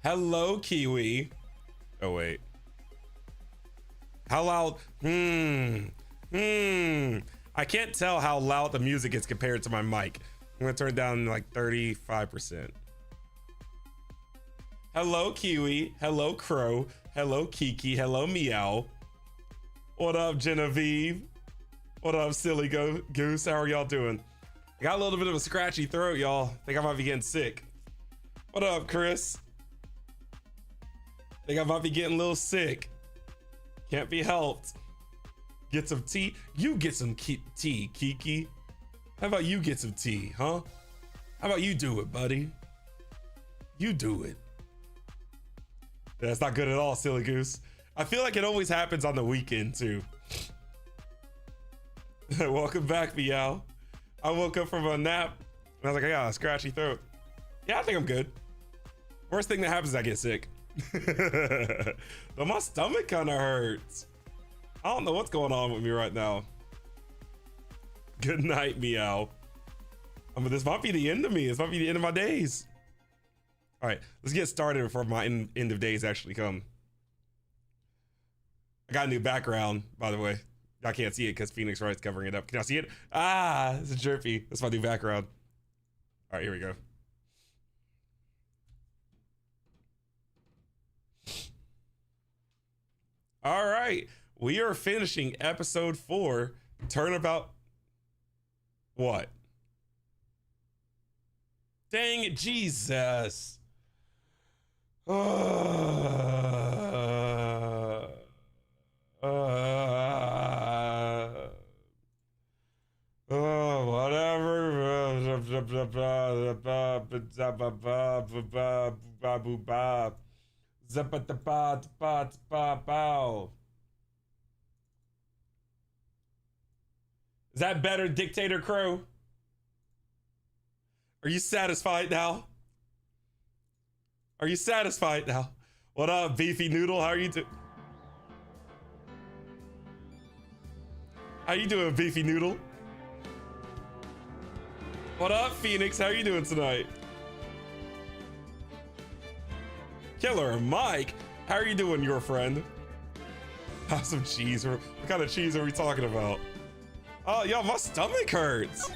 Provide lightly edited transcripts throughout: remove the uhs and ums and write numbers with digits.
Hello, Kiwi. Oh, wait. How loud? I can't tell how loud the music is compared to my mic. I'm gonna turn it down like 35%. Hello, Kiwi. Hello, Crow. Hello, Kiki. Hello, Meow. What up, Genevieve? What up, Silly Goose? How are y'all doing? I got a little bit of a scratchy throat, y'all. Think I might be getting sick. What up, Chris? Think I might be getting a little sick. Can't be helped. Get some tea. You get some tea, Kiki. How about you get some tea, huh? How about you do it, buddy? You do it. That's not good at all, Silly Goose. I feel like it always happens on the weekend too. Welcome back, Meow. I woke up from a nap and I was like, I got a scratchy throat. Yeah, I think I'm good. Worst thing that happens is I get sick. But my stomach kind of hurts. I don't know what's going on with me right now. Good night, Meow. This might be the end of me. This might be the end of my days. All right, let's get started before my end of days actually come. I got a new background, by the way. I can't see it because Phoenix Wright's covering it up. Can I see it? Ah, it's a jerpy. That's my new background. All right, here we go. All right, we are finishing episode 4. Turnabout. What? Dang it, Jesus. Is that better, Dictator Crow? Are you satisfied now? Are you satisfied now? What up, Beefy Noodle? How are you doing? How you doing, Beefy Noodle? What up, Phoenix? How are you doing tonight? Killer Mike, how are you doing, your friend? Have some cheese. What kind of cheese are we talking about? Oh, y'all, my stomach hurts.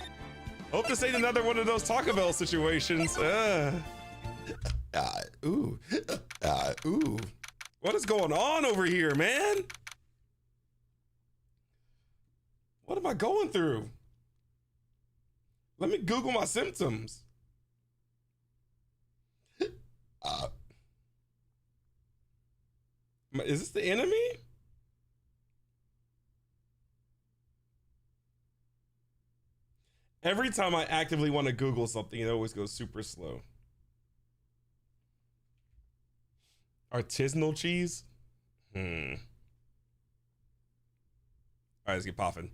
Hope this ain't another one of those Taco Bell situations. Ooh. What is going on over here, man? What am I going through? Let me Google my symptoms. Is this the enemy? Every time I actively want to Google something, it always goes super slow. Artisanal cheese? All right, let's get popping.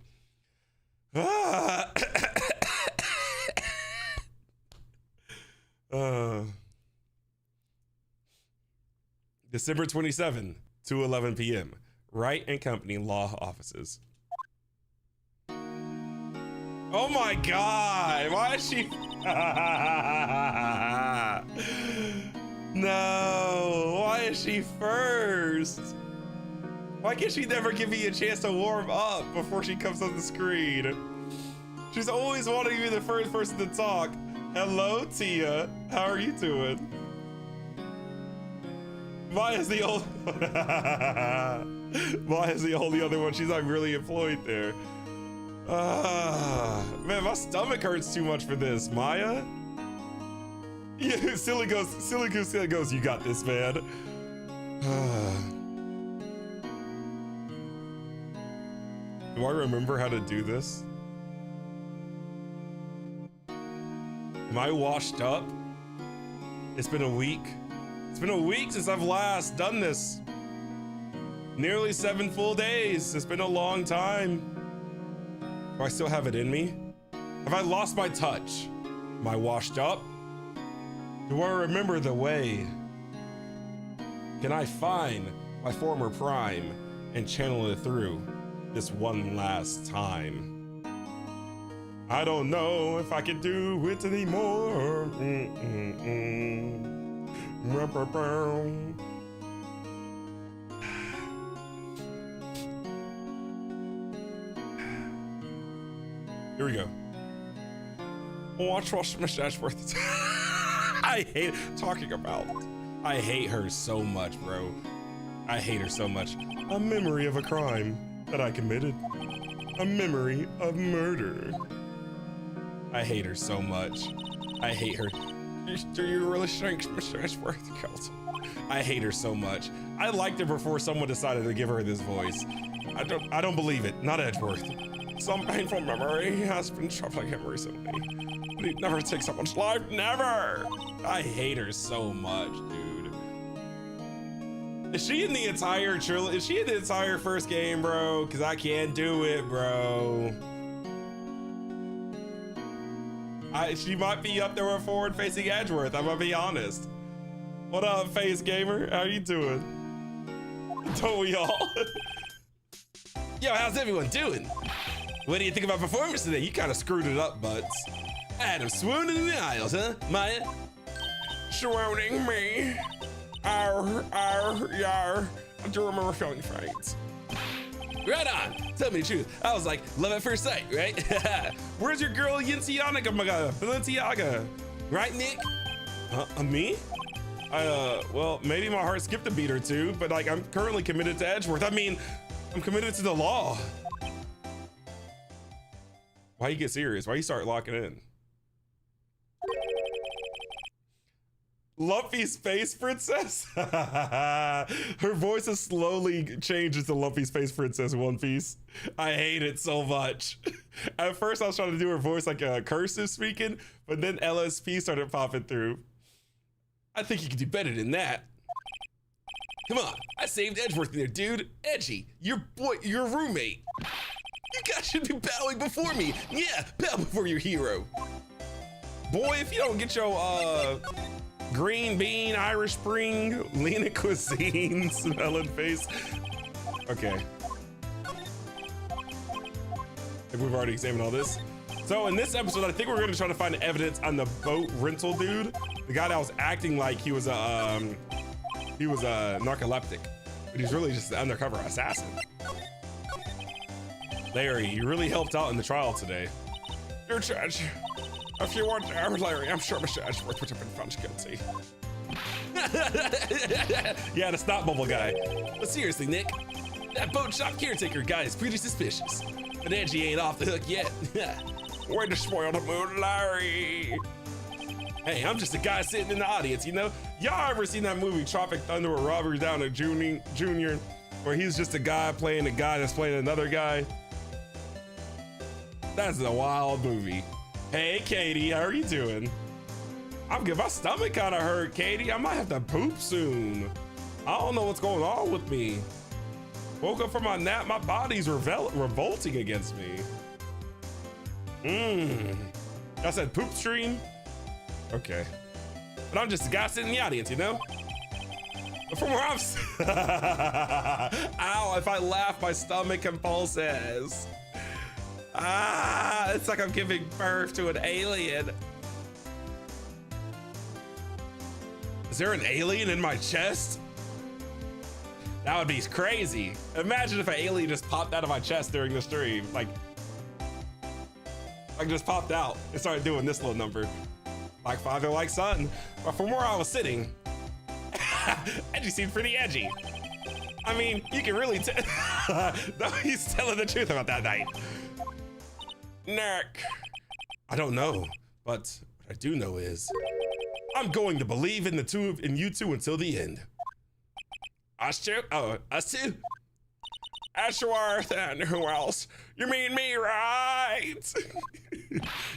December 27, 2:11 p.m. Wright and Company Law Offices. Oh my God! Why is she? No! Why is she first? Why can't she never give me a chance to warm up before she comes on the screen? She's always wanting to be the first person to talk. Hello, Tia. How are you doing? Maya's the old. Maya's the only other one. She's not really employed there. Man, my stomach hurts too much for this. Maya? Yeah, Silly Goose, you got this, man. Do I remember how to do this? Am I washed up? It's been a week. It's been a week since I've last done this. Nearly 7 full days. It's been a long time. Do I still have it in me? Have I lost my touch? Am I washed up? Do I remember the way? Can I find my former prime and channel it through this one last time? I don't know if I can do it anymore. Here we go. Watch Miss Ashworth. I hate talking about. I hate her so much, bro. I hate her so much. A memory of a crime that I committed. A memory of murder. I hate her so much. I hate her. You really shrink, Mr. Ashworth. I hate her so much. I liked her before someone decided to give her this voice. I don't believe it. Not Edgeworth. Some painful memory has been troubling him recently. But he'd never take someone's life. Never! I hate her so much, dude. Is she in the entire trilogy? Is she in the entire first game, bro? Because I can't do it, bro. She might be up there with forward-facing Edgeworth, I'm gonna be honest. What up, Face Gamer? How you doing? Don't we all? Yo, how's everyone doing? What do you think about performance today? You kind of screwed it up, buds. Adam swooning in the aisles, huh, Maya? Swooning me. Yar. I do remember feeling faint. Right on. Tell me the truth. I was like, love at first sight, right? Where's your girl, Balenciaga? Right, Nick? Me? Well, maybe my heart skipped a beat or two, but like, I'm currently committed to Edgeworth. I mean, I'm committed to the law. Why you get serious? Why you start locking in? Lumpy Space Princess? Her voice has slowly changed into Lumpy Space Princess One Piece. I hate it so much. At first I was trying to do her voice like a cursive speaking, but then LSP started popping through. I think you can do better than that. Come on, I saved Edgeworth in there, dude. Edgy, your roommate. You guys should be bowing before me. Yeah, bow before your hero. Boy, if you don't get your green bean, Irish Spring, Lena cuisine, smelling face. Okay. I think we've already examined all this. So in this episode, I think we're gonna try to find evidence on the boat rental dude. The guy that was acting like he was a narcoleptic, but he's really just an undercover assassin. Larry, you really helped out in the trial today. Your judge. If you want Larry, I'm sure Mr. Edgeworth would have been found guilty. Yeah, the snot bubble guy. But seriously, Nick, that boat shop caretaker guy is pretty suspicious. But Edgy ain't off the hook yet. Way to spoil the mood, Larry. Hey, I'm just a guy sitting in the audience, you know? Y'all ever seen that movie Tropic Thunder with Robert Downey Jr., where he's just a guy playing a guy that's playing another guy? That's a wild movie. Hey, Katie, how are you doing? I'm good. My stomach kind of hurt, Katie. I might have to poop soon. I don't know what's going on with me. Woke up from my nap, my body's revolting against me. I said poop stream? Okay. But I'm just a guy sitting in the audience, you know? But from where I'm ow, if I laugh, my stomach convulses. It's like I'm giving birth to an alien. Is there an alien in my chest? That would be crazy. Imagine if an alien just popped out of my chest during the stream. Like just popped out and started doing this little number. Like father, like son. But from where I was sitting, Edgy seemed pretty edgy. I mean, you can really tell. No, he's telling the truth about that night. Nick. I don't know, but what I do know is I'm going to believe in you two until the end. Us two? Oh, us two? Ashworth and who else? You mean me, right?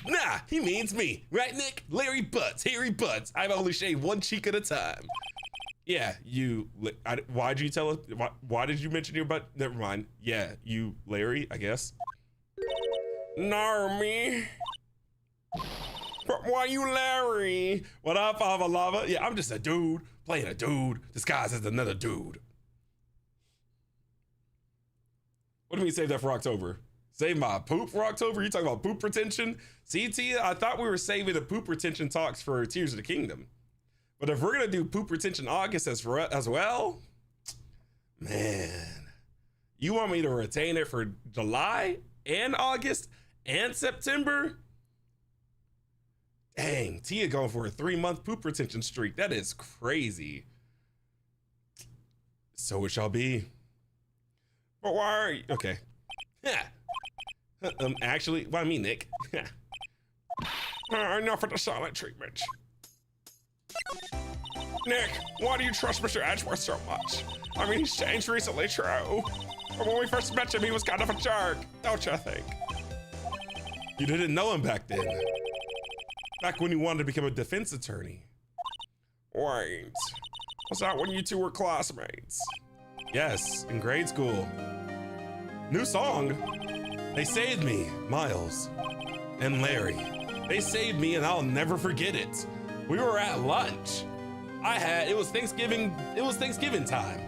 Nah, he means me. Right, Nick? Larry Butts, hairy Butts. I've only shaved one cheek at a time. Yeah, why did you mention your butt? Never mind. Yeah, you, Larry, I guess. Me. But why you Larry? What up, Ava Lava? Yeah, I'm just a dude playing a dude disguised as another dude. What do you mean save that for October? Save my poop for October? You talking about poop retention? See, Tia, I thought we were saving the poop retention talks for Tears of the Kingdom. But if we're gonna do poop retention August as well, man, you want me to retain it for July and August and September? Dang, Tia going for a 3-month poop retention streak. That is crazy. So it shall be. But why are you? Okay. Yeah. Actually, why me, Nick? Enough of the silent treatment. Nick, why do you trust Mr. Edgeworth so much? I mean, he's changed recently, true. But when we first met him, he was kind of a jerk, don't you think? You didn't know him back then. Back when you wanted to become a defense attorney. Wait, was that when you two were classmates? Yes, in grade school. New song. They saved me, Miles and Larry. They saved me and I'll never forget it. We were at lunch. It was Thanksgiving time.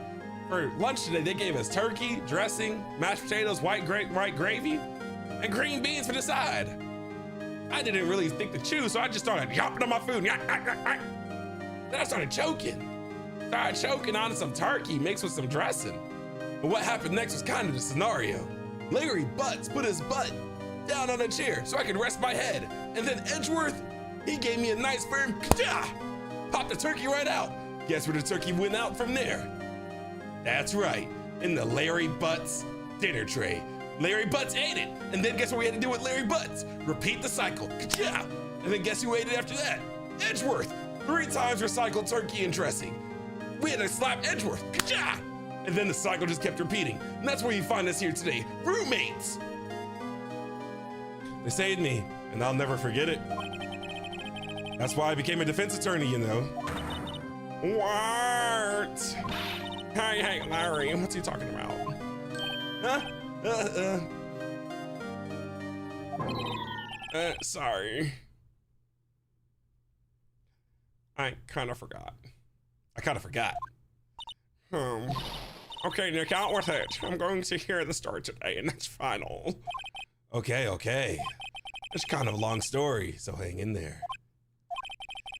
For lunch today, they gave us turkey, dressing, mashed potatoes, white gravy, and green beans for the side. I didn't really think to chew, so I just started yopping on my food. Then I started choking. Started choking on some turkey mixed with some dressing. But what happened next was kind of the scenario. Larry Butts put his butt down on a chair so I could rest my head. And then Edgeworth, he gave me a nice firm ka-cha! Popped the turkey right out. Guess where the turkey went out from there? That's right, in the Larry Butts dinner tray. Larry Butts ate it, and then guess what we had to do with Larry Butts? Repeat the cycle, ka-cha! And then guess who ate it after that? Edgeworth, 3 times recycled turkey and dressing. We had to slap Edgeworth, ka-cha! And then the cycle just kept repeating. And that's where you find us here today, roommates. They saved me, and I'll never forget it. That's why I became a defense attorney, you know. What? Hey, Larry, what's he talking about? Huh? Sorry. I kind of forgot. Okay, Nick, out with it. I'm going to hear the story today, and it's final. Okay. It's kind of a long story, so hang in there.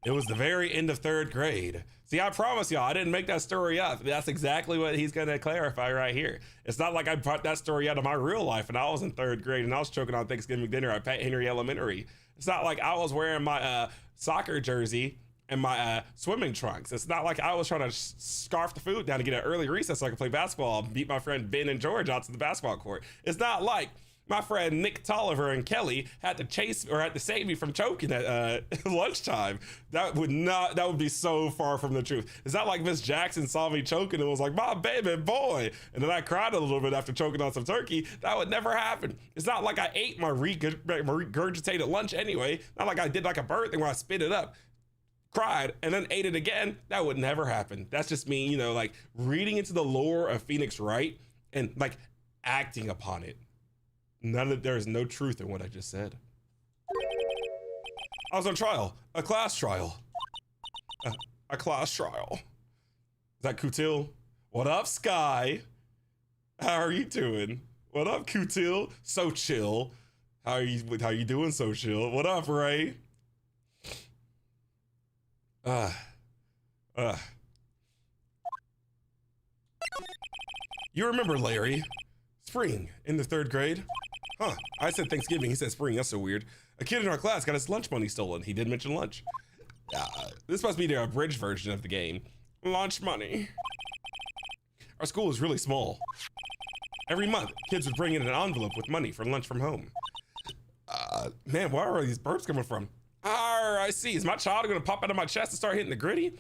It was the very end of 3rd grade. See, I promise y'all, I didn't make that story up. That's exactly what he's gonna clarify right here. It's not like I brought that story out of my real life and I was in 3rd grade and I was choking on Thanksgiving dinner at Pat Henry Elementary. It's not like I was wearing my soccer jersey and my swimming trunks. It's not like I was trying to scarf the food down to get an early recess so I could play basketball and beat my friend Ben and George out to the basketball court. It's not like my friend Nick Tolliver and Kelly had to save me from choking at lunchtime. That would be so far from the truth. It's not like Miss Jackson saw me choking and was like, my baby boy. And then I cried a little bit after choking on some turkey. That would never happen. It's not like I ate my regurgitated lunch anyway. Not like I did like a bird thing where I spit it up, cried, and then ate it again. That would never happen. That's just me, you know, like reading into the lore of Phoenix Wright and like acting upon it. There is no truth in what I just said. I was on trial, a class trial. A class trial. Is that Kutil? What up, Sky? How are you doing? What up, Kutil? So chill. How you doing, so chill? What up, Ray? You remember Larry? Spring in the 3rd grade. Huh, I said Thanksgiving, he said spring, that's so weird. A kid in our class got his lunch money stolen. He did mention lunch. This must be the abridged version of the game. Lunch money. Our school is really small. Every month, kids would bring in an envelope with money for lunch from home. Man, where are these burps coming from? I see, is my child gonna pop out of my chest and start hitting the gritty?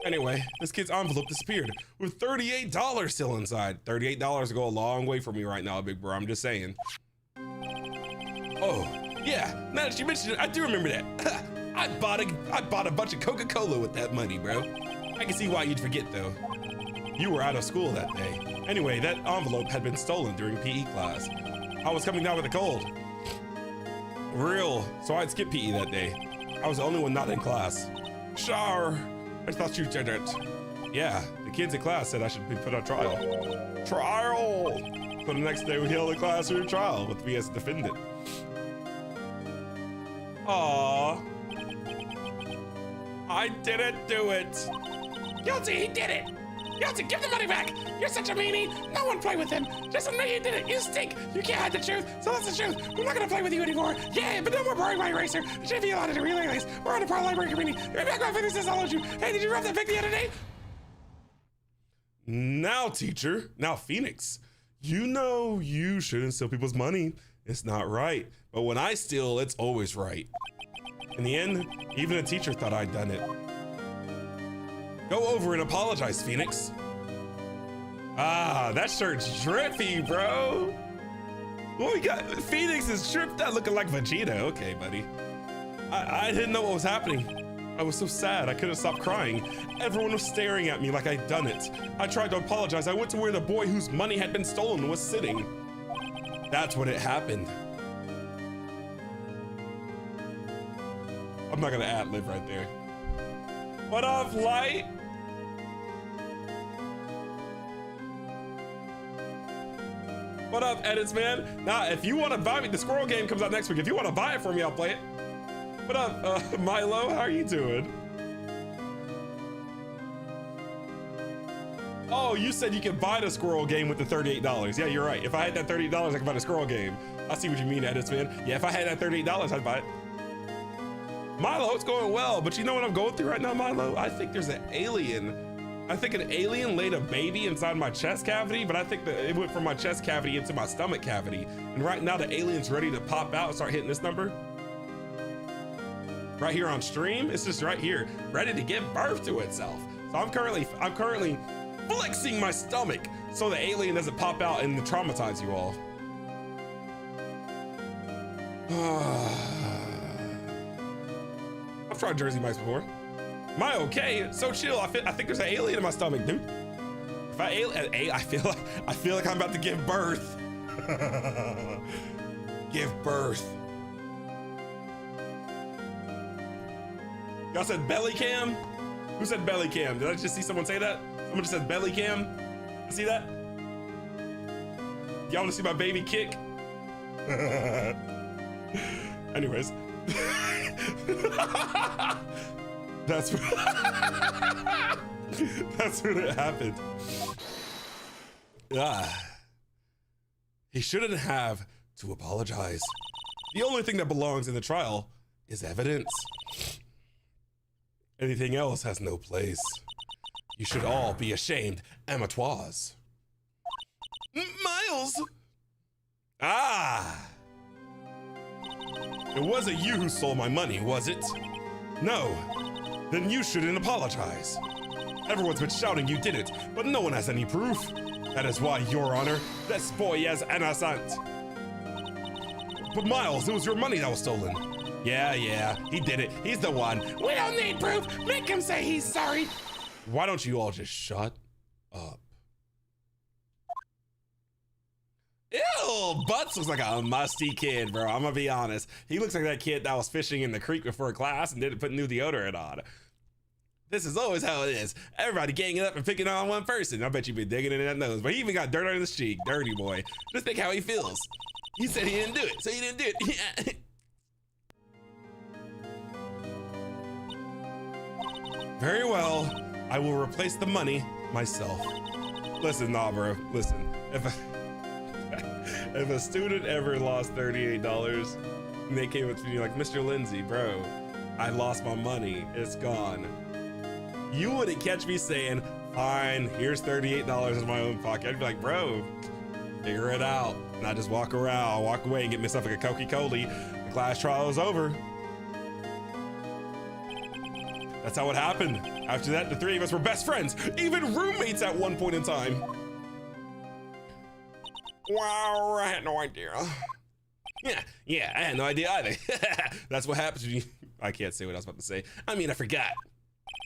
Anyway, this kid's envelope disappeared with $38 still inside. $38 go a long way for me right now, big bro, I'm just saying. Oh, yeah, now that you mentioned it, I do remember that. I bought a bunch of Coca-Cola with that money, bro. I can see why you'd forget though. You were out of school that day. Anyway, that envelope had been stolen during PE class. I was coming down with a cold. So I'd skip PE that day. I was the only one not in class. Sure, I thought you did it. Yeah, the kids in class said I should be put on trial. Trial! So the next day we held a classroom trial with me as a defendant. Aww. I didn't do it. Guilty, he did it. Guilty, give the money back. You're such a meanie. No one play with him. Just admit you did it. You stink. You can't hide the truth. So that's the truth. We're not gonna play with you anymore. Yeah, but no more borrowing my eraser. You shouldn't be allowed to relay this. We're on a pro library committee. You're back on Phoenix says I love you. Hey, did you rub that pig the other day? Now, teacher. Now, Phoenix. You know you shouldn't steal people's money. It's not right. But when I steal, it's always right. In the end, even a teacher thought I'd done it. Go over and apologize, Phoenix. Ah, that shirt's drippy, bro. What we got? Phoenix is tripped out looking like Vegeta. Okay, buddy. I didn't know what was happening. I was so sad, I couldn't stop crying. Everyone was staring at me like I'd done it. I tried to apologize. I went to where the boy whose money had been stolen was sitting. That's when it happened. I'm not gonna ad-lib right there. What up, Light? What up, Edits, man? Now, if you want to buy me, the Squirrel game comes out next week. If you want to buy it for me, I'll play it. What up, Milo? How are you doing? Oh, you said you could buy the Squirrel game with the $38. Yeah, you're right. If I had that $38, I could buy the Squirrel game. I see what you mean, Edits, man. Yeah, if I had that $38, I'd buy it. Milo, it's going well, but you know what I'm going through right now, Milo? I think there's an alien. I think an alien laid a baby inside my chest cavity, but I think that it went from my chest cavity into my stomach cavity. And right now the alien's ready to pop out and start hitting this number. Right here on stream, it's just right here, ready to give birth to itself. So I'm currently flexing my stomach so the alien doesn't pop out and traumatize you all. I've tried Jersey Mike's before. Am I okay? So chill. I think there's an alien in my stomach, dude. If I feel like I'm about to give birth. Give birth. Y'all said belly cam? Who said belly cam? Did I just see someone say that? Someone just said belly cam. You see that? Y'all want to see my baby kick? Anyways. That's when it happened. He shouldn't have to apologize. The only thing that belongs in the trial is evidence. Anything else has no place. You should all be ashamed, amateurs. Miles! Ah! It wasn't you who stole my money, was it? No. Then you shouldn't apologize. Everyone's been shouting you did it, but no one has any proof. That is why, Your Honor, this boy is innocent. But Miles, it was your money that was stolen. Yeah, he did it. He's the one. We don't need proof. Make him say he's sorry. Why don't you all just shut up? Ew, Butts looks like a musty kid, bro. I'm gonna be honest. He looks like that kid that was fishing in the creek before class and didn't put new deodorant on. This is always how it is. Everybody ganging up and picking on one person. I bet you've been digging in that nose, but he even got dirt on his cheek. Dirty boy. Just think how he feels. He said he didn't do it, so he didn't do it. Very well. I will replace the money myself. Listen, nah, bro. Listen. If a student ever lost $38 and they came up to me like, Mr. Lindsay, bro, I lost my money. It's gone. You wouldn't catch me saying, fine, here's $38 in my own pocket. I'd be like, bro, figure it out. And I just walk around, walk away and get myself like a Coca-Cola. The class trial is over. That's how it happened. After that, the three of us were best friends, even roommates at one point in time. Wow, I had no idea. Yeah, I had no idea either. That's what happens when you... I can't say what I was about to say. I mean, I forgot.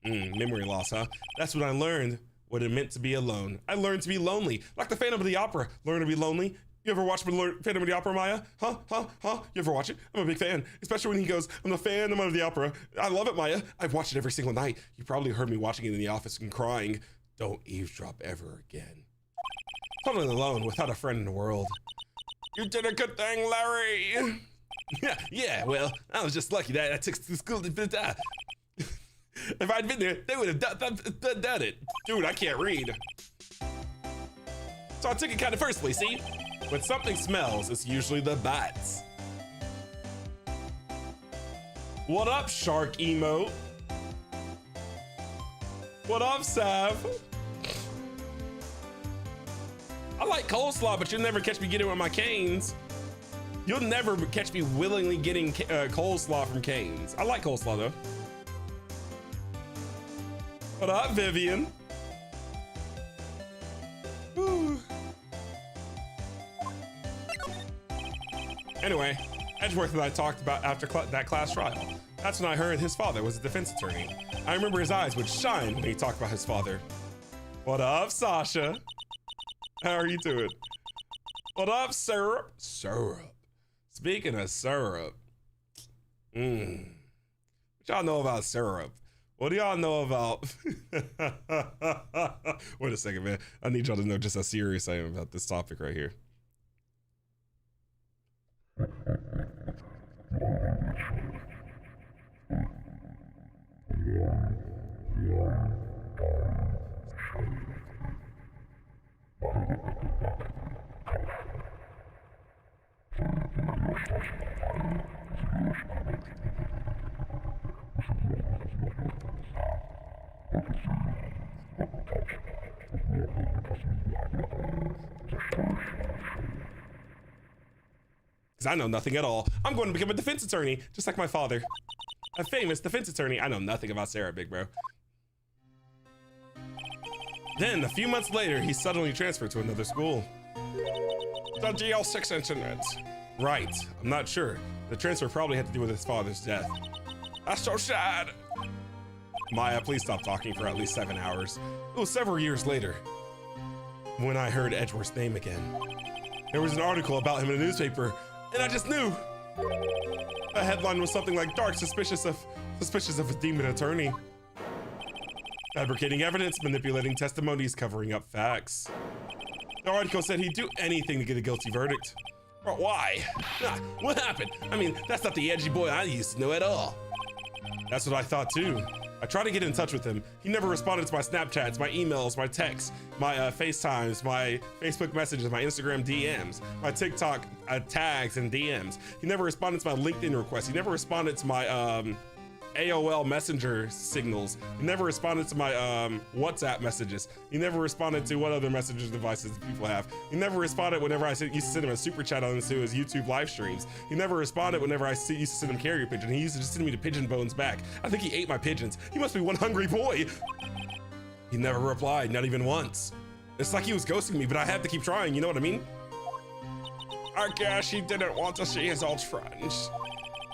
Memory loss, huh? That's when I learned what it meant to be alone. I learned to be lonely, like the Phantom of the Opera. Learn to be lonely. You ever watch Phantom of the Opera, Maya? Huh? You ever watch it? I'm a big fan, especially when he goes, I'm the Phantom of the Opera. I love it, Maya. I've watched it every single night. You probably heard me watching it in the office and crying. Don't eavesdrop ever again. Totally alone without a friend in the world. You did a good thing, Larry. Yeah, well, I was just lucky that I took to school to If I'd been there, they would have done it. Dude, I can't read. So I took it kind of personally, see? When something smells, it's usually the bats. What up, shark emote? What up, Sav? I like coleslaw, but you'll never catch me getting it with my canes. You'll never catch me willingly getting coleslaw from canes. I like coleslaw though. What up, Vivian? Whew. Anyway, Edgeworth and I talked about after that class trial. That's when I heard his father was a defense attorney. I remember his eyes would shine when he talked about his father. What up, Sasha? How are you doing? What up, syrup? Syrup. Speaking of syrup, what y'all know about syrup? What do y'all know about? Wait a second, man. I need y'all to know just how serious I am about this topic right here. Because I know nothing at all. I'm going to become a defense attorney, just like my father. A famous defense attorney. I know nothing about Sarah, big bro. Then, a few months later, he suddenly transferred to another school. The GL6 incident. Right, I'm not sure. The transfer probably had to do with his father's death. That's so sad. Maya, please stop talking for at least 7 hours. It was several years later when I heard Edgeworth's name again. There was an article about him in a newspaper, and I just knew. The headline was something like "Dark suspicious of a demon attorney, fabricating evidence, manipulating testimonies, covering up facts." The article said he'd do anything to get a guilty verdict. But why? What happened? I mean, that's not the edgy boy I used to know at all. That's what I thought too. I tried to get in touch with him. He never responded to my Snapchats, my emails, my texts, my FaceTimes, my Facebook messages, my Instagram DMs, my TikTok tags and DMs. He never responded to my LinkedIn requests. He never responded to my AOL Messenger signals. He never responded to my WhatsApp messages. He never responded to what other messenger devices people have. He never responded whenever I used to send him a super chat on his YouTube live streams. He never responded whenever I used to send him carrier pigeon. He used to just send me the pigeon bones back. I think he ate my pigeons. He must be one hungry boy. He never replied, not even once. It's like he was ghosting me, but I had to keep trying, you know what I mean? I guess he didn't want to see his old friends.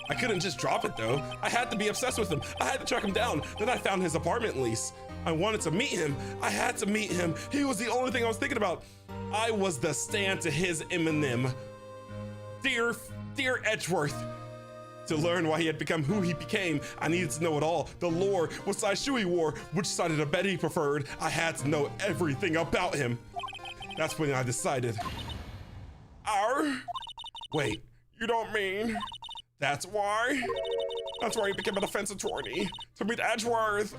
I couldn't just drop it though. I had to be obsessed with him. I had to track him down. Then I found his apartment lease. I wanted to meet him. I had to meet him. He was the only thing I was thinking about. I was the stand to his Eminem. Dear Edgeworth. To learn why he had become who he became, I needed to know it all. The lore, what size shoe he wore, which side of the bed he preferred. I had to know everything about him. That's when I decided. Wait, you don't mean... That's why he became a defense attorney, to meet Edgeworth.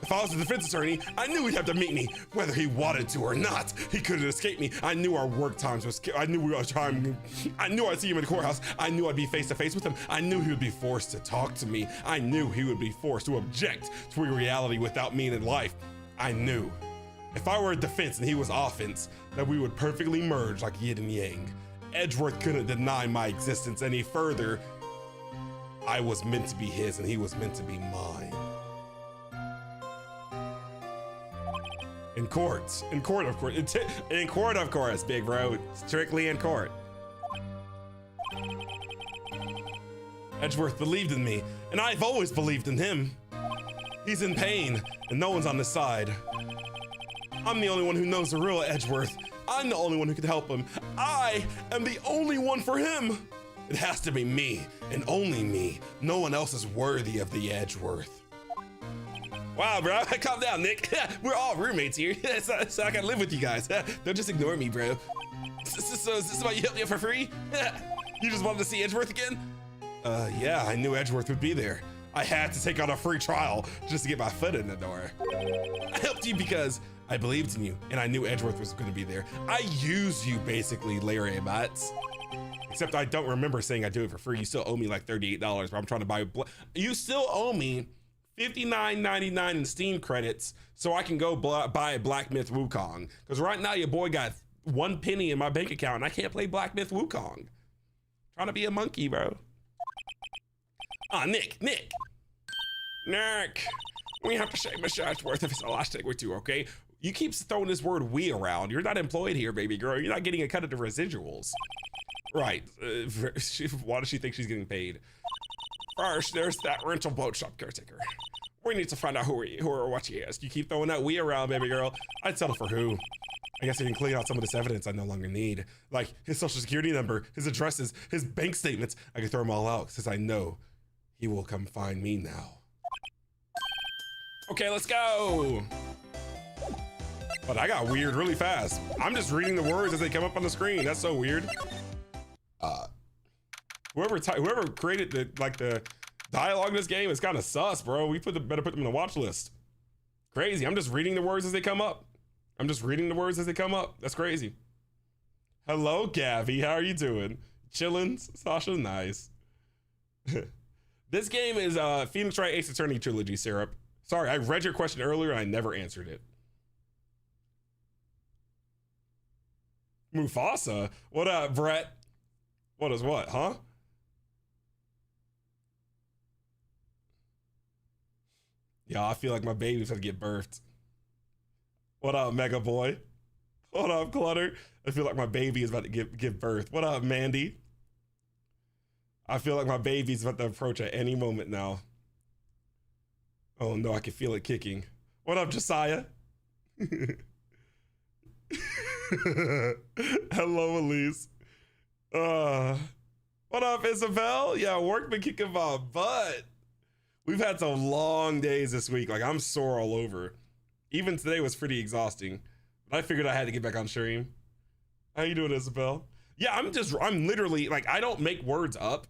If I was a defense attorney, I knew he'd have to meet me, whether he wanted to or not. He couldn't escape me. I knew our work times I knew I'd see him in the courthouse. I knew I'd be face to face with him. I knew he would be forced to talk to me. I knew he would be forced to object to a reality without me in life. I knew. If I were a defense and he was offense, that we would perfectly merge like yin and yang. Edgeworth couldn't deny my existence any further. I was meant to be his and he was meant to be mine. In court, of course, big bro, strictly in court. Edgeworth believed in me, and I've always believed in him. He's in pain, and no one's on his side. I'm the only one who knows the real Edgeworth. I'm the only one who can help him. I am the only one for him. It has to be me, and only me. No one else is worthy of the Edgeworth. Wow, bro, calm down, Nick. We're all roommates here, so I can live with you guys. Don't just ignore me, bro. So is this why you helped me out for free? You just wanted to see Edgeworth again? Yeah, I knew Edgeworth would be there. I had to take on a free trial just to get my foot in the door. I helped you because I believed in you and I knew Edgeworth was gonna be there. I used you basically, Larry Mats. Except I don't remember saying I do it for free. You still owe me like $38, but I'm trying to buy, you still owe me $59.99 in Steam credits so I can go buy Black Myth Wukong. Because right now your boy got 1 penny in my bank account and I can't play Black Myth Wukong. Trying to be a monkey, bro. Ah, Nick. We have to shave Mr. Edgeworth if it's the last thing we do, okay? You keep throwing this word "we" around. You're not employed here, baby girl. You're not getting a cut of the residuals. Right. Why does she think she's getting paid? First, there's that rental boat shop caretaker. We need to find out who or what he is. You keep throwing that "we" around, baby girl. I'd settle for who. I guess I can clean out some of this evidence I no longer need. Like his social security number, his addresses, his bank statements. I can throw them all out since I know he will come find me now. Okay, let's go. But I got weird really fast. I'm just reading the words as they come up on the screen. That's so weird. Whoever created the dialogue in this game is kind of sus, bro. We better put them in the watch list. Crazy. I'm just reading the words as they come up. That's crazy. Hello, Gabby. How are you doing? Chillin', Sasha. Nice. This game is Phoenix Wright Ace Attorney Trilogy, Syrup. Sorry, I read your question earlier and I never answered it. Mufasa? What up, Brett? What is what, huh? Yeah, I feel like my baby's gonna get birthed. What up, Mega Boy? What up, Clutter? I feel like my baby is about to give birth. What up, Mandy? I feel like my baby's about to approach at any moment now. Oh no, I can feel it kicking. What up, Josiah? Hello, Elise. What up, Isabel? Yeah, work been kicking my butt. We've had some long days this week. Like, I'm sore all over. Even today was pretty exhausting. But I figured I had to get back on stream. How you doing, Isabel? Yeah, I'm literally, like, I don't make words up.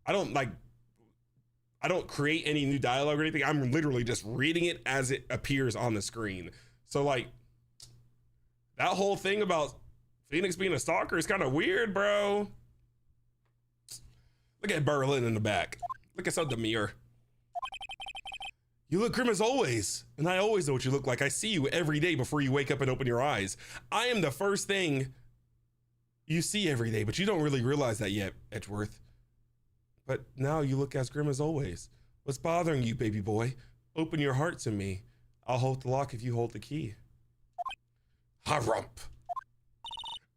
I don't create any new dialogue or anything. I'm literally just reading it as it appears on the screen. So, like, that whole thing about Phoenix being a stalker is kind of weird, bro. Look at Berlin in the back. Look at so demure. You look grim as always, and I always know what you look like. I see you every day before you wake up and open your eyes. I am the first thing you see every day, but you don't really realize that yet, Edgeworth. But now you look as grim as always. What's bothering you, baby boy? Open your heart to me. I'll hold the lock if you hold the key. Harump.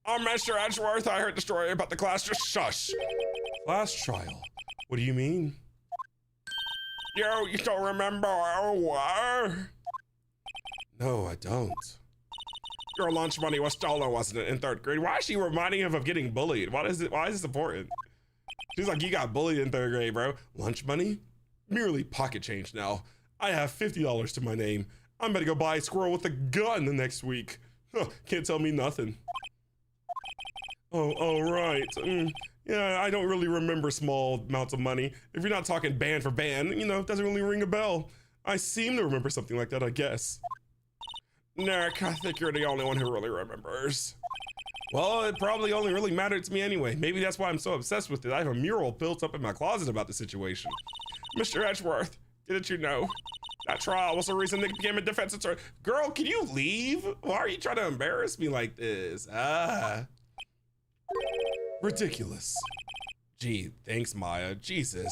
Oh, Mr. Edgeworth, I heard the story about the class. Just shush. Class trial? What do you mean? You don't remember our war? No, I don't. Your lunch money was stolen, wasn't it, in 3rd grade? Why is she reminding him of getting bullied? Why is this important? She's like, you got bullied in 3rd grade, bro. Lunch money? Merely pocket change now. I have $50 to my name. I'm gonna go buy a squirrel with a gun the next week. Huh, can't tell me nothing. Oh, right. Yeah, I don't really remember small amounts of money. If you're not talking band for band, it doesn't really ring a bell. I seem to remember something like that, I guess. Nick, I think you're the only one who really remembers. Well, it probably only really mattered to me anyway. Maybe that's why I'm so obsessed with it. I have a mural built up in my closet about the situation. Mr. Edgeworth, didn't you know? That trial was the reason Nick became a defense attorney. Girl, can you leave? Why are you trying to embarrass me like this? Ridiculous. Gee, thanks, Maya. Jesus.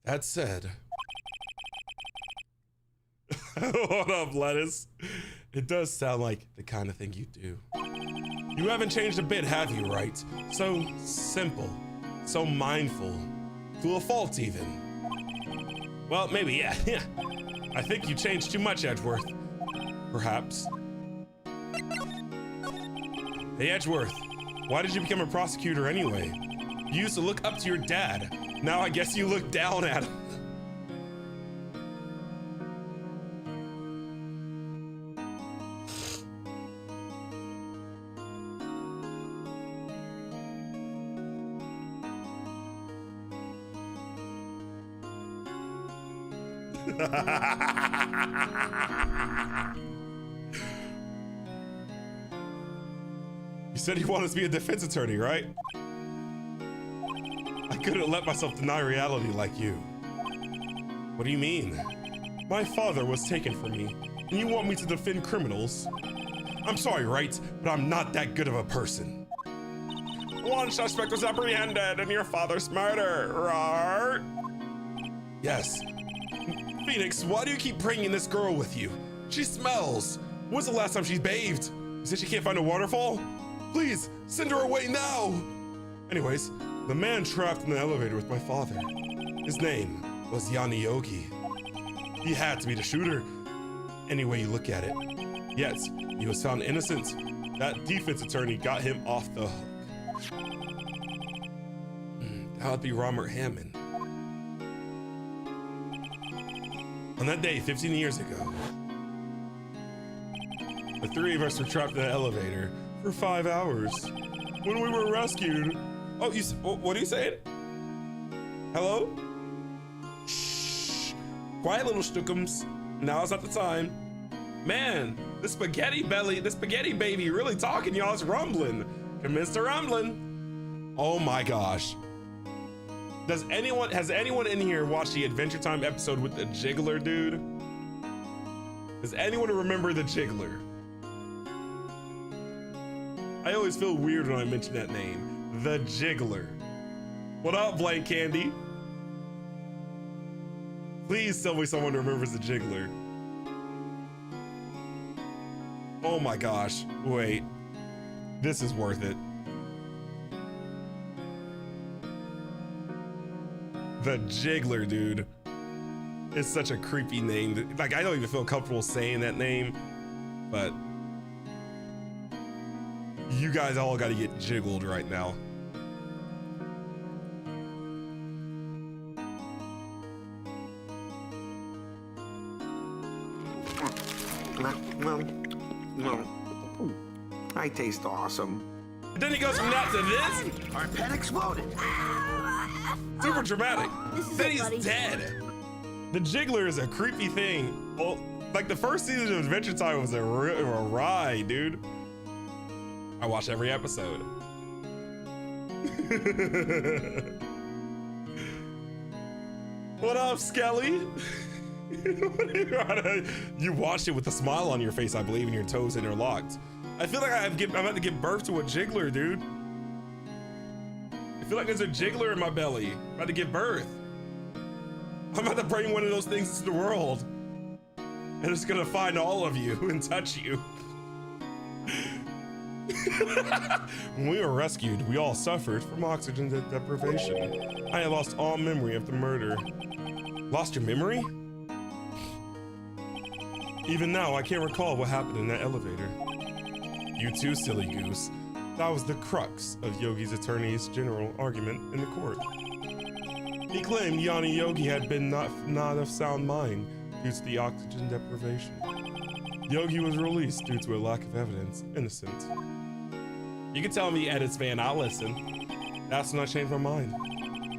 That said. What up, Lettuce? It does sound like the kind of thing you do. You haven't changed a bit, have you, right? So simple, so mindful, to a fault even. Well, maybe, yeah. I think you changed too much, Edgeworth. Perhaps. Hey, Edgeworth, why did you become a prosecutor anyway? You used to look up to your dad. Now I guess you look down at him. You said you wanted to be a defense attorney, right? I couldn't let myself deny reality like you. What do you mean? My father was taken from me, and you want me to defend criminals? I'm sorry, Wright, but I'm not that good of a person. One suspect was apprehended in your father's murder, right? Yes. Phoenix, why do you keep bringing this girl with you? She smells. When's the last time she bathed? You said she can't find a waterfall? Please, send her away now. Anyways, the man trapped in the elevator with my father. His name was Yanni Yogi. He had to be the shooter, any way you look at it. Yet, he was found innocent. That defense attorney got him off the hook. That would be Robert Hammond. On that day, 15 years ago, the three of us were trapped in an elevator for 5 hours. When we were rescued... Oh, what are you saying? Hello? Shh. Quiet, little stookums. Now's not the time. Man, the spaghetti baby really talking, y'all. It's rumbling. Commence to rumbling. Oh my gosh. Has anyone in here watched the Adventure Time episode with the Jiggler dude? Does anyone remember the Jiggler? I always feel weird when I mention that name. The Jiggler. What up, Blank Candy? Please tell me someone remembers the Jiggler. Oh my gosh. Wait. This is worth it. The Jiggler, dude. It's such a creepy name. Like, I don't even feel comfortable saying that name, but you guys all gotta get jiggled right now. I taste awesome. Then he goes from that to this? Our pet exploded. Super dramatic. Then he's buddy. dead. The Jiggler is a creepy thing. Well, like the first season of Adventure Time was a ride, dude. I watched every episode. What up, Skelly? You watched it with a smile on your face, I believe, and your toes interlocked. I feel like I'm about to give birth to a Jiggler, dude. I feel like there's a Jiggler in my belly. I'm about to give birth. I'm about to bring one of those things into the world. And it's gonna find all of you and touch you. When we were rescued, we all suffered from oxygen deprivation. I had lost all memory of the murder. Lost your memory? Even now, I can't recall what happened in that elevator. You too, silly goose. That was the crux of Yogi's attorney's general argument in the court. He claimed Yanni Yogi had been not of sound mind due to the oxygen deprivation. Yogi was released due to a lack of evidence, innocent. You can tell me, edits fan, I'll listen. That's when I changed my mind.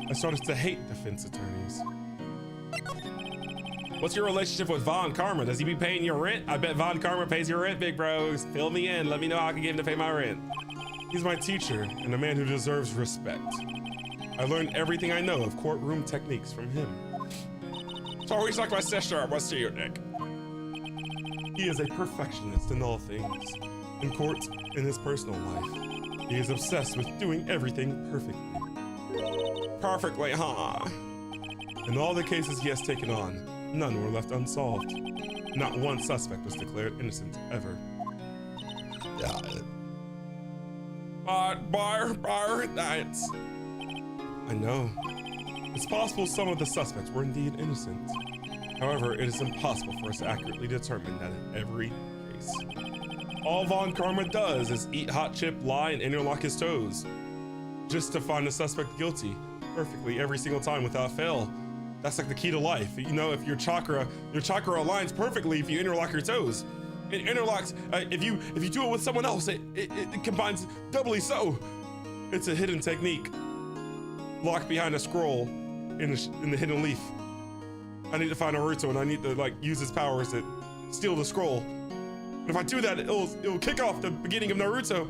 I started to hate defense attorneys. What's your relationship with Von Karma? Does he be paying your rent? I bet Von Karma pays your rent, big bros. Fill me in. Let me know how I can get him to pay my rent. He's my teacher and a man who deserves respect. I learned everything I know of courtroom techniques from him. It's always like my sister. What's to you, Nick? He is a perfectionist in all things. In court, in his personal life. He is obsessed with doing everything perfectly. Perfectly, huh? In all the cases he has taken on, none were left unsolved. Not one suspect was declared innocent ever. That's... I know. It's possible some of the suspects were indeed innocent. However, it is impossible for us to accurately determine that in every case. All Von Karma does is eat hot chip, lie, and interlock his toes. Just to find the suspect guilty perfectly every single time without fail. That's like the key to life. You know, if your chakra aligns perfectly if you interlock your toes. It interlocks, if you do it with someone else, it combines doubly so. It's a hidden technique. Locked behind a scroll in the hidden leaf. I need to find Naruto and I need to like use his powers to steal the scroll. But if I do that, it'll kick off the beginning of Naruto.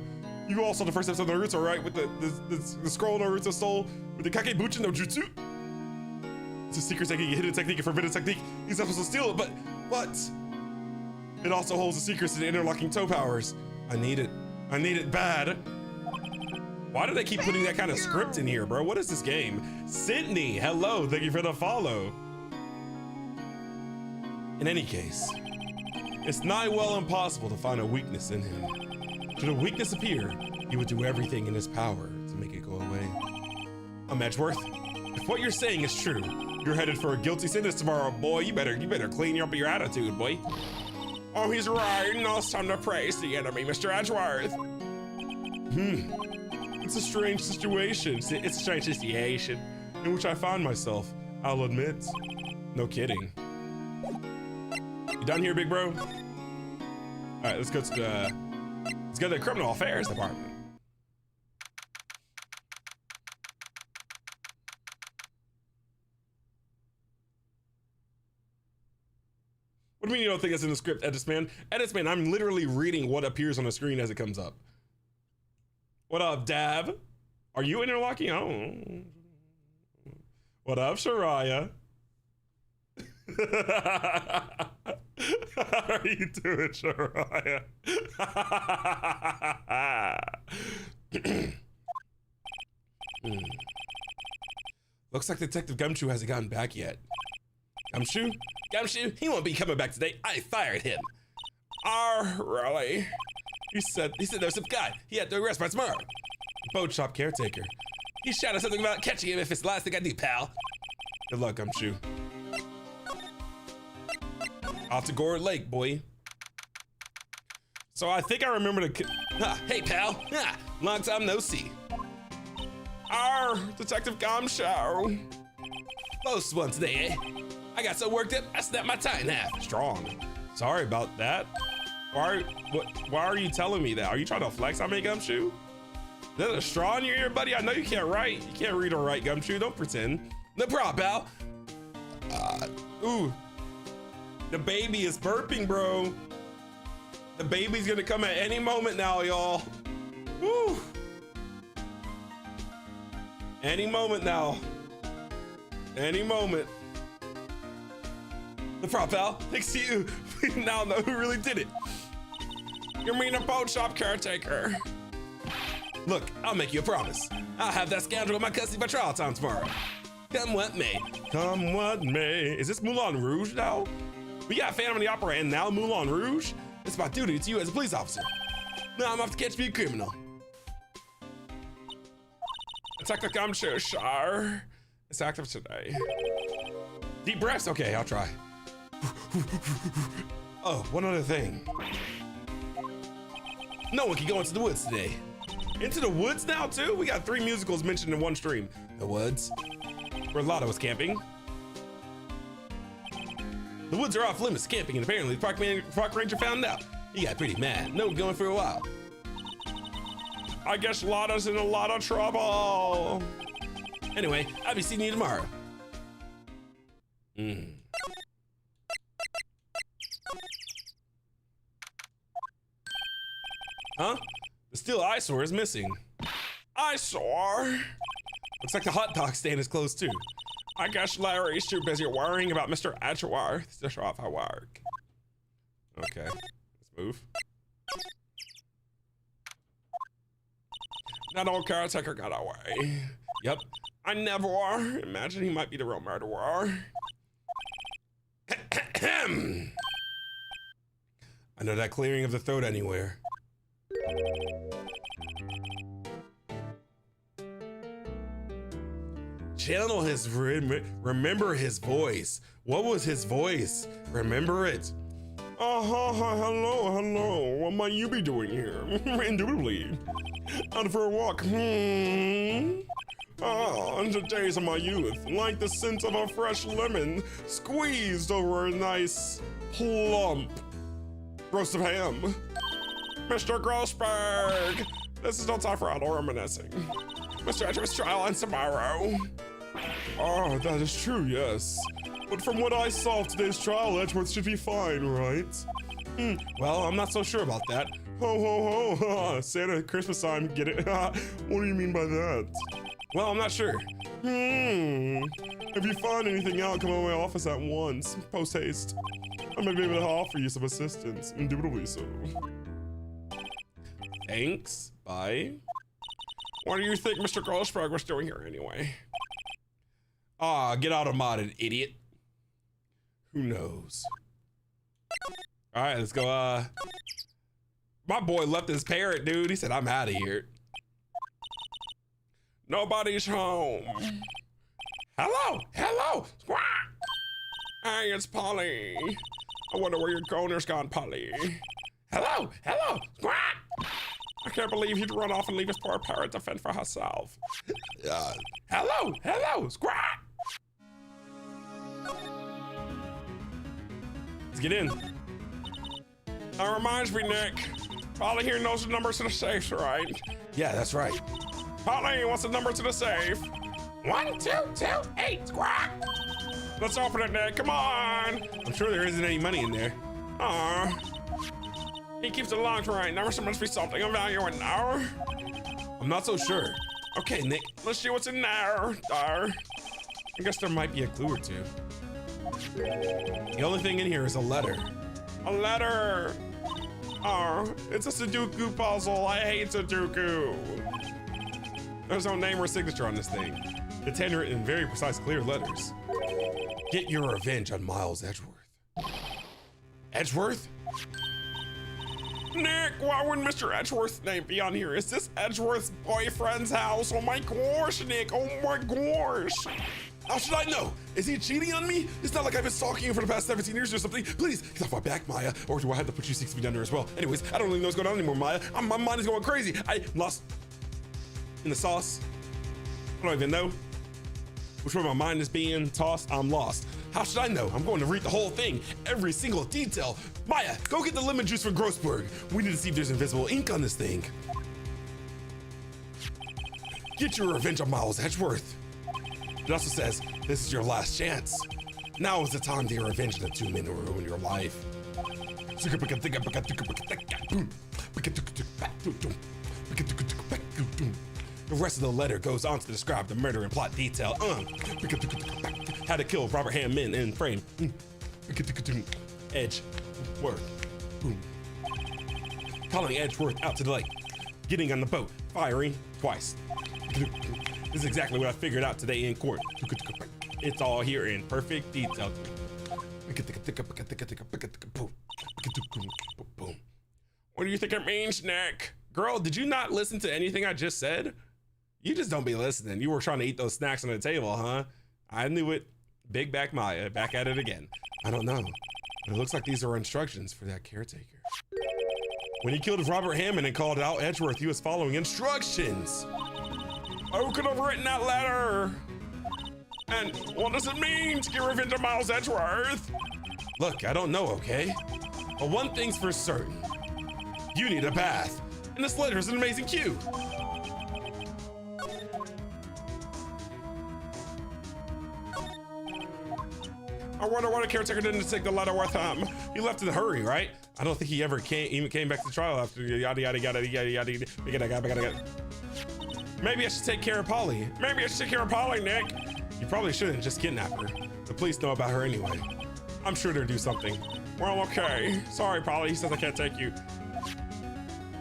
You also the first episode of Naruto, right? With the scroll Naruto stole with the Kakebuchi no Jutsu. It's a secret technique, a hidden technique, a forbidden technique. He's not supposed to steal it, but it also holds the secrets to the interlocking toe powers. I need it. I need it bad. Why do they keep putting that kind of script in here, bro? What is this game? Sydney, hello, thank you for the follow. In any case, it's nigh well impossible to find a weakness in him. Should a weakness appear, he would do everything in his power to make it go away. Edgeworth, if what you're saying is true, you're headed for a guilty sentence tomorrow, boy. You better clean up your attitude, boy. Oh, he's right. Now it's time to praise the enemy, Mr. Edgeworth. It's a strange situation. It's a strange situation in which I find myself, I'll admit. No kidding. You done here, big bro? All right, let's go to the criminal affairs department. What do you mean you don't think it's in the script, Edisman? Edisman, I'm literally reading what appears on the screen as it comes up. What up, Dab? Are you interlocking? Oh. What up, Shariah? How are you doing, Shariah? Looks like Detective Gumshoe hasn't gotten back yet. Gumshoe? Gumshoe? He won't be coming back today. I fired him. Really? He said there was some guy he had to arrest by tomorrow. Boat shop caretaker. He shouted something about catching him if it's the last thing I do, pal. Good luck, Gumshoe. Off to Gore Lake, boy. So I think I remember hey, pal. Long time no see. Detective Gumshoe. Close one today, eh? I got so worked up, I snapped my tie in half. Strong. Sorry about that. Why are you telling me that? Are you trying to flex on me, Gumshoe? Is that a straw in your ear, buddy? I know you can't write. You can't read or write, Gumshoe. Don't pretend. No problem, pal. Ooh. The baby is burping, bro. The baby's gonna come at any moment now, y'all. Woo. Any moment now. Any moment. No problem, pal. Thanks to you, we now know who really did it. You mean a boat shop caretaker? Look, I'll make you a promise. I'll have that scoundrel in my custody by trial time tomorrow. Come what may. Come what may. Is this Moulin Rouge now? We got Phantom of the Opera and now Moulin Rouge? It's my duty to you as a police officer. Now I'm off to catch me a criminal. Detective Gumshoe, Shar. It's active today. Deep breaths? Okay, I'll try. Oh, one other thing. No one can go into the woods today. Into the woods now, too? We got 3 musicals mentioned in one stream. The woods, where Lotto was camping. The woods are off limits camping, and apparently the park ranger found out. He got pretty mad. No one going for a while. I guess Lotto's in a lot of trouble. Anyway, I'll be seeing you tomorrow. Huh? The steel eyesore is missing. Eyesore? Looks like the hot dog stand is closed too. I guess Larry's too busy worrying about Mr. Edgeworth to show off her work. Okay, let's move. That old caretaker got away. Yep, I never imagine he might be the real murderer. I know that clearing of the throat anywhere. Channel his remember his voice. What was his voice? Remember it. Hello. What might you be doing here? Indubitably. Out for a walk. The days of my youth, like the scent of a fresh lemon squeezed over a nice, plump roast of ham. Mr. Grossberg, this is no time for idle reminiscing. Mr. Edgeworth's trial ends tomorrow. Oh, that is true, yes. But from what I saw of today's trial, Edgeworth should be fine, right? Well, I'm not so sure about that. Ho, ho, ho, Santa Christmas time, get it? What do you mean by that? Well, I'm not sure. If you find anything out, come to my office at once, post haste. I might be able to offer you some assistance, indubitably so. Thanks, bye. What do you think Mr. Grossberg was doing here anyway? Get automated, idiot. Who knows? All right, let's go. My boy left his parrot, dude. He said, I'm out of here. Nobody's home. Hello, hello, squawk. Hey, it's Polly. I wonder where your owner's gone, Polly. Hello, hello, squawk. I can't believe he'd run off and leave his poor parrot to fend for herself. Hello, hello, squawk. Let's get in. That reminds me, Nick. Polly here knows the numbers to the safes, right? Yeah, that's right. Polly, what's the number to the safe? 1228, squawk. Let's open it, Nick, come on. I'm sure there isn't any money in there. He keeps it locked right. There must be something of value in there. I'm not so sure. Okay, Nick, let's see what's in there. I guess there might be a clue or two. The only thing in here is a letter. A letter. Oh, it's a Sudoku puzzle. I hate Sudoku. There's no name or signature on this thing. It's handwritten in very precise, clear letters. Get your revenge on Miles Edgeworth. Edgeworth? Nick, why wouldn't Mr. Edgeworth's name be on here? Is this Edgeworth's boyfriend's house? Oh my gosh, Nick, oh my gosh. How should I know? Is he cheating on me? It's not like I've been stalking him for the past 17 years or something. Please, get off my back, Maya. Or do I have to put you 6 feet under as well? Anyways, I don't really know what's going on anymore, Maya. My mind is going crazy. I'm lost in the sauce. I don't even know which way my mind is being tossed. I'm lost. How should I know? I'm going to read the whole thing, every single detail. Maya, go get the lemon juice from Grossberg. We need to see if there's invisible ink on this thing. Get your revenge on Miles Edgeworth. It also says, this is your last chance. Now is the time to get revenge on the two men who ruined your life. The rest of the letter goes on to describe the murder and plot detail. How to kill Robert Hammond in frame. Edgeworth. Calling Edgeworth out to the lake. Getting on the boat. Firing twice. This is exactly what I figured out today in court. It's all here in perfect detail. What do you think it means, Nick? Girl, did you not listen to anything I just said? You just don't be listening. You were trying to eat those snacks on the table, huh? I knew it. Big back Maya, back at it again. I don't know. It looks like these are instructions for that caretaker. When he killed Robert Hammond and called out Edgeworth, he was following instructions. Who could have written that letter? And what does it mean to get revenge on Miles Edgeworth? Look, I don't know, okay? But one thing's for certain. You need a bath. And this letter is an amazing cue. I wonder why the caretaker didn't take the letter with him. He left in a hurry, right? I don't think he ever even came back to trial after yada yada yada yada yada. Maybe I should take care of Polly. Maybe I should take care of Polly, Nick. You probably shouldn't just kidnap her. The police know about her anyway. I'm sure they'll do something. Well, okay. Sorry, Polly. He says I can't take you.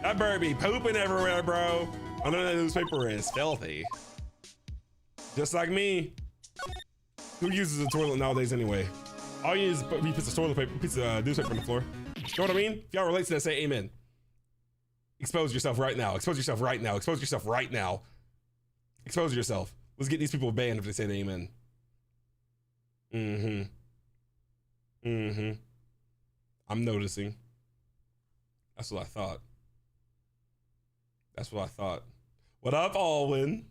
That bird be pooping everywhere, bro. I know that newspaper is filthy. Just like me. Who uses a toilet nowadays anyway? All you use is a piece of toilet paper, piece of newspaper on the floor. You know what I mean? If y'all relate to that, say amen. Expose yourself right now. Expose yourself right now. Expose yourself right now. Expose yourself. Let's get these people banned if they say the amen. I'm noticing. That's what I thought. That's what I thought. What up, Alwyn?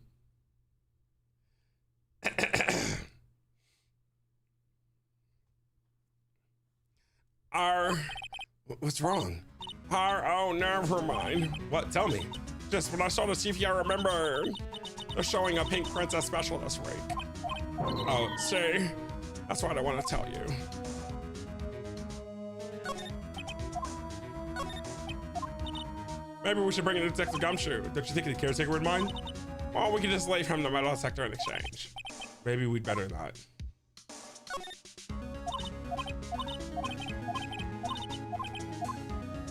What's wrong? Oh, never mind. What? Tell me. Just when I saw the CVI, I remember they're showing a pink princess special this week. Oh, see, That's what I want to tell you. Maybe we should bring in Detective Gumshoe. Don't you think the caretaker would mind? Well, we could just leave him the metal detector in exchange. Maybe we'd better not.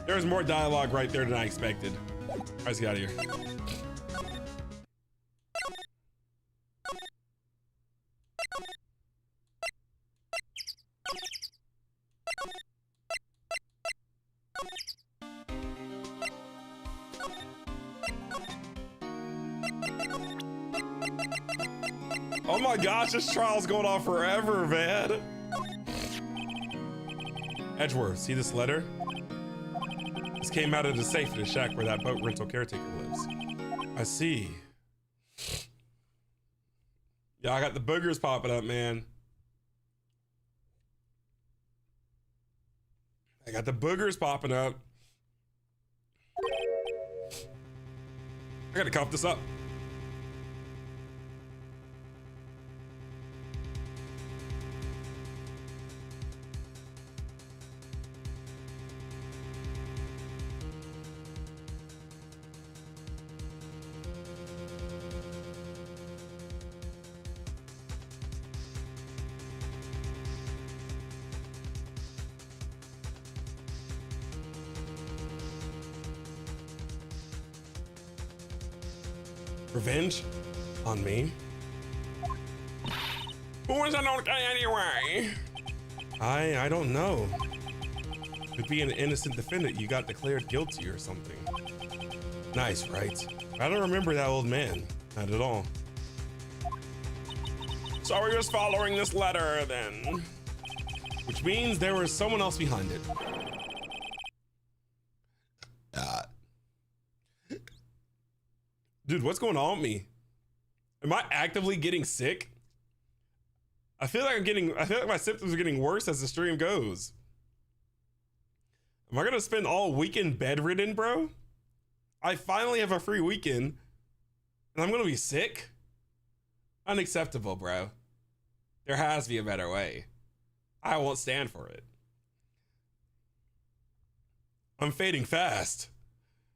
There's more dialogue right there than I expected. Let's get out of here. Oh my gosh, this trial's going on forever, man. Edgeworth, see this letter? This came out of the safe in the shack where that boat rental caretaker lives. I see. Yeah, I got the boogers popping up, man. I got the boogers popping up. I gotta cough this up. Revenge? On me? Who was an old guy anyway? I don't know. Could be an innocent defendant you got declared guilty or something. Nice, right? I don't remember that old man. Not at all. So he was following this letter then. Which means there was someone else behind it. Dude, what's going on with me? Am I actively getting sick? I feel like my symptoms are getting worse as the stream goes. Am I gonna spend all weekend bedridden, bro? I finally have a free weekend and I'm gonna be sick? Unacceptable, bro. There has to be a better way. I won't stand for it. I'm fading fast.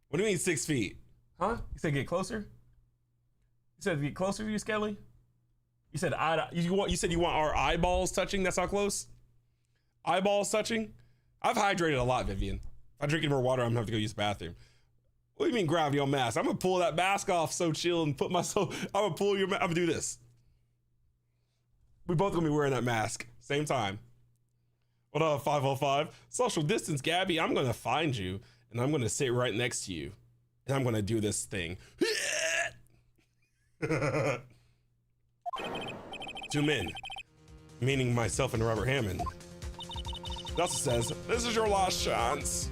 What do you mean 6 feet? Huh? You said get closer? You said get closer to you, Skelly? You said you said you want our eyeballs touching? That's how close? Eyeballs touching? I've hydrated a lot, Vivian. If I drink any more water, I'm gonna have to go use the bathroom. What do you mean grab your mask? I'm gonna pull that mask off so chill and put myself, I'm gonna pull your mask, I'm gonna do this. We both gonna be wearing that mask, same time. What up, 505? Social distance, Gabby. I'm gonna find you and I'm gonna sit right next to you. And I'm gonna do this thing. 2 men, meaning myself and Robert Hammond. It also says, this is your last chance.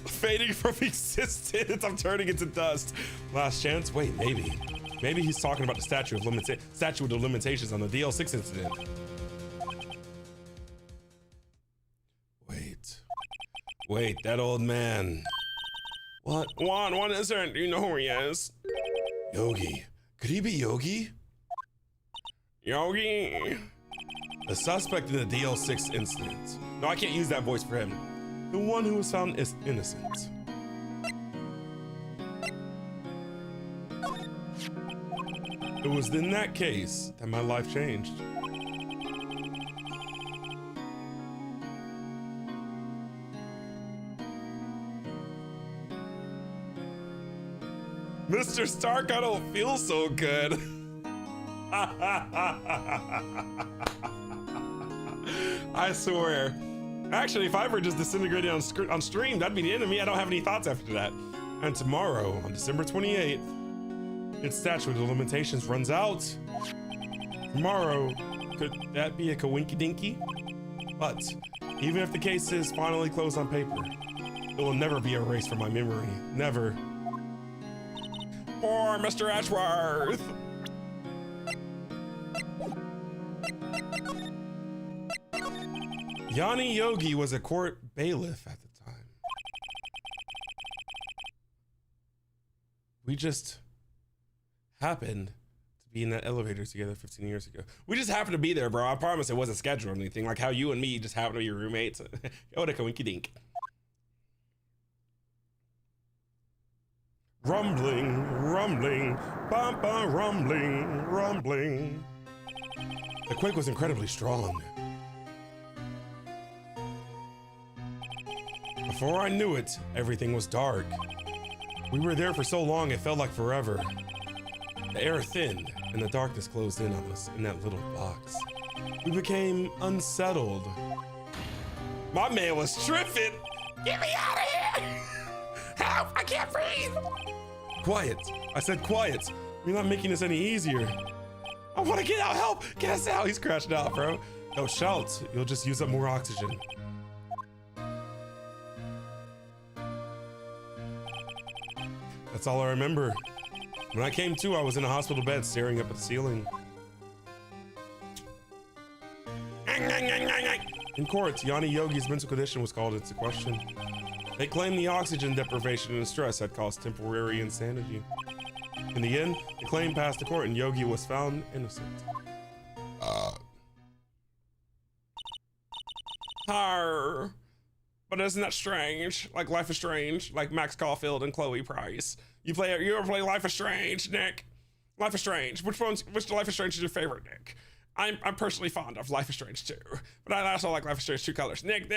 Fading from existence, I'm turning into dust. Last chance? Wait, maybe. Maybe he's talking about the statute of limitations on the DL6 incident. Wait, that old man. What? Juan isn't. Do you know who he is? Yogi. Could he be Yogi? Yogi. The suspect in the DL6 incident. No, I can't use that voice for him. The one who was found is innocent. It was in that case that my life changed. Mr. Stark, I don't feel so good. I swear. Actually, if I ever just disintegrated on stream, that'd be the end of me. I don't have any thoughts after that. And tomorrow, on December 28th, its statute of limitations runs out. Tomorrow, could that be a coinky-dinky? But even if the case is finally closed on paper, it will never be erased from my memory. Never. Poor Mr. Edgeworth. Yanni Yogi was a court bailiff at the time. We just happened to be in that elevator together 15 years ago. We just happened to be there, bro. I promise it wasn't scheduled or anything. Like how you and me just happened to be roommates. Oh, the winky dink. Rumbling, rumbling, bum bum, rumbling, rumbling. The quake was incredibly strong. Before I knew it, everything was dark. We were there for so long it felt like forever. The air thinned and the darkness closed in on us in that little box. We became unsettled. My man was tripping. Get me out of here! Help! I can't breathe! Quiet. I said quiet. You're not making this any easier. I want to get out! Help! Get us out! He's crashed out, bro. Don't shout. You'll just use up more oxygen. That's all I remember. When I came to, I was in a hospital bed staring up at the ceiling. In court, Yanni Yogi's mental condition was called into question. They claimed the oxygen deprivation and stress had caused temporary insanity. In the end, the claim passed the court and Yogi was found innocent. But isn't that strange? Like Life is Strange, like Max Caulfield and Chloe Price. You ever play Life is Strange, Nick? Life is Strange. Which Life is Strange is your favorite, Nick? I'm personally fond of Life is Strange 2, but I also like Life is Strange 2 colors. Nick,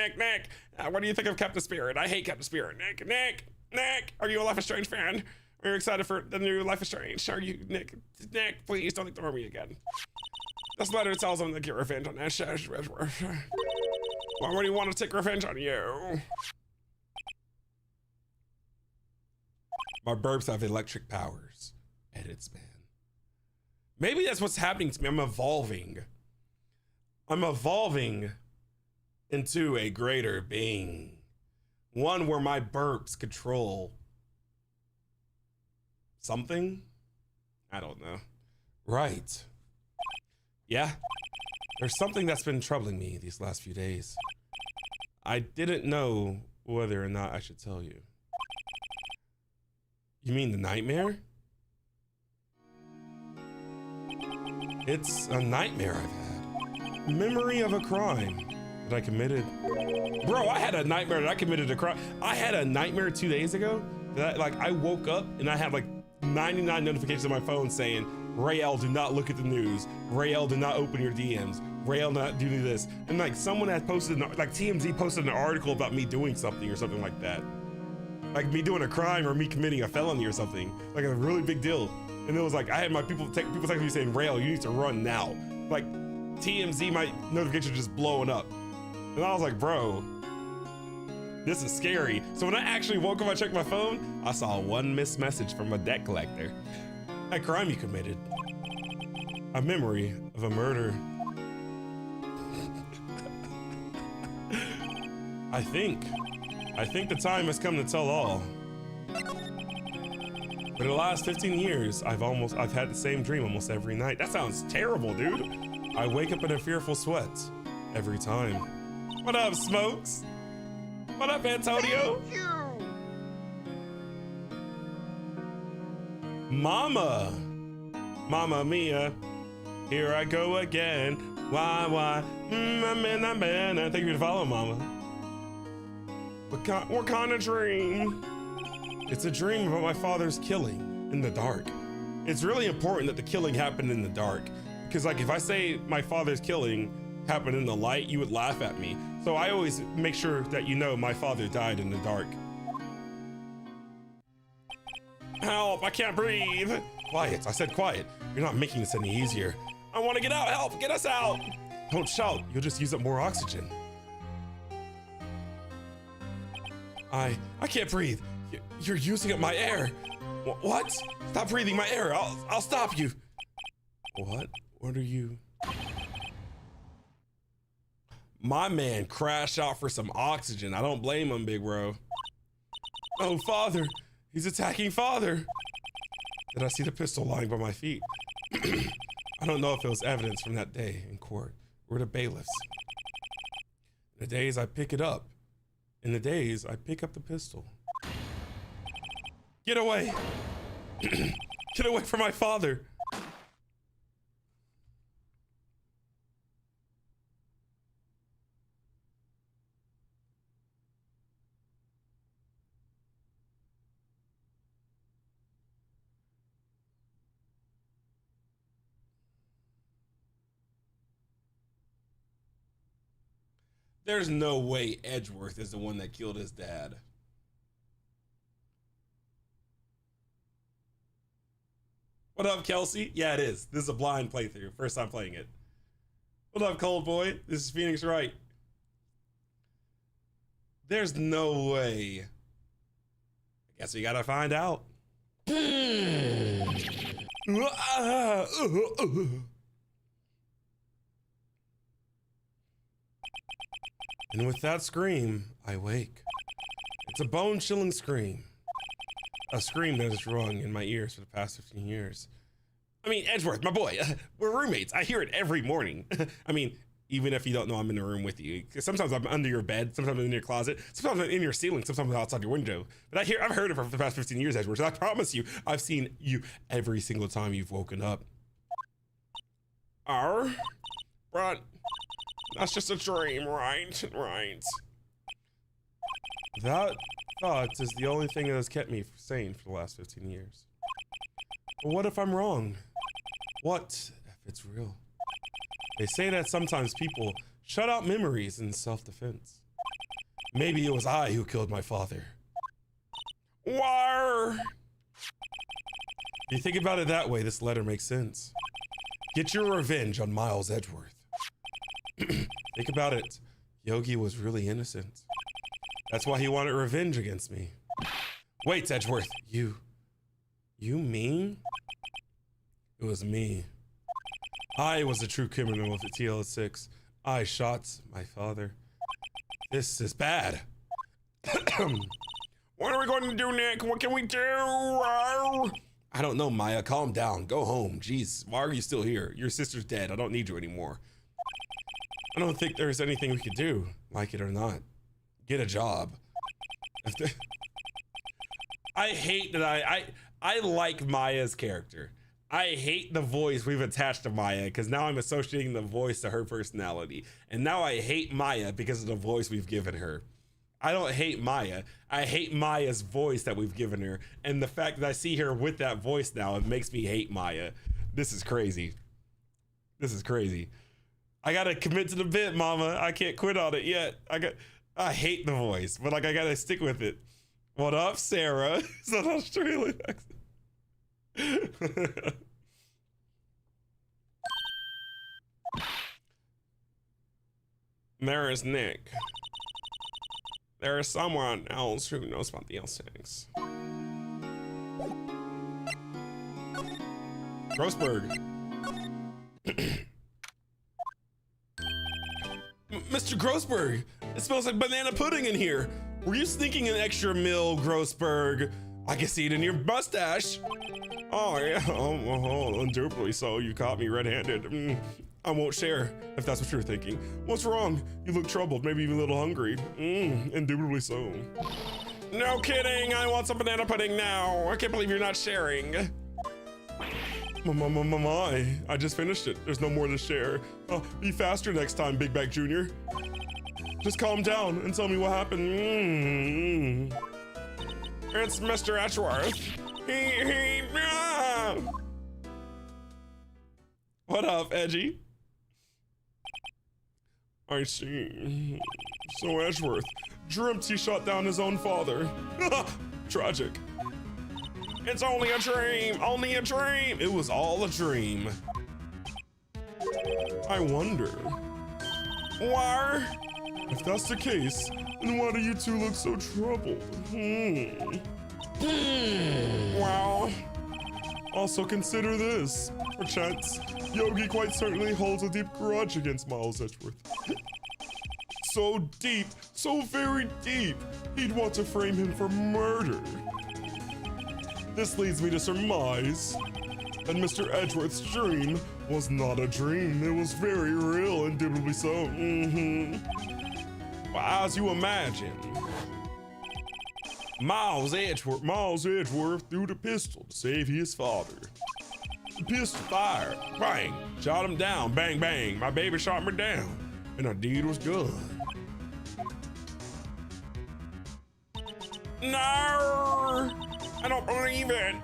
what do you think of Captain Spirit? I hate Captain Spirit. Nick, are you a Life is Strange fan? Are you excited for the new Life is Strange? Are you, Nick, please don't ignore me again. This letter tells them to get revenge on Ash. Why would he want to take revenge on you? My burps have electric powers. Edits, man. Maybe that's what's happening to me. I'm evolving. I'm evolving into a greater being. One where my burps control something? I don't know. Right. Yeah. There's something that's been troubling me these last few days. I didn't know whether or not I should tell you. You mean the nightmare? It's a nightmare I've had. Memory of a crime that I committed. Bro, I had a nightmare that I committed a crime. I had a nightmare 2 days ago that I woke up and I had like 99 notifications on my phone saying, Rael, do not look at the news. Rael, do not open your DMs. Rael, not do this. And like someone had posted, like TMZ posted an article about me doing something or something like that. Like me doing a crime or me committing a felony or something. Like a really big deal. And it was like, I had my people texting me saying, Rael, you need to run now. Like TMZ, my notification just blowing up. And I was like, bro, this is scary. So when I actually woke up, I checked my phone, I saw one missed message from a debt collector. A crime you committed. A memory of a murder. I think the time has come to tell all. For the last 15 years, I've had the same dream almost every night. That sounds terrible, dude. I wake up in a fearful sweat every time. What up, Smokes? What up, Antonio? Thank you. Mama Mia, here I go again. Why? Man. Thank you for following, Mama. What kind of dream? It's a dream about my father's killing in the dark. It's really important that the killing happened in the dark, because like if I say my father's killing happened in the light, you would laugh at me. So I always make sure that you know my father died in the dark. Help, I can't breathe. Quiet, I said quiet. You're not making this any easier. I want to get out, help, get us out. Don't shout, you'll just use up more oxygen. I can't breathe. You're using up my air. What? Stop breathing my air. I'll stop you. What? What are you? My man crashed out for some oxygen. I don't blame him, big bro. Oh, father. He's attacking father. Then I see the pistol lying by my feet. I don't know if it was evidence from that day in court. We're the bailiffs. In the days I pick it up. In the days I pick up the pistol. Get away. Get away from my father. There's no way Edgeworth is the one that killed his dad. What up, Kelsey? Yeah, it is. This is a blind playthrough. First time playing it. What up, Cold Boy? This is Phoenix Wright. There's no way. I guess we gotta find out. And with that scream, I wake. It's a bone-chilling scream. A scream that has rung in my ears for the past 15 years. I mean, Edgeworth, my boy, we're roommates. I hear it every morning. I mean, even if you don't know I'm in the room with you. Sometimes I'm under your bed, sometimes I'm in your closet, sometimes I'm in your ceiling, sometimes I'm outside your window. But I've heard it for the past 15 years, Edgeworth. So I promise you, I've seen you every single time you've woken up. But that's just a dream, right? Right. That thought is the only thing that has kept me sane for the last 15 years. But what if I'm wrong? What if it's real? They say that sometimes people shut out memories in self-defense. Maybe it was I who killed my father. War! If you think about it that way, this letter makes sense. Get your revenge on Miles Edgeworth. Think about it. Yogi was really innocent. That's why he wanted revenge against me. Wait, Edgeworth, you mean? It was me. I was the true criminal of the TL6. I shot my father. This is bad. What are we going to do, Nick? What can we do? I don't know, Maya. Calm down. Go home. Jeez, why are you still here? Your sister's dead. I don't need you anymore. I don't think there's anything we could do, like it or not. Get a job. I hate that I like Maya's character. I hate the voice we've attached to Maya because now I'm associating the voice to her personality. And now I hate Maya because of the voice we've given her. I don't hate Maya. I hate Maya's voice that we've given her. And the fact that I see her with that voice now, it makes me hate Maya. This is crazy. This is crazy. I gotta commit to the bit, mama. I can't quit on it yet. I hate the voice, but like I gotta stick with it. What up, Sarah? It's an Australian accent. There is Nick. There is someone else who knows about the L6. Grossberg. Mr. Grossberg, it smells like banana pudding in here. Were you sneaking an extra meal, Grossberg? I can see it in your mustache. Oh yeah, indubitably so. You caught me red-handed. I won't share, if that's what you're thinking. What's wrong? You look troubled, maybe even a little hungry. Indubitably so. No kidding, I want some banana pudding now. I can't believe you're not sharing. My, I just finished it. There's no more to share. Be faster next time, Big Bag Jr. Just calm down and tell me what happened. It's Mr. Edgeworth. What up, Edgy? I see. So Edgeworth dreamt he shot down his own father. Tragic. It's only a dream, only a dream. It was all a dream. I wonder. Why? If that's the case, then why do you two look so troubled? Well, also consider this. Perchance, Yogi quite certainly holds a deep grudge against Miles Edgeworth. So deep, so very deep, he'd want to frame him for murder. This leads me to surmise that Mr. Edgeworth's dream was not a dream. It was very real, indubitably so. Well, as you imagine, Miles Edgeworth threw the pistol to save his father. The pistol fired, bang, shot him down, bang, bang. My baby shot me down, and our deed was done. No! I don't believe it!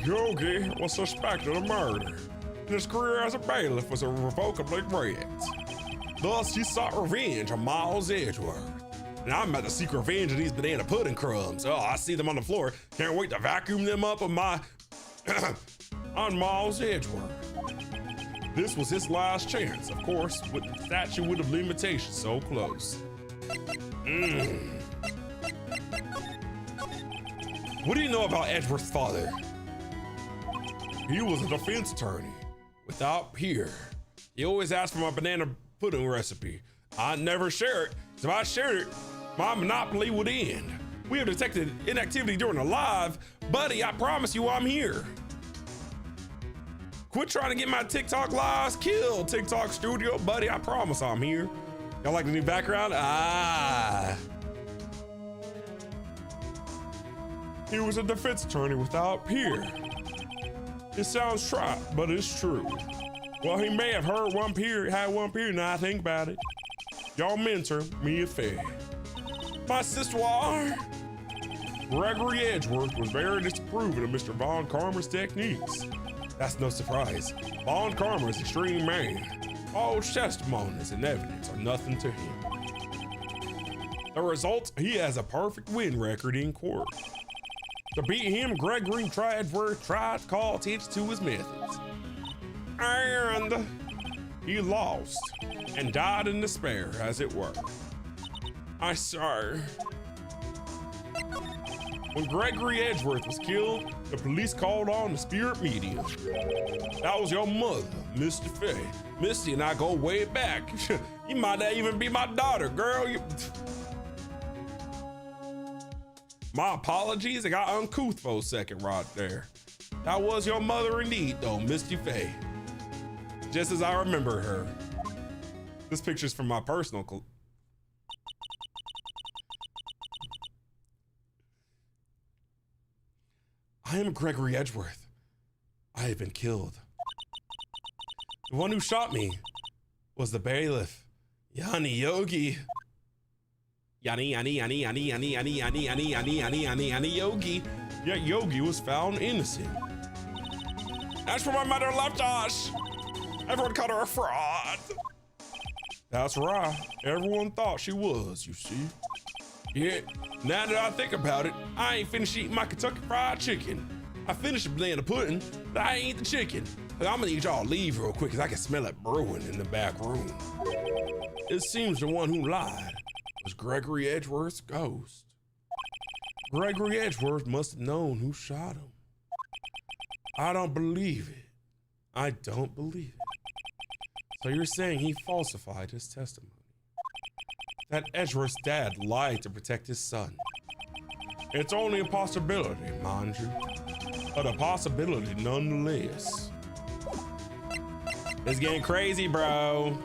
Yogi was suspected of murder, and his career as a bailiff was irrevocably wrecked. Thus, he sought revenge on Miles Edgeworth. And I'm about to seek revenge of these banana pudding crumbs. Oh, I see them on the floor. Can't wait to vacuum them up on on Miles Edgeworth. This was his last chance, of course, with the statute of limitations so close. What do you know about Edgeworth's father? He was a defense attorney without peer. He always asked for my banana pudding recipe. I'd never share it, so if I shared it, my monopoly would end. We have detected inactivity during the live. Buddy, I promise you I'm here. Quit trying to get my TikTok lives killed, TikTok studio. Buddy, I promise I'm here. Y'all like the new background? He was a defense attorney without peer. It sounds trite, but it's true. Well, he may have had one peer, now I think about it. Y'all mentor, me a fair. My sister, Gregory Edgeworth was very disapproving of Mr. Von Karma's techniques. That's no surprise. Von Karma is an extreme man. All testimonies and evidence are nothing to him. The result, he has a perfect win record in court. To beat him, Gregory Edgeworth tried to call attention to his methods. And he lost and died in despair, as it were. I say, when Gregory Edgeworth was killed, the police called on the spirit medium. That was your mother, Mr. Faye. Misty and I go way back. You might not even be my daughter, girl. My apologies, I got uncouth for a second right there. That was your mother indeed, though, Misty Faye. Just as I remember her. This picture's from my personal I am Gregory Edgeworth. I have been killed. The one who shot me was the bailiff, Yanni Yogi. Yanni Yogi. Yet Yogi was found innocent. As for my mother left us, everyone called her a fraud. That's right. Everyone thought she was, you see. Yeah, now that I think about it, I ain't finished eating my Kentucky Fried Chicken. I finished the banana pudding, but I ain't the chicken. I'm gonna need y'all to leave real quick, cause I can smell it brewing in the back room. It seems the one who lied was Gregory Edgeworth's ghost. Gregory Edgeworth must have known who shot him. I don't believe it. I don't believe it. So you're saying he falsified his testimony? That Edgeworth's dad lied to protect his son. It's only a possibility, mind you, but a possibility nonetheless. It's getting crazy, bro.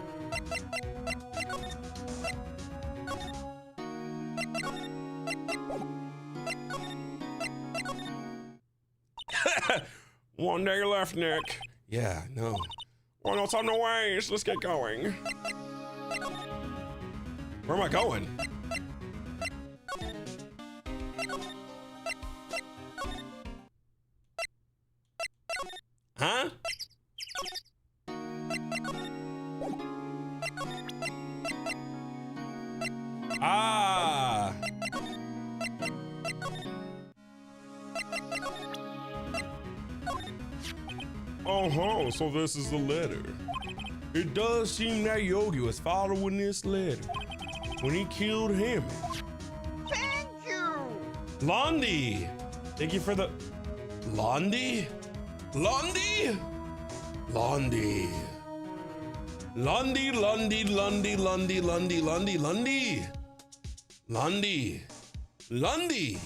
One day left, Nick. Yeah, no. One else on the way, so let's get going. Where am I going? Huh? Ah. Oh, so this is the letter. It does seem that Yogi was following this letter when he killed him. Thank you! Londi! Thank you for the... Londi? Londi? Londi. Londi, Londi, Londi, Londi, Londi, Londi, Londi. Londi. Londi.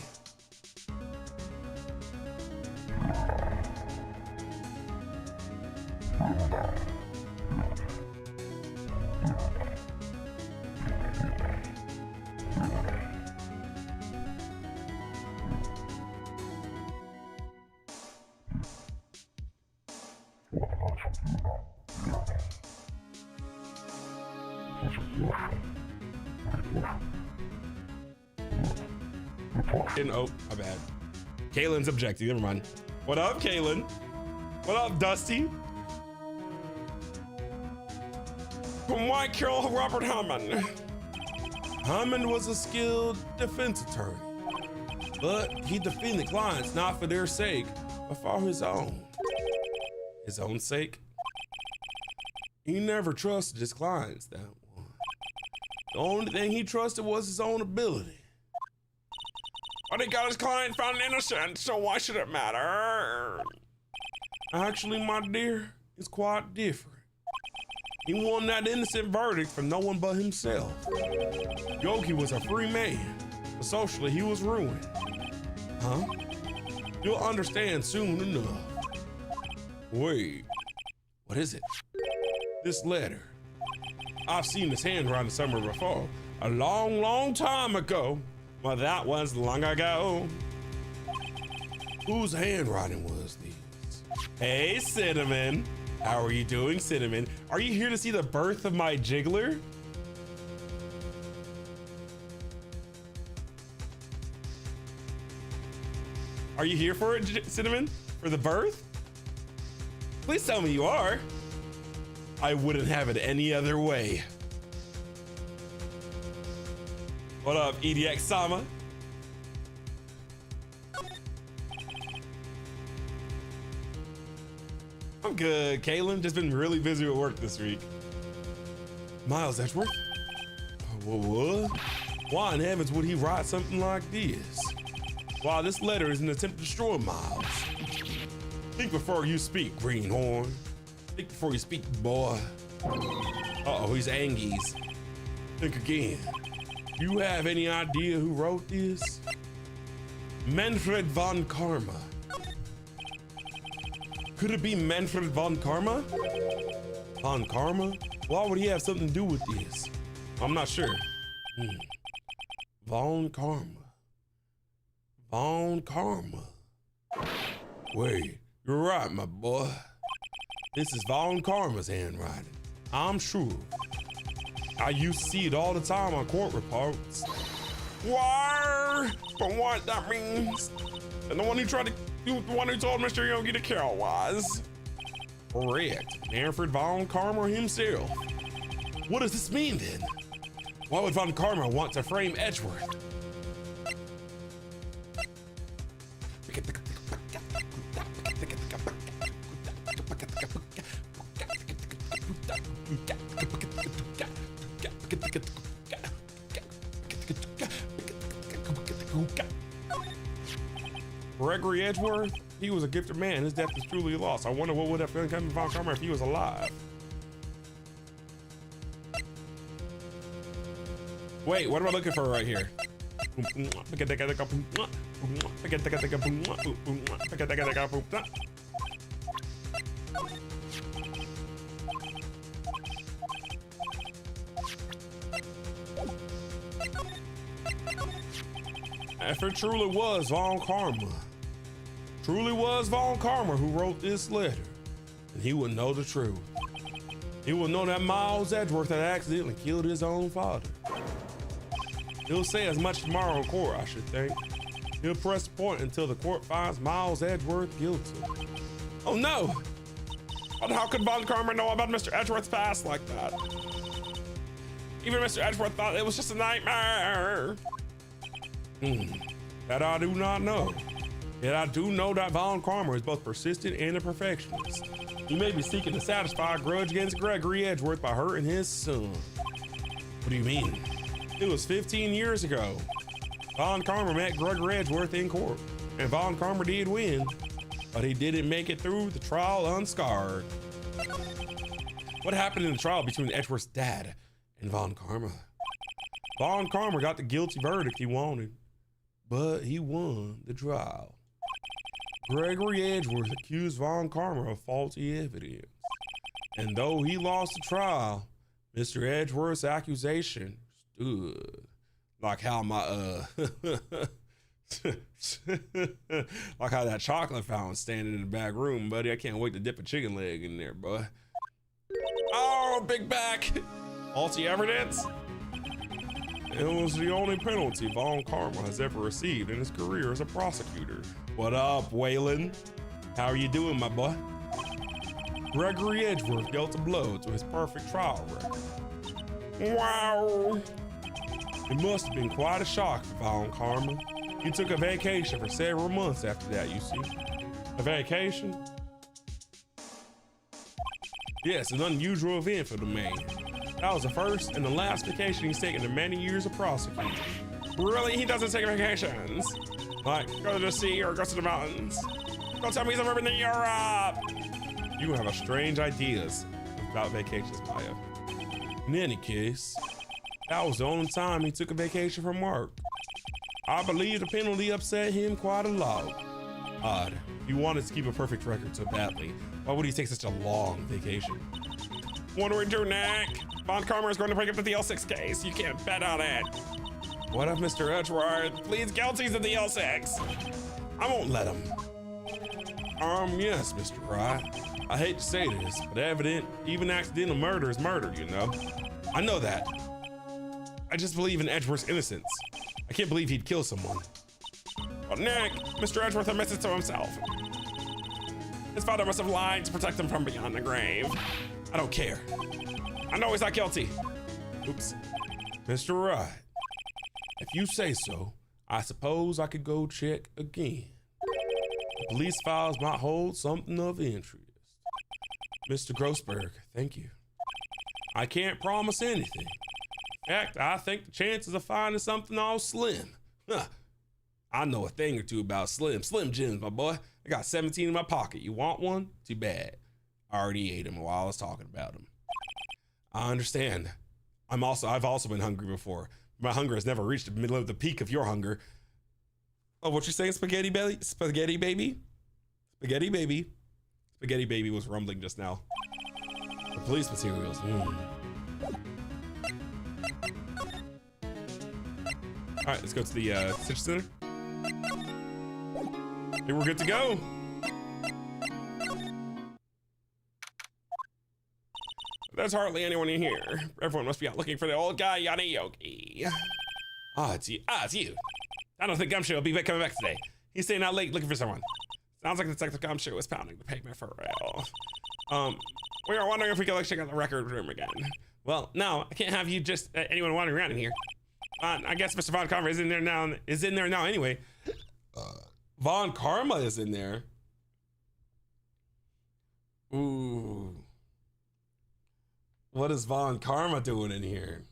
Oh, my bad. Kaylin's objecting. Never mind. What up, Kaylin? What up, Dusty? Why kill Robert Hammond? Hammond was a skilled defense attorney, but he defended clients not for their sake, but for his own. His own sake? He never trusted his clients that one. The only thing he trusted was his own ability. But he got his client found innocent, so why should it matter? Actually, my dear, it's quite different. He won that innocent verdict from no one but himself. Yogi was a free man, but socially he was ruined. Huh? You'll understand soon enough. Wait, what is it? This letter. I've seen this handwriting somewhere before. A long, long time ago. Well, that was long ago. Whose handwriting was these? Hey, Cinnamon. How are you doing, Cinnamon? Are you here to see the birth of my jiggler? Are you here for it, Cinnamon? For the birth? Please tell me you are. I wouldn't have it any other way. What up, EDX Sama? I'm good, Kaylin. Just been really busy with work this week. Miles Edgeworth? What? Why in heavens would he write something like this? Wow, this letter is an attempt to destroy Miles. Think before you speak, Greenhorn. Think before you speak, boy. Uh-oh, he's Angies. Think again. You have any idea who wrote this? Manfred von Karma. Could it be Manfred von Karma? Von Karma? Why would he have something to do with this? I'm not sure. Von Karma. Von Karma. Wait, you're right, my boy. This is Von Karma's handwriting. I'm sure. I used to see it all the time on court reports. Why? But what that means? And the one who told Mr. Yogi to kill was correct. Manfred Von Karma himself. What does this mean then? Why would Von Karma want to frame Edgeworth? Gregory Edgeworth? He was a gifted man. His death is truly a loss. I wonder what would have come to Von Karma if he was alive. Wait, what am I looking for right here? If it truly was Von Karma, who wrote this letter, and he would know the truth. He would know that Miles Edgeworth had accidentally killed his own father. He'll say as much tomorrow in court, I should think. He'll press the point until the court finds Miles Edgeworth guilty. Oh no! But how could Von Karma know about Mr. Edgeworth's past like that? Even Mr. Edgeworth thought it was just a nightmare. That I do not know. Yet I do know that Von Karma is both persistent and a perfectionist. He may be seeking to satisfy a grudge against Gregory Edgeworth by hurting his son. What do you mean? It was 15 years ago. Von Karma met Gregory Edgeworth in court, and Von Karma did win, but he didn't make it through the trial unscarred. What happened in the trial between Edgeworth's dad and Von Karma? Von Karma got the guilty verdict he wanted, but he won the trial. Gregory Edgeworth accused Von Karma of faulty evidence, and though he lost the trial, Mr. Edgeworth's accusation stood. Like how my like how that chocolate fountain standing in the back room, buddy. I can't wait to dip a chicken leg in there, boy. Oh, big back. Faulty evidence? It was the only penalty Von Karma has ever received in his career as a prosecutor. What up, Waylon? How are you doing, my boy? Gregory Edgeworth dealt a blow to his perfect trial record. Wow. It must have been quite a shock for Von Karma. He took a vacation for several months after that, you see. A vacation? Yes, an unusual event for the man. That was the first and the last vacation he's taken in many years of prosecuting. Really? He doesn't take vacations? Like, Go to the sea or go to the mountains? Don't tell me he's ever been to Europe! you have strange ideas about vacations, Maya. In any case, that was the only time he took a vacation from work. I believe the penalty upset him quite a lot. Odd. He wanted to keep a perfect record so badly. Why would he take such a long vacation? What do we do, Nick? Von Karma is going to break up the DL6 case. You can't bet on it. What if Mr. Edgeworth? Please, guilty to DL6. I won't let him. Yes, Mr. Wright. I hate to say this, but even accidental murder is murder, you know? I know that. I just believe in Edgeworth's innocence. I can't believe he'd kill someone. Well, Nick, Mr. Edgeworth admits it to himself. His father must have lied to protect him from beyond the grave. I don't care. I know he's not guilty. Oops. Mr. Wright, if you say so, I suppose I could go check again. The police files might hold something of interest. Mr. Grossberg, thank you. I can't promise anything. In fact, I think the chances of finding something all slim. Huh. I know a thing or two about Slim Jims, my boy. I got 17 in my pocket. You want one? Too bad. I already ate them while I was talking about them. I understand. I've also been hungry before. My hunger has never reached the middle of the peak of your hunger. Oh, what you saying, spaghetti belly? Spaghetti baby? Spaghetti baby. Spaghetti baby was rumbling just now. The police materials. All right, let's go to the Citrus Center. Hey, we're good to go. There's hardly anyone in here. Everyone must be out looking for the old guy, Yanni Yogi. It's you. I don't think Gumshoe will be coming back today. He's staying out late looking for someone. Sounds like Detective Gumshoe is pounding the pavement for real. We were wondering if we could check out the record room again. Well, no, I can't have you just anyone wandering around in here. I guess Mr. Von Karma is in there now anyway. Von Karma is in there. Ooh. What is Von Karma doing in here?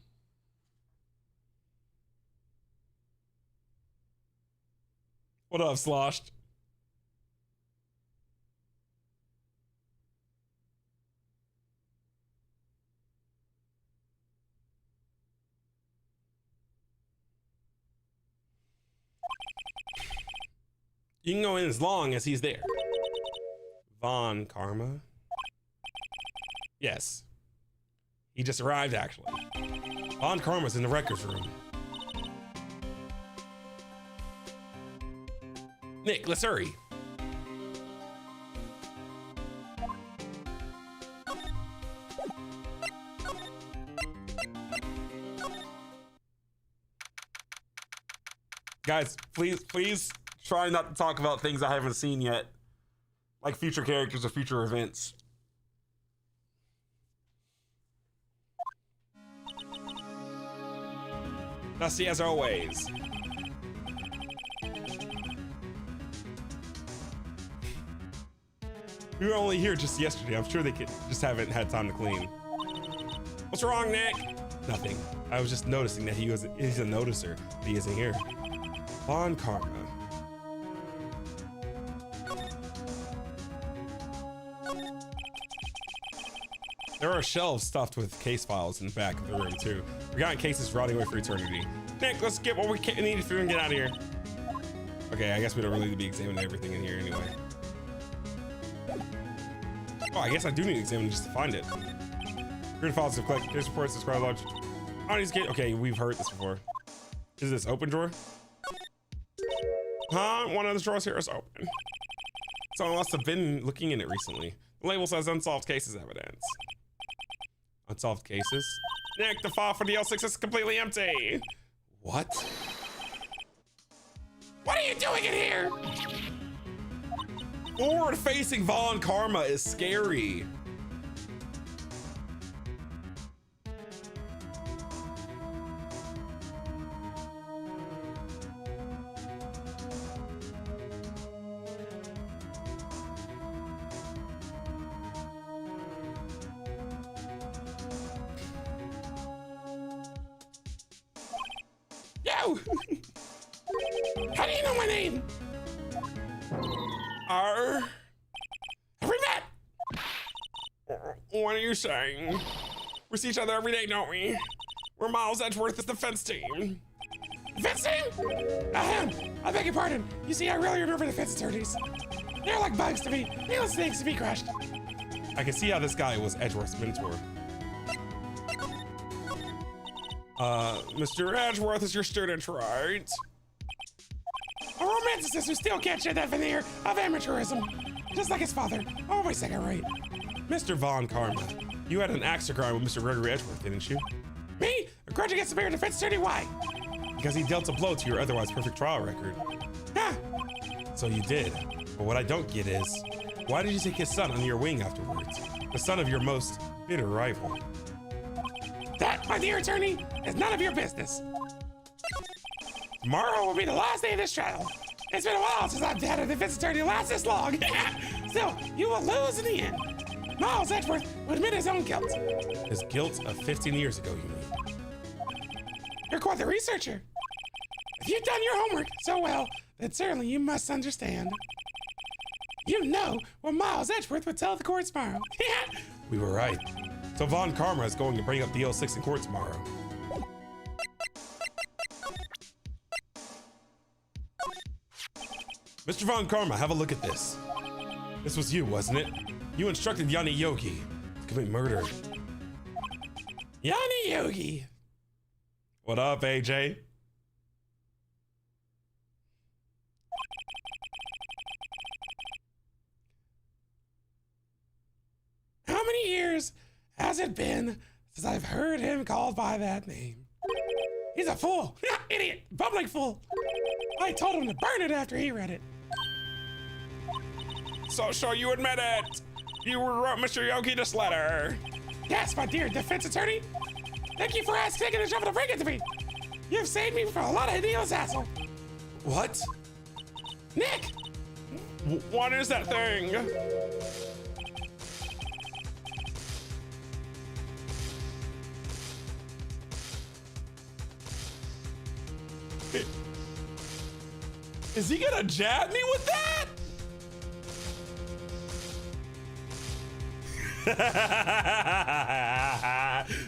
What up, Sloshed? You can go in as long as he's there. Von Karma? Yes. He just arrived, actually. Von Karma's in the records room. Nick, let's hurry. Guys, please try not to talk about things I haven't seen yet. Like future characters or future events. Dusty as always. We were only here just yesterday. I'm sure they just haven't had time to clean. What's wrong, Nick? Nothing. I was just noticing that he's a noticer, but he isn't here. Von Karma. There are shelves stuffed with case files in the back of the room too. Forgotten cases rotting away for eternity. Nick, let's get what we need if we can get out of here. Okay, I guess we don't really need to be examining everything in here anyway. Oh, I guess I do need to examine just to find it. Grid files to collect case reports, subscribe large. Okay, we've heard this before. Is this open drawer? Huh? One of the drawers here is open. Someone must have been looking in it recently. The label says unsolved cases evidence. Unsolved cases? Nick, the file for the L6 is completely empty. What? What are you doing in here? Forward-facing Von Karma is scary. go! How do you know my name? R. Have we met? What are you saying? We see each other every day, don't we? We're Miles Edgeworth's defense team. Defense team? Ahem. I beg your pardon. You see, I really remember defense attorneys. They're like bugs to me. Little snakes to be crushed. I can see how this guy was Edgeworth's mentor. Mr. Edgeworth is your student, right? A romanticist who still can't shed that veneer of amateurism. Just like his father. Always second rate. Mr. Von Karma, you had an axe to grind with Mr. Gregory Edgeworth, didn't you? Me? A grudge against the mayor defense attorney? Why? Because he dealt a blow to your otherwise perfect trial record. Huh. So you did. But what I don't get is, why did you take his son under your wing afterwards? The son of your most bitter rival. That, my dear attorney, is none of your business. Tomorrow will be the last day of this trial. It's been a while since I've had a defense attorney last this long. Still, you will lose in the end. Miles Edgeworth will admit his own guilt. His guilt of 15 years ago, you mean? You're quite the researcher. If you've done your homework so well, then certainly you must understand. You know what Miles Edgeworth would tell the court tomorrow. We were right. So Von Karma is going to bring up the L6 in court tomorrow. Mr. Von Karma, have a look at this. This was you, wasn't it? You instructed Yanni Yogi to commit murder. Yanni Yogi. What up, AJ? How many years has it been since I've heard him called by that name? He's a fool. Idiot. Bumbling fool. I told him to burn it after he read it. So you admit it? You wrote Mr. Yogi this letter. Yes, my dear defense attorney. Thank you for taking the trouble to bring it to me. You've saved me from a lot of needless hassle. What? Nick! What is that thing? Is he gonna jab me with that?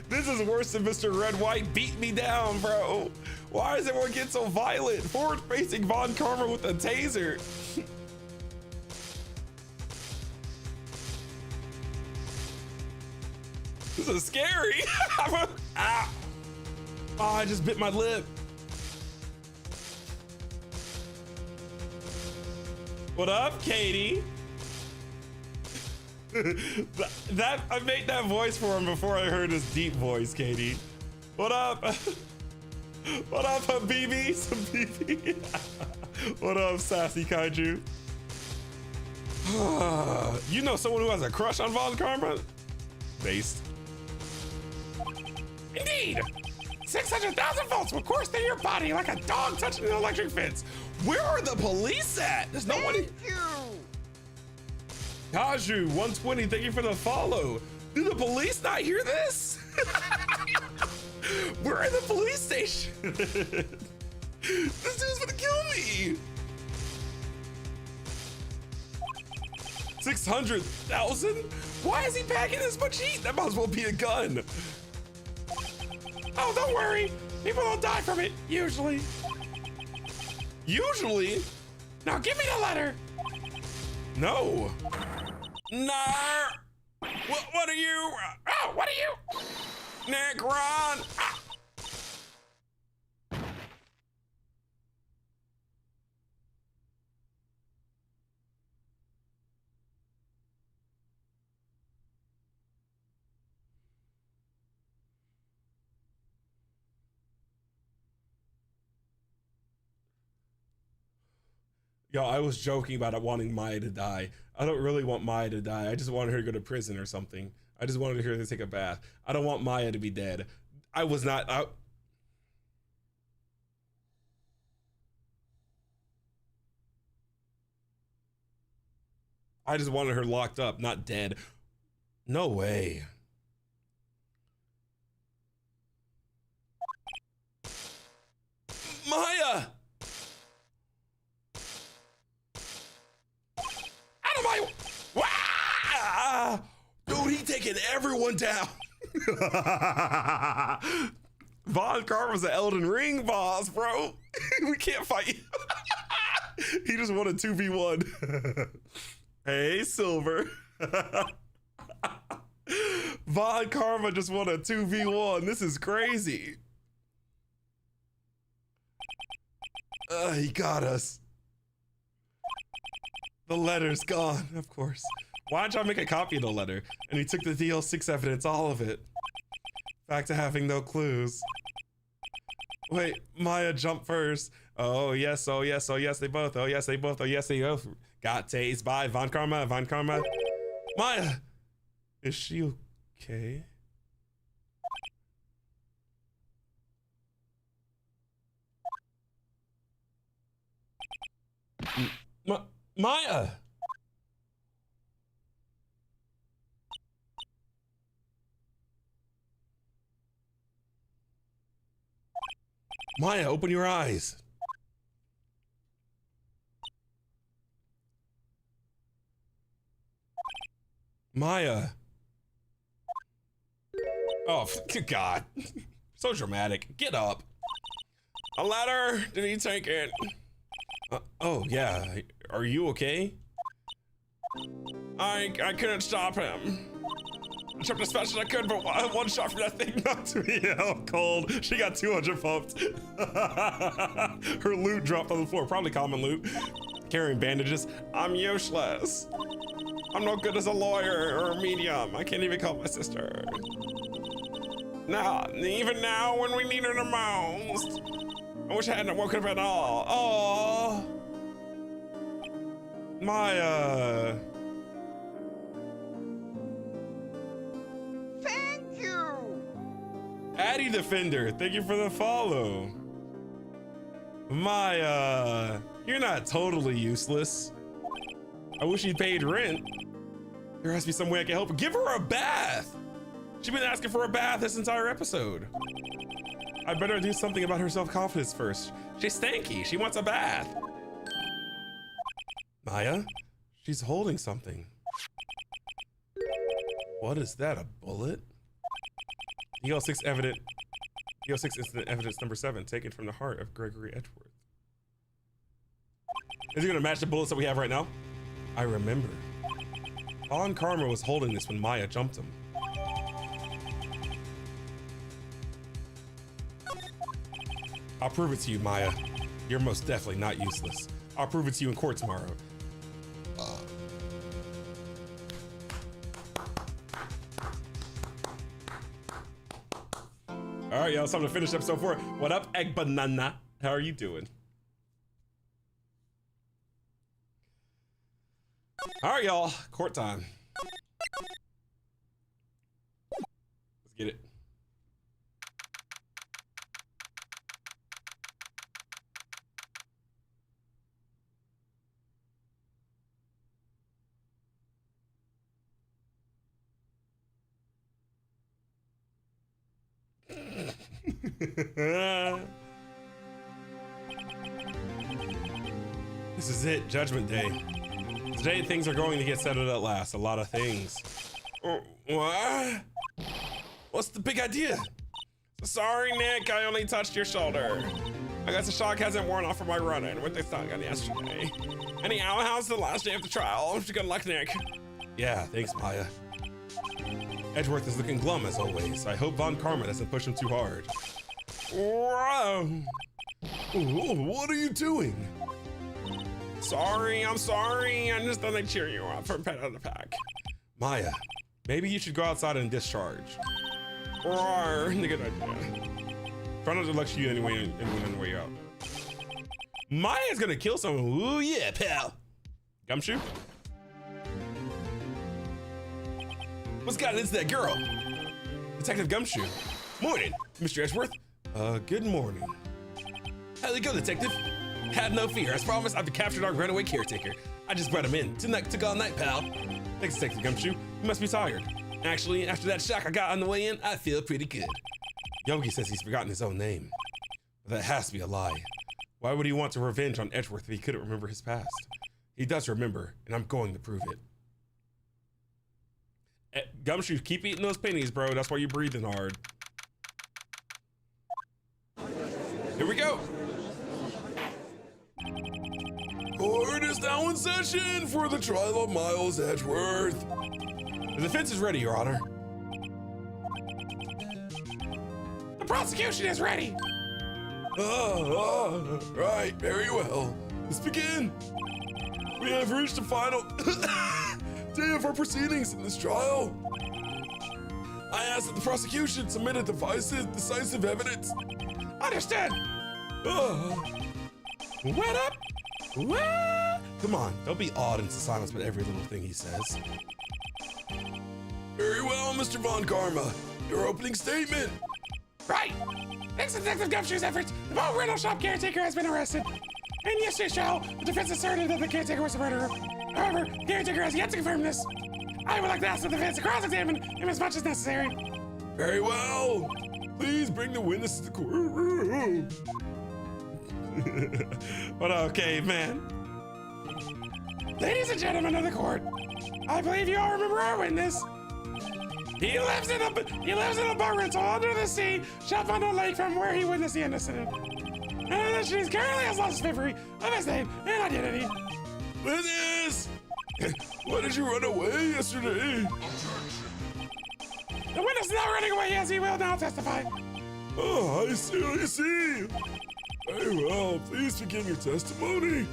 This is worse than Mr. Red White beat me down, bro. Why does everyone get so violent? Forward facing Von Karma with a taser. This is scary. Ah. Oh, I just bit my lip. What up, Katie? that I made that voice for him before I heard his deep voice, Katie. What up? What up, Habibi? Habibi? What up, sassy kaiju? You know someone who has a crush on Von Karma? Based. Indeed! 600,000 volts will course through your body like a dog touching an electric fence. Where are the police at? There's no one. Thank you. Kaju, 120, thank you for the follow. Do the police not hear this? We're in the police station. This dude's gonna kill me. 600,000? Why is he packing this much heat? That might as well be a gun. Oh, don't worry. People don't die from it, usually. Usually? Now give me the letter. No. Nah. What are you? Oh, what are you? Nick, run. Ah. Yo, I was joking about it wanting Maya to die. I don't really want Maya to die. I just wanted her to go to prison or something. I just wanted her to take a bath. I don't want Maya to be dead. I was not. I just wanted her locked up, not dead. No way. Ah, dude, he taking everyone down. Von Karma's an Elden Ring boss, bro. We can't fight you. He just won a 2v1. Hey, Silver. Von Karma just won a 2v1. This is crazy. He got us. The letter's gone, of course. Why don't y'all make a copy of the letter? And he took the DL6 evidence, all of it. Back to having no clues. Wait, Maya jumped first. Oh yes, oh yes, oh yes, they both. Oh yes, they both. Oh yes, they both. Got tased by Von Karma. Von Karma. Maya, is she okay? Maya. Maya, open your eyes. Maya. Oh, God. So dramatic. Get up. A letter. Did he take it? Oh, yeah. Are you okay? I couldn't stop him. I jumped as fast as I could, but one shot from that thing knocked me out cold. She got 200 pumped. Her loot dropped on the floor, probably common loot. Carrying bandages. I'm useless. I'm no good as a lawyer or a medium. I can't even call my sister. Now, even now when we need her the most. I wish I hadn't woken up at all. Oh, Maya. Thank you. Addy Defender, thank you for the follow. Maya, you're not totally useless. I wish you paid rent. There has to be some way I can help her. Give her a bath. She's been asking for a bath this entire episode. I better do something about her self-confidence first. She's stanky. She wants a bath. Maya, she's holding something. What is that, a bullet? EL6 incident evidence number 7, taken from the heart of Gregory Edgeworth. Is it gonna match the bullets that we have right now? I remember. Von Karma was holding this when Maya jumped him. I'll prove it to you, Maya. You're most definitely not useless. I'll prove it to you in court tomorrow. All right, y'all, it's time to finish episode 4. What up, Egg Banana? How are you doing? All right, y'all, court time. Let's get it. This is it, Judgment Day. Today things are going to get settled at last. A lot of things. What? What's the big idea? Sorry, Nick, I only touched your shoulder. I guess the shock hasn't worn off from my run-in with this gun yesterday. Anyhow, how's the last day of the trial? Good luck, Nick. Yeah, thanks, Maya. Edgeworth is looking glum as always. I hope Von Karma doesn't push him too hard. Whoa! Ooh, what are you doing? Sorry, I'm sorry. I just thought I'd cheer you up for pet of the pack. Maya, maybe you should go outside and discharge. Roar, good idea. Try not to lecture you anyway on the way out. Maya's gonna kill someone. Ooh yeah, pal. Gumshoe? What's gotten into that girl? Detective Gumshoe. Morning, Mr. Edgeworth. Good morning. How'd it go, Detective? Have no fear. As promised, I've captured our runaway caretaker. I just brought him in. Took all night, pal. Thanks, Detective Gumshoe. You must be tired. Actually, after that shock I got on the way in, I feel pretty good. Yogi says he's forgotten his own name. But that has to be a lie. Why would he want to revenge on Edgeworth if he couldn't remember his past? He does remember, and I'm going to prove it. Gumshoe, keep eating those pennies, bro. That's why you're breathing hard. Here we go. Court is now in session for the trial of Miles Edgeworth. The defense is ready, Your Honor. The prosecution is ready. Right, very well. Let's begin. We have reached the final day of our proceedings in this trial. I ask that the prosecution submit a decisive evidence. Understood. What up? What? Come on, don't be awed into silence with every little thing he says. Very well, Mr. Von Karma. Your opening statement. Right. Thanks to Detective Gumshoe's efforts, the mall rental shop caretaker has been arrested. In yesterday's trial, the defense asserted that the caretaker was the murderer. However, the caretaker has yet to confirm this. I would like to ask the defense to cross-examine him as much as necessary. Very well. Please bring the witness to the courtroom. What up, caveman? Ladies and gentlemen of the court, I believe you all remember our witness. He lives in a bar rental under the sea, Chalfont Lake, from where he witnessed the incident. And she is currently has lost memory of his name and identity. Witness! Why did you run away yesterday? The witness is not running away as he will now testify. Oh, I see. Very well, please begin your testimony.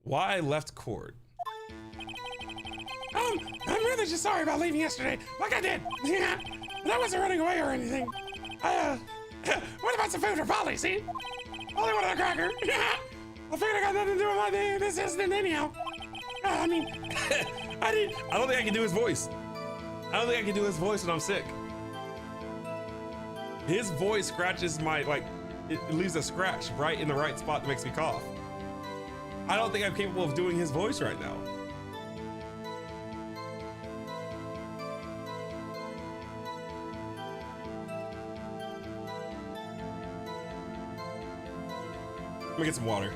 Why I left court? I'm really just sorry about leaving yesterday, like I did. Yeah, but I wasn't running away or anything. What about some food for Polly, see? Polly wanted a cracker. I figured I got nothing to do with my day. This incident anyhow. I mean, I don't think I can do his voice. I don't think I can do his voice when I'm sick. His voice scratches my, it leaves a scratch right in the right spot that makes me cough. I don't think I'm capable of doing his voice right now. Let me get some water.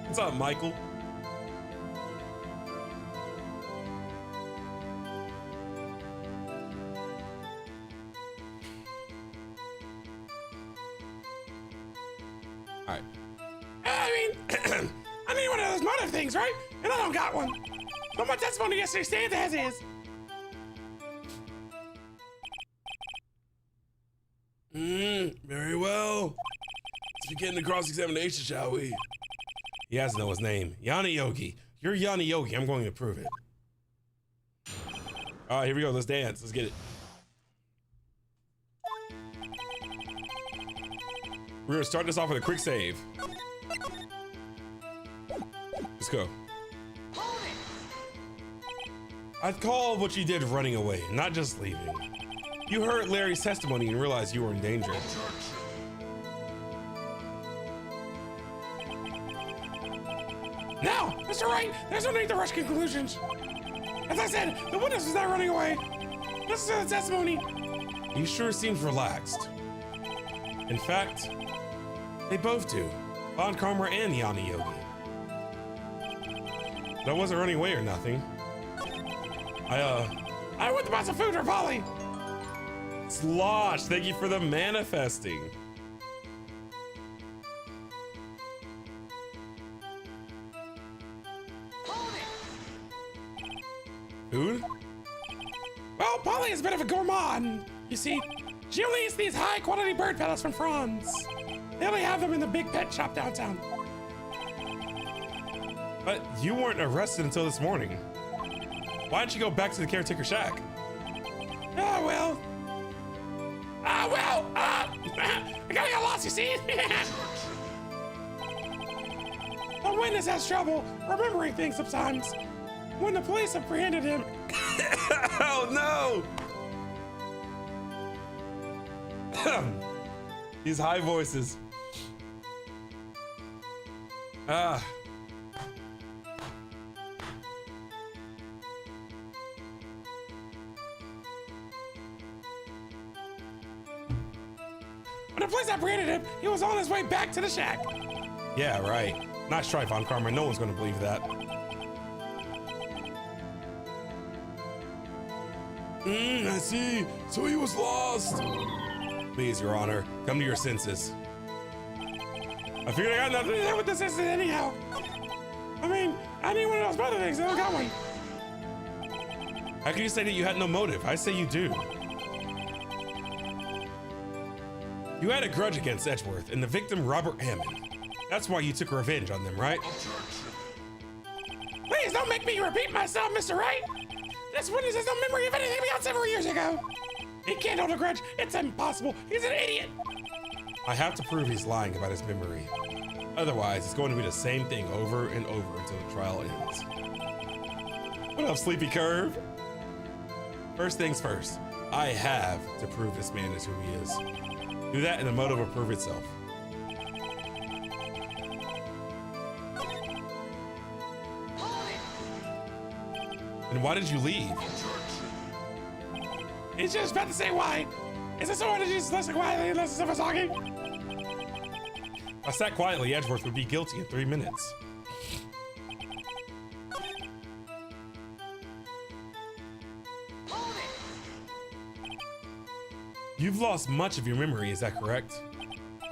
What's up, Michael? All right. I mean one of those motive things, right? And I don't got one. But my testimony yesterday stands as is. Very well. Let's begin the cross-examination, shall we? He has to know his name. Yanni Yogi. You're Yanni Yogi. I'm going to prove it. All right, here we go. Let's dance. Let's get it. We're going to start this off with a quick save. Let's go. I'd call what you did running away, not just leaving. You heard Larry's testimony and realized you were in danger. Now, Mr. Wright, there's no need to rush conclusions. As I said, the witness is not running away. This is the testimony. He sure seems relaxed. In fact, they both do. Von Karma and Yanni Yogi. But I wasn't running away or nothing. I went to buy some food for Polly. Slosh, thank you for the manifesting. Food? Well, Polly is a bit of a gourmand. You see, she only eats these high-quality bird pellets from Franz. They only have them in the big pet shop downtown. But you weren't arrested until this morning. Why didn't you go back to the caretaker shack? Ah, well. I gotta get lost, you see? The witness has trouble remembering things sometimes. When the police apprehended him. Oh no! These high voices. Ah. When the police apprehended him, he was on his way back to the shack. Yeah, right. Nice try, Von Karma. No one's gonna believe that. I see. So he was lost. Please, Your Honor, come to your senses. I figured I got nothing to do with this incident anyhow. I mean, I need one of those other things. I don't got one. How can you say that you had no motive? I say you do. You had a grudge against Edgeworth and the victim, Robert Hammond. That's why you took revenge on them, right? Please don't make me repeat myself, Mr. Wright. This witness has no memory of anything beyond several years ago. He can't hold a grudge. It's impossible. He's an idiot. I have to prove he's lying about his memory. Otherwise, it's going to be the same thing over and over until the trial ends. What up, Sleepy Curve? First things first, I have to prove this man is who he is. Do that and the motive will prove itself. And why did you leave? He's just about to say why. Is this someone to just listen quietly and listen to us talking? If I sat quietly, Edgeworth would be guilty in 3 minutes. You've lost much of your memory, is that correct?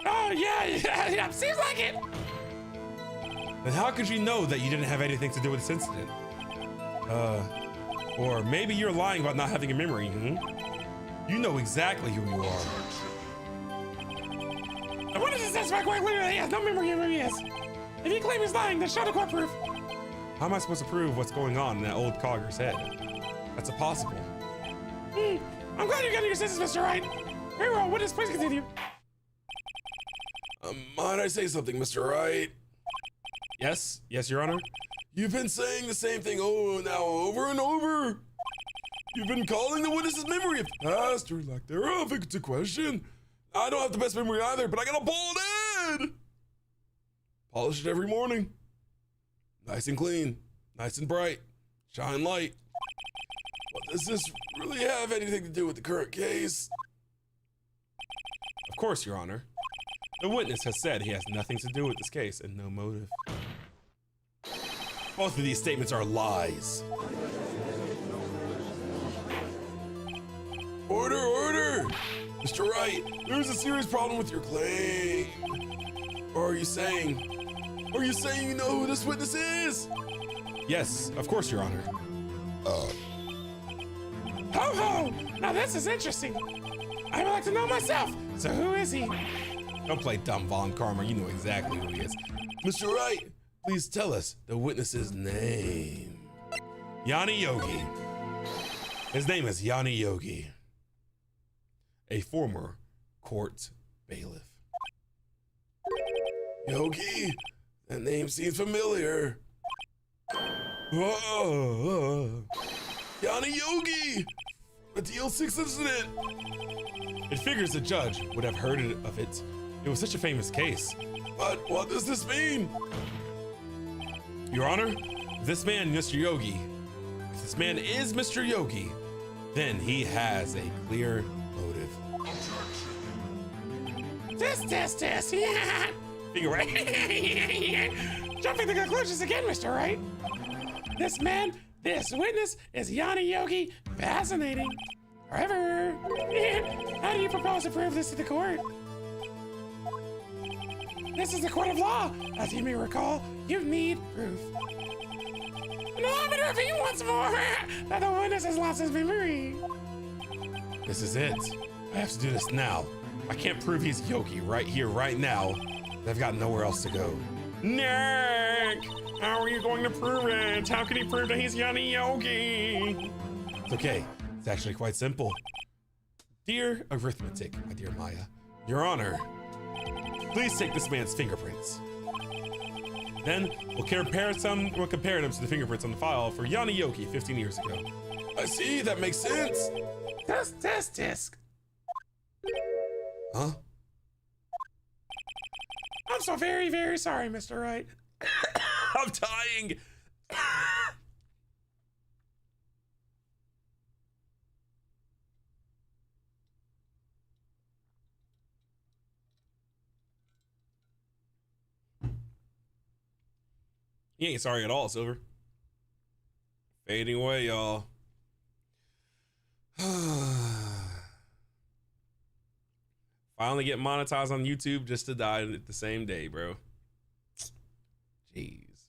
Oh, yeah, seems like it. Then how could you know that you didn't have anything to do with this incident? Or maybe you're lying about not having a memory, You know exactly who you are. The witness is satisfied quite literally he has no memory of who he is. If you claim he's lying, then show the court proof. How am I supposed to prove what's going on in that old cogger's head? That's impossible. I'm glad you're getting your senses, Mr. Wright. Very well, witness, please continue. Might I say something, Mr. Wright? Yes, Your Honor. You've been saying the same thing over and over. You've been calling the witness's memory of the past or lack thereof into question. I don't have the best memory either, but I got a bald head. Polish it every morning. Nice and clean, nice and bright, shine light. But does this really have anything to do with the current case? Of course, Your Honor. The witness has said he has nothing to do with this case and no motive. Both of these statements are lies. Order! Mr. Wright, there's a serious problem with your claim. Or are you saying you know who this witness is? Yes, of course, Your Honor. Ho! Now this is interesting. I would like to know myself. So who is he? Don't play dumb, Von Karma. You know exactly who he is. Mr. Wright, please tell us the witness's name. Yanni Yogi. His name is Yanni Yogi, a former court bailiff. Yogi? That name seems familiar. Yanni Yogi! The DL6 incident! It figures the judge would have heard of it. It was such a famous case. But what does this mean? Your Honor, if this man, Mr. Yogi, if this man is Mr. Yogi, then he has a clear motive. Test. Figure right. Jumping to conclusions again, Mr. Wright. This witness is Yanni Yogi. Fascinating. However, how do you propose to prove this to the court? This is the court of law. As you may recall, you need proof. No, I'm gonna repeat once more that the witness has lost his memory. This is it. I have to do this now. I can't prove he's Yogi right here, right now. I've got nowhere else to go. Nick! How are you going to prove it? How can he prove that he's Yanni Yogi? It's okay. It's actually quite simple. Dear arithmetic, my dear Maya, Your Honor, please take this man's fingerprints. Then we'll compare them to the fingerprints on the file for Yanni Yogi 15 years ago. I see, that makes sense. Test. Huh? I'm so very, very sorry, Mr. Wright. I'm dying. You ain't sorry at all, Silver. Fading away, y'all. Finally get monetized on YouTube just to die the same day, bro. Jeez.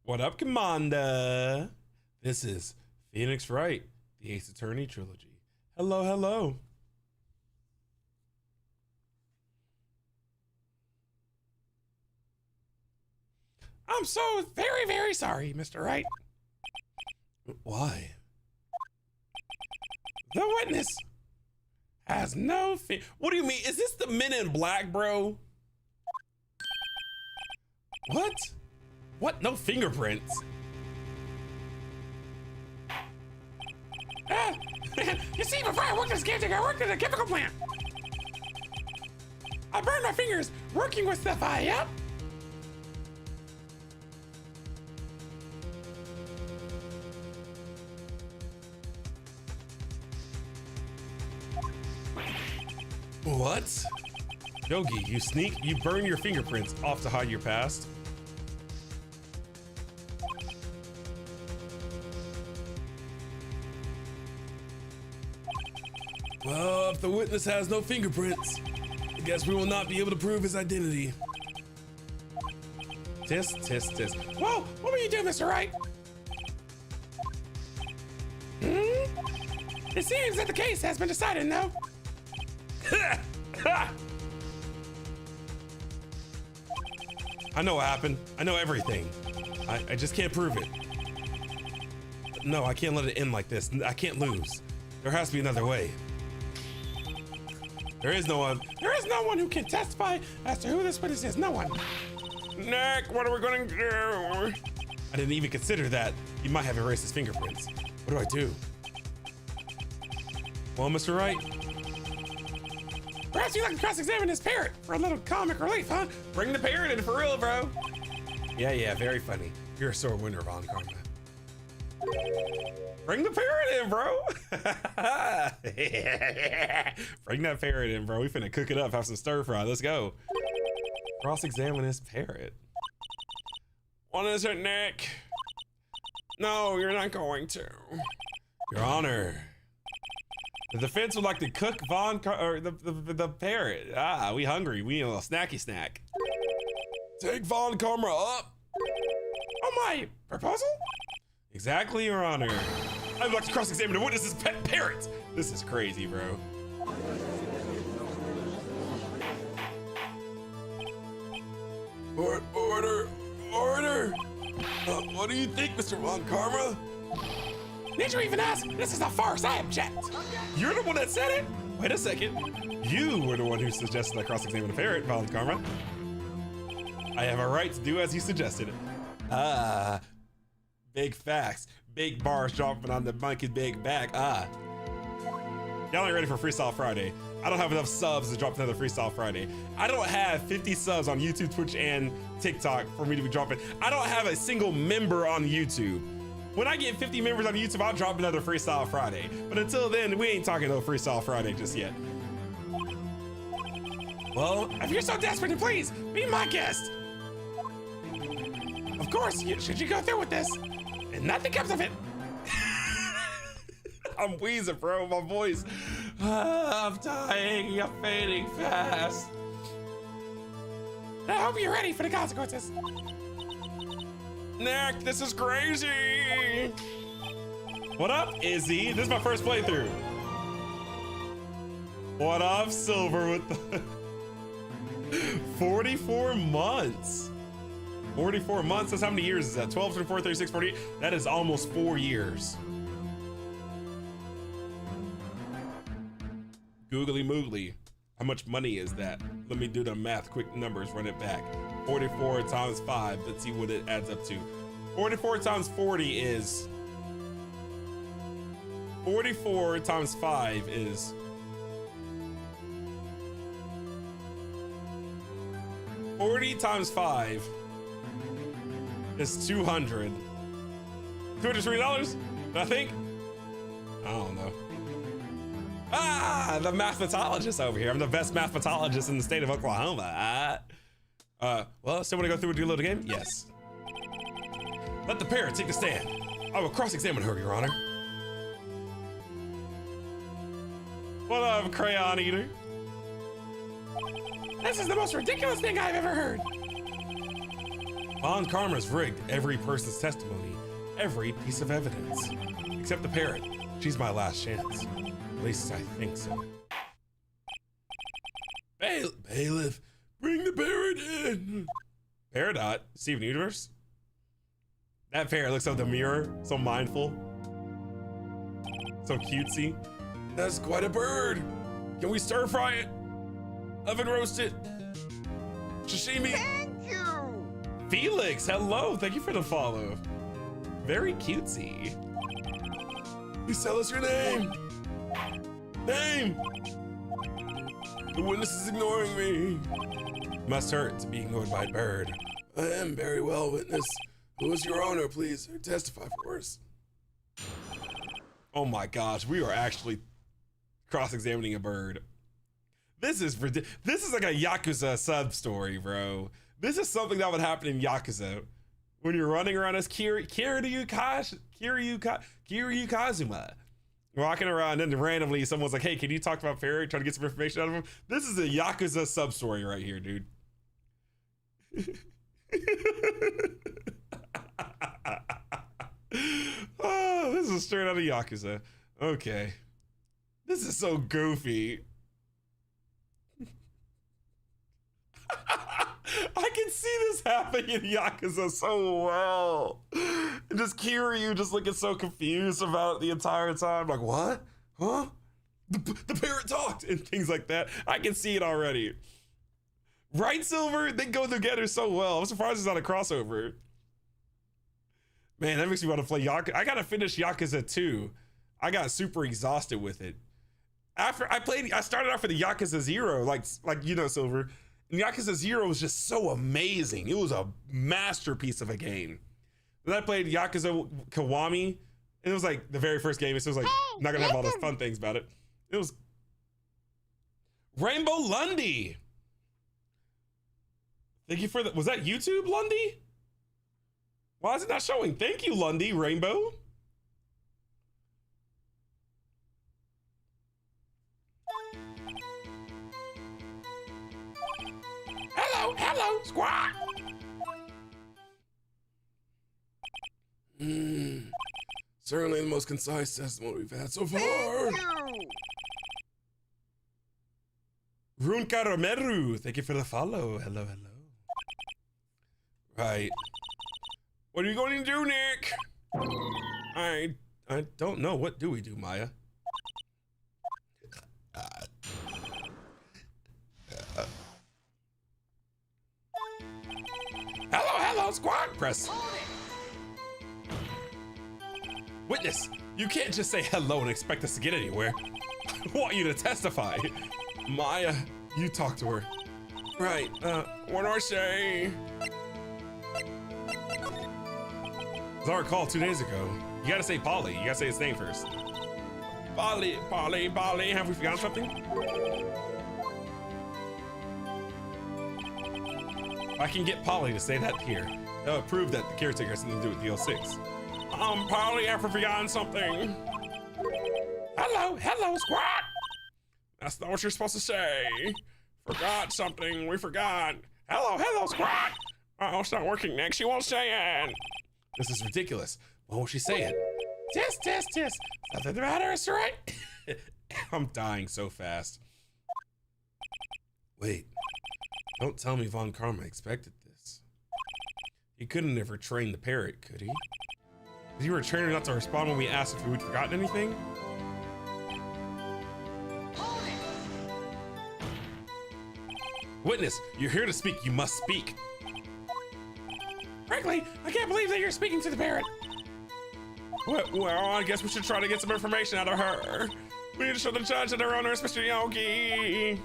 What up, Commander? This is Phoenix Wright, the Ace Attorney Trilogy. Hello. I'm so very, very sorry, Mr. Wright. Why? The witness has no What do you mean? Is this the Men in Black, bro? What? What? No fingerprints? You see, before I worked as a caretaker, I worked at a chemical plant. I burned my fingers working with stuff yep. What? Yogi, you burn your fingerprints off to hide your past? Well, if the witness has no fingerprints, I guess we will not be able to prove his identity. Test. Whoa, what will you do, Mr. Wright? It seems that the case has been decided, no? I know what happened. I know everything. I just can't prove it. No, I can't let it end like this. I can't lose. There has to be another way. There is no one who can testify as to who this witness is. No one. Nick, what are we going to do? I didn't even consider that. He might have erased his fingerprints. What do I do? Well, Mr. Wright, perhaps you'd like to cross-examine this parrot for a little comic relief, huh? bring the parrot in for real, bro. Yeah, very funny. You're a sore winner, Von Karma. Bring the parrot in, bro. Bring that parrot in, bro. We finna cook it up, have some stir fry. Let's go. Cross-examine this parrot. What is it, Nick? No, you're not going to. Your Honor, the defense would like to cook the parrot. We hungry. We need a little snacky snack. Take Von Karma up. Oh, my proposal? Exactly, Your Honor. I'd like to cross-examine the witness's pet parrot. This is crazy, bro. Order. What do you think, Mr. Von Karma? Need you even ask? This is a farce. I object. You're the one that said it. Wait a second. You were the one who suggested I cross-examine the parrot, Von Karma. I have a right to do as you suggested it. Big facts. Big bars dropping on the monkey's big back. Y'all ain't ready for Freestyle Friday. I don't have enough subs to drop another Freestyle Friday. I don't have 50 subs on YouTube, Twitch, and TikTok for me to be dropping. I don't have a single member on YouTube. When I get 50 members on YouTube, I'll drop another Freestyle Friday. But until then, we ain't talking no Freestyle Friday just yet. Well, if you're so desperate, please be my guest. Of course, should you go through with this, and nothing comes of it. I'm wheezing, bro. My voice. I'm dying. I'm fading fast. I hope you're ready for the consequences. Nick, this is crazy. What up, Izzy? This is my first playthrough. What up, Silver with the 44 months. 44 months, that's how many years is that? 12, 24, 36, 48? That is almost 4 years. Googly moogly. How much money is that? Let me do the math, quick numbers, run it back. 44 times 5, let's see what it adds up to. 44 times 40 is... 44 times 5 is... 40 times 5 is 200. $203, I think? I don't know. Ah, the mathematologist over here. I'm the best mathematologist in the state of Oklahoma. Well, still want to go through and do a little game? Yes. Let the parrot take a stand. I will cross-examine her, Your Honor. What up, Crayon Eater? This is the most ridiculous thing I've ever heard. Von Karma's rigged every person's testimony, every piece of evidence. Except the parrot. She's my last chance. At least I think so. Bailiff, bring the parrot in. Peridot, Steven Universe? That parrot looks so demure, so mindful, so cutesy. That's quite a bird. Can we stir fry it? Oven roast it? Sashimi? Thank you! Felix, hello, thank you for the follow. Very cutesy. Please tell us your name. Name! The witness is ignoring me. Must hurt to be ignored by a bird. I am very well, witness. Who is your owner, please? Testify for us. Oh my gosh, we are actually cross-examining a bird. This is like a Yakuza sub-story, bro. This is something that would happen in Yakuza. When you're running around as Kiryu Kazuma. Walking around and then randomly someone's like, hey, can you talk about Perry? Trying to get some information out of him. This is a Yakuza sub-story right here, dude. Oh, this is straight out of Yakuza. Okay. This is so goofy. I can see this happening in Yakuza so well. And just Kiryu just looking so confused about it the entire time. Like, what? Huh? The parrot talked and things like that. I can see it already. Right, Silver? They go together so well. I'm surprised it's not a crossover. Man, that makes me want to play Yakuza. I gotta finish Yakuza 2. I got super exhausted with it. After I started off with the Yakuza 0, like you know, Silver. And Yakuza 0 was just so amazing. It was a masterpiece of a game. Then I played Yakuza Kiwami, and it was like the very first game. So it was like, not gonna have all those fun things about it. It was Rainbow Lundy. Thank you for that. Was that YouTube, Lundy? Why is it not showing? Thank you, Lundy, Rainbow. Hello, squad. Certainly the most concise testimony we've had so far. Thank you! Rune Karameru, thank you for the follow. Hello. Right. What are you going to do, Nick? I don't know. What do we do, Maya? Hello, squad. Press. Witness, You can't just say hello and expect us to get anywhere. I want you to testify. Maya, you talk to her. Right, what do I say? As I recall 2 days ago, you gotta say Polly. You gotta say his name first. Polly, Polly, Polly. Have we forgotten something? I can get Polly to say that here. That would prove that the caretaker has something to do with DL6. Polly, have we forgotten something? Hello, squad. That's not what you're supposed to say. Forgot something, we forgot. Hello, squad. Oh, it's not working next, she won't say it. This is ridiculous. Why won't she say it? Tisk. Nothing the matter, Mr. Wright. I'm dying so fast. Wait. Don't tell me Von Karma expected this. He couldn't have retrained the parrot, could he? Did he retrain her not to respond when we asked if we'd forgotten anything? Witness, you're here to speak. You must speak. Frankly, I can't believe that you're speaking to the parrot. Well, I guess we should try to get some information out of her. We need to show the judge that her owner is Mr. Yogi.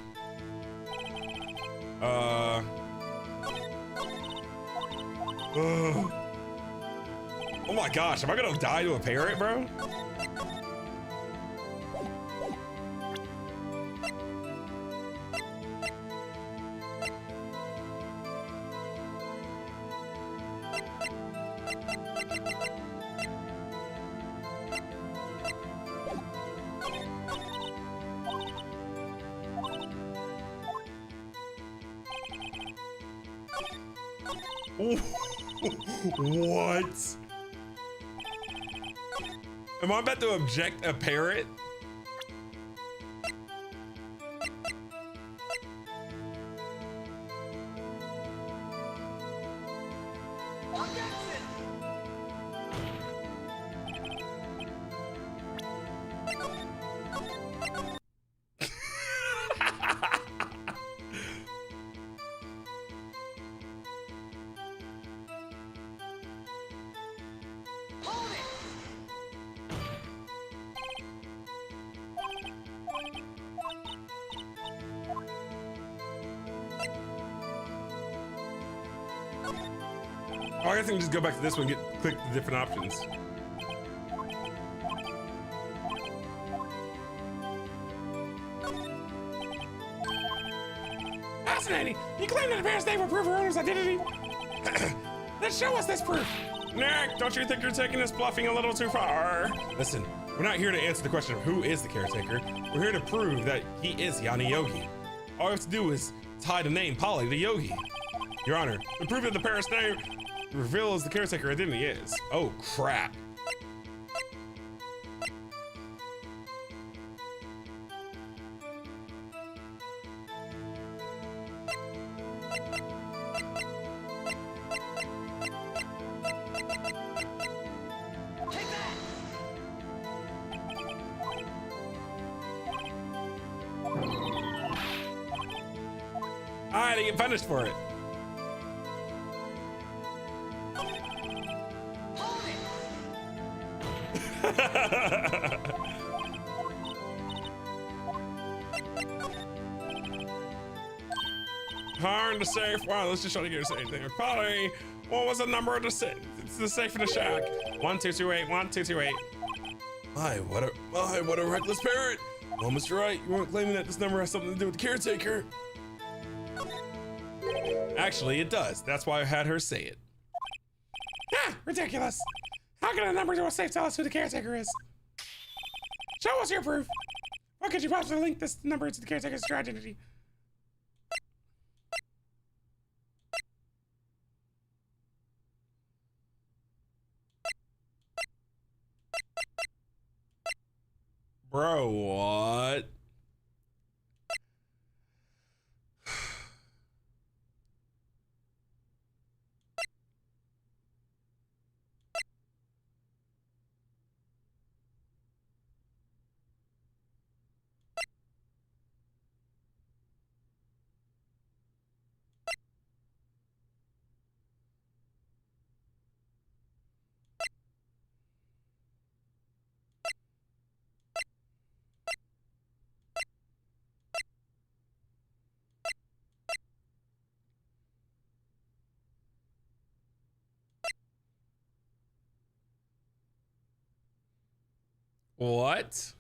Oh my gosh, am I gonna die to a parrot, bro? What? Am I about to object a parrot? Oh, I guess I can just go back to this one and click the different options. Fascinating. You claim that the parrot's name will prove her owner's identity. Then show us this proof. Nick, don't you think you're taking this bluffing a little too far? Listen, we're not here to answer the question of who is the caretaker. We're here to prove that he is Yanni Yogi. All we have to do is tie the name Polly to Yogi. Your Honor, the proof that the parrot's name reveals the caretaker identity is. Oh, crap. I had to get punished for it. Hard to safe. Wow, let's just try to get her to say anything. Polly, what was the number of the safe? It's the safe in the shack. 1228, 1228. My, what a reckless parrot. Well, Mr. Wright, you weren't claiming that this number has something to do with the caretaker. Actually, it does. That's why I had her say it. Ah, ridiculous. How can a number to a safe tell us who the caretaker is? Show us your proof. What could you possibly link this number to the caretaker's true identity? Bro, what? What?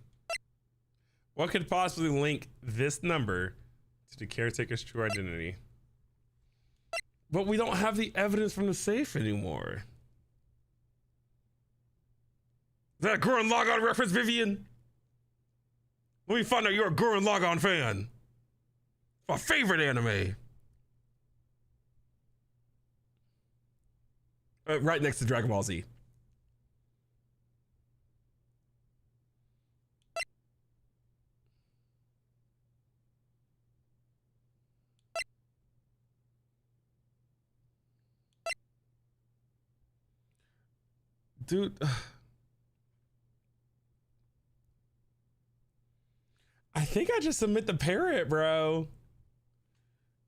What could possibly link this number to the caretaker's true identity? But we don't have the evidence from the safe anymore. Is that a Gurren Lagann reference, Vivian? Let me find out you're a Gurren Lagann fan. My favorite anime. Right next to Dragon Ball Z. Dude. I think I just submit the parrot, bro.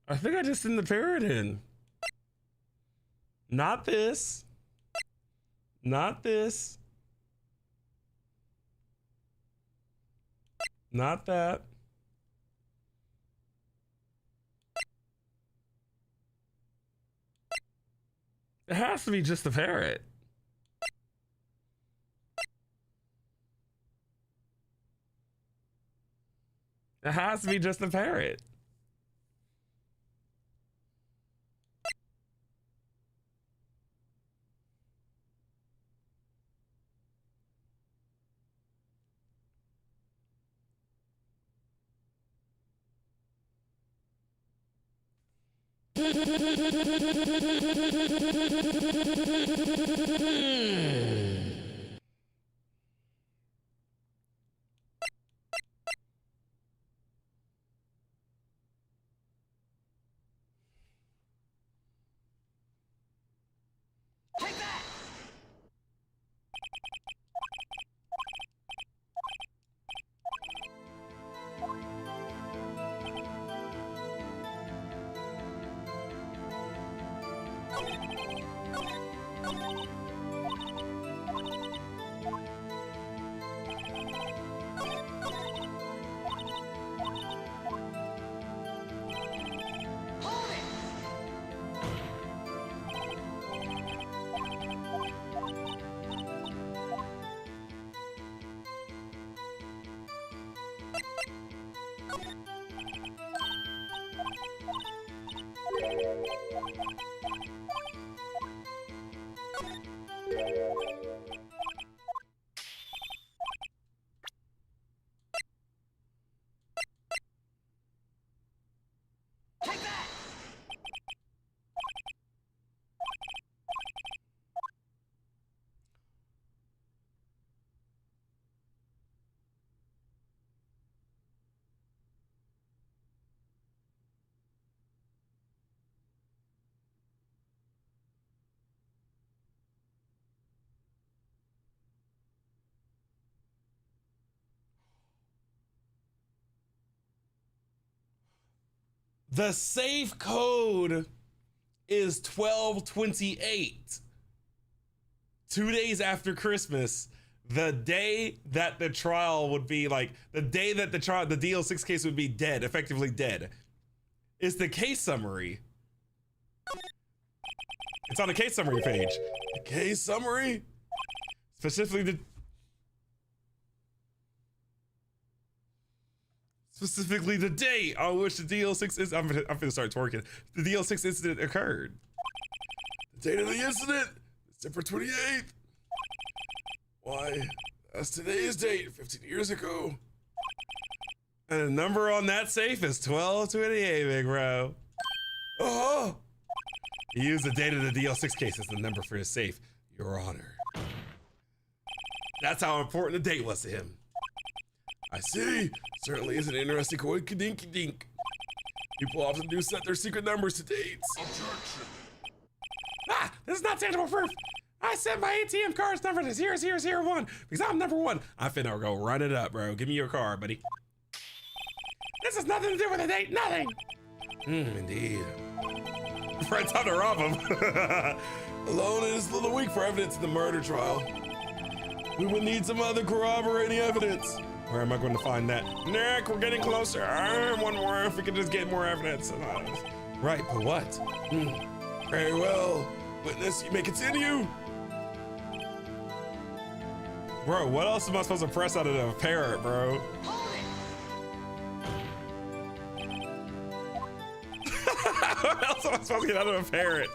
I think I just send the parrot in. Not this. Not this. Not that. It has to be just the parrot. It has to be just the parrot. The safe code is 12/28. 2 days after Christmas, the day that the trial would be like, the day that the trial, the DL6 case would be dead, effectively dead, is the case summary. It's on the case summary page. The case summary? Specifically the date on which the DL6 is. I'm gonna start twerking. The DL6 incident occurred. The date of the incident, December 28th. Why, that's today's date, 15 years ago. And the number on that safe is 12/28, big bro. Uh-huh. He used the date of the DL6 case as the number for his safe, Your Honor. That's how important the date was to him. I see. Certainly is an interesting coinkydink. People often do set their secret numbers to dates. Objection. Ah, this is not tangible proof. I set my ATM card's number to 0001 because I'm number one. I'm finna go run it up, bro. Give me your card, buddy. This has nothing to do with the date, nothing. Indeed. Right, time to rob him. Alone it is a little weak for evidence in the murder trial. We would need some other corroborating evidence. Where am I going to find that? Nick, we're getting closer. One more, if we could just get more evidence. Right, but what? Very well. Witness, you may continue. Bro, what else am I supposed to press out of a parrot, bro? What else am I supposed to get out of a parrot?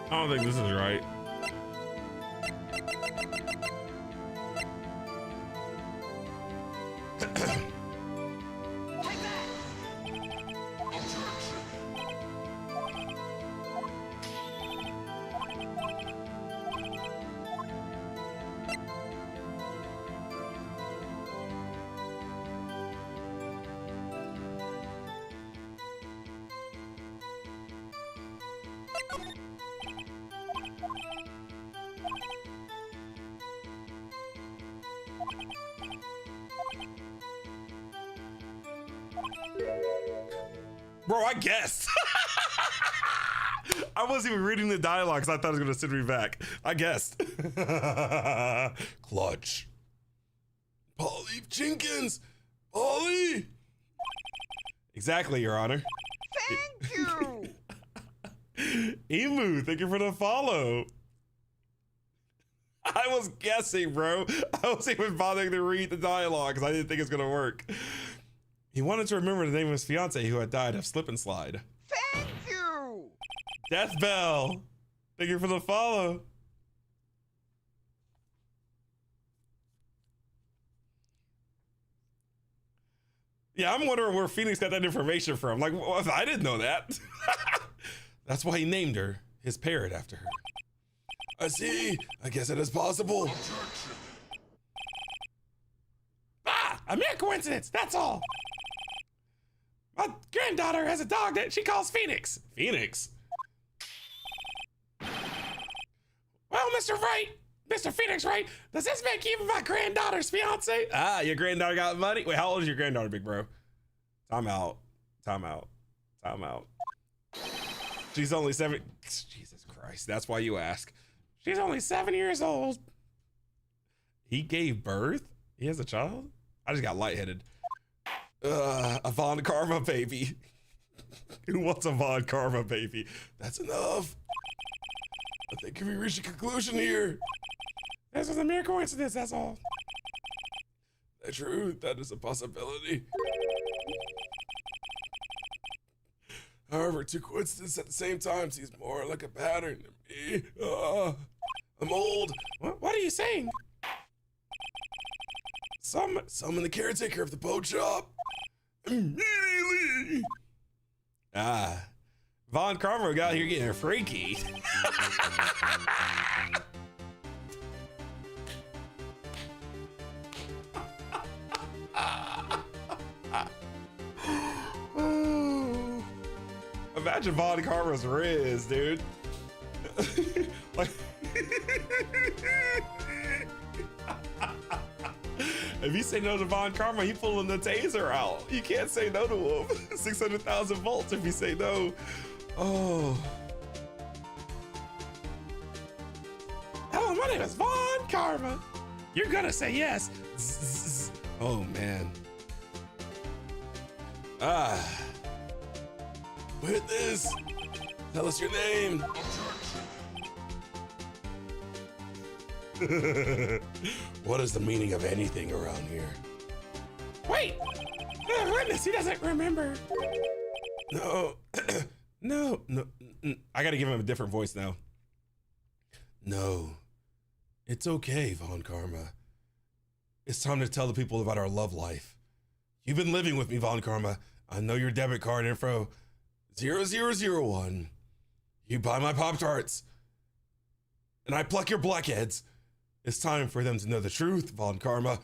I don't think this is right. Bro, I guessed. I wasn't even reading the dialogue because I thought it was going to send me back. I guessed. Clutch. Polly Jenkins! Polly! Exactly, Your Honor. Thank you. Emu, thank you for the follow. I was guessing, bro. I wasn't even bothering to read the dialogue because I didn't think it was going to work. He wanted to remember the name of his fiance who had died of slip and slide. Thank you. Death Bell, thank you for the follow. Yeah, I'm wondering where Phoenix got that information from. Like, well, I didn't know that. That's why he named her, his parrot, after her. I see. I guess it is possible. Ah, a mere coincidence, that's all. My granddaughter has a dog that she calls Phoenix. Phoenix? Well, Mr. Wright, Mr. Phoenix Wright, does this make you my granddaughter's fiance? Ah, your granddaughter got money? Wait, how old is your granddaughter, big bro? Time out. Time out. Time out. She's only 7. Jesus Christ, that's why you ask. She's only 7 years old. He gave birth? He has a child? I just got lightheaded. A Von Karma baby. Who wants a Von Karma baby? That's enough. I think we reached a conclusion here. This was a mere coincidence, that's all. That's true. That is a possibility. However, two coincidences at the same time seems more like a pattern to me. I'm old. What are you saying? Summon the caretaker of the boat shop. Immediately. Ah. Von Karma got here getting freaky. Imagine Von Karma's Riz, dude. Like, if you say no to Von Karma, he pulling the taser out. You can't say no to him. 600,000 volts if you say no. Oh. Hello, my name is Von Karma. You're gonna say yes. Zzz. Oh, man. Ah. Witness, tell us your name. What is the meaning of anything around here? Wait! Witness, he doesn't remember. No. No. I gotta give him a different voice now. No, It's okay, Von Karma. It's time to tell the people about our love life. You've been living with me, Von Karma. I know your debit card info 0001. You buy my Pop-Tarts, and I pluck your blackheads. It's time for them to know the truth, Von Karma,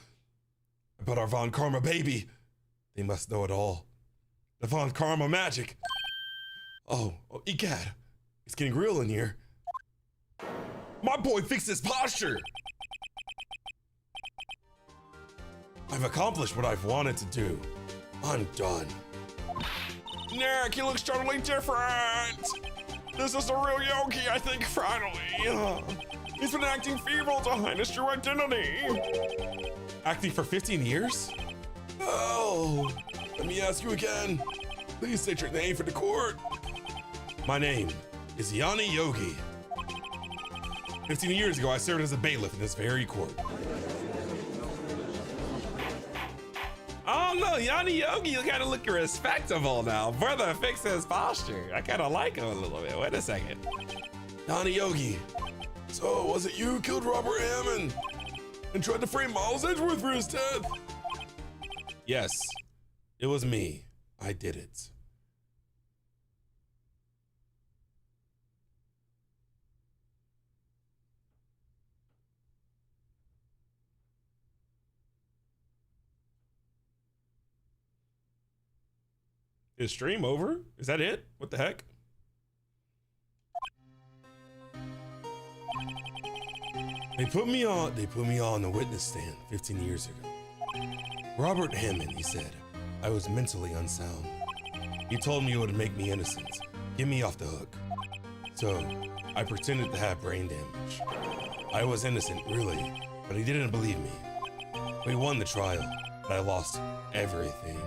about our Von Karma baby. They must know it all. The Von Karma magic. Oh, egad. It's getting real in here. My boy fixed his posture. I've accomplished what I've wanted to do. I'm done. Nick, he looks totally different. This is the real Yogi, I think, finally. He's been acting feeble to hide his true identity. Acting for 15 years? Oh, let me ask you again. Please state your name for the court. My name is Yanni Yogi. 15 years ago, I served as a bailiff in this very court. Oh no, Yanni Yogi, you kind of look respectable now. Brother fixed his posture. I kind of like him a little bit. Wait a second. Yanni Yogi. So, was it you who killed Robert Hammond and tried to frame Miles Edgeworth for his death? Yes, it was me. I did it. Is stream over? Is that it? What the heck? They put me on the witness stand 15 years ago. Robert Hammond, he said, I was mentally unsound. He told me it would make me innocent, get me off the hook. So I pretended to have brain damage. I was innocent, really, but he didn't believe me. We won the trial, but I lost everything.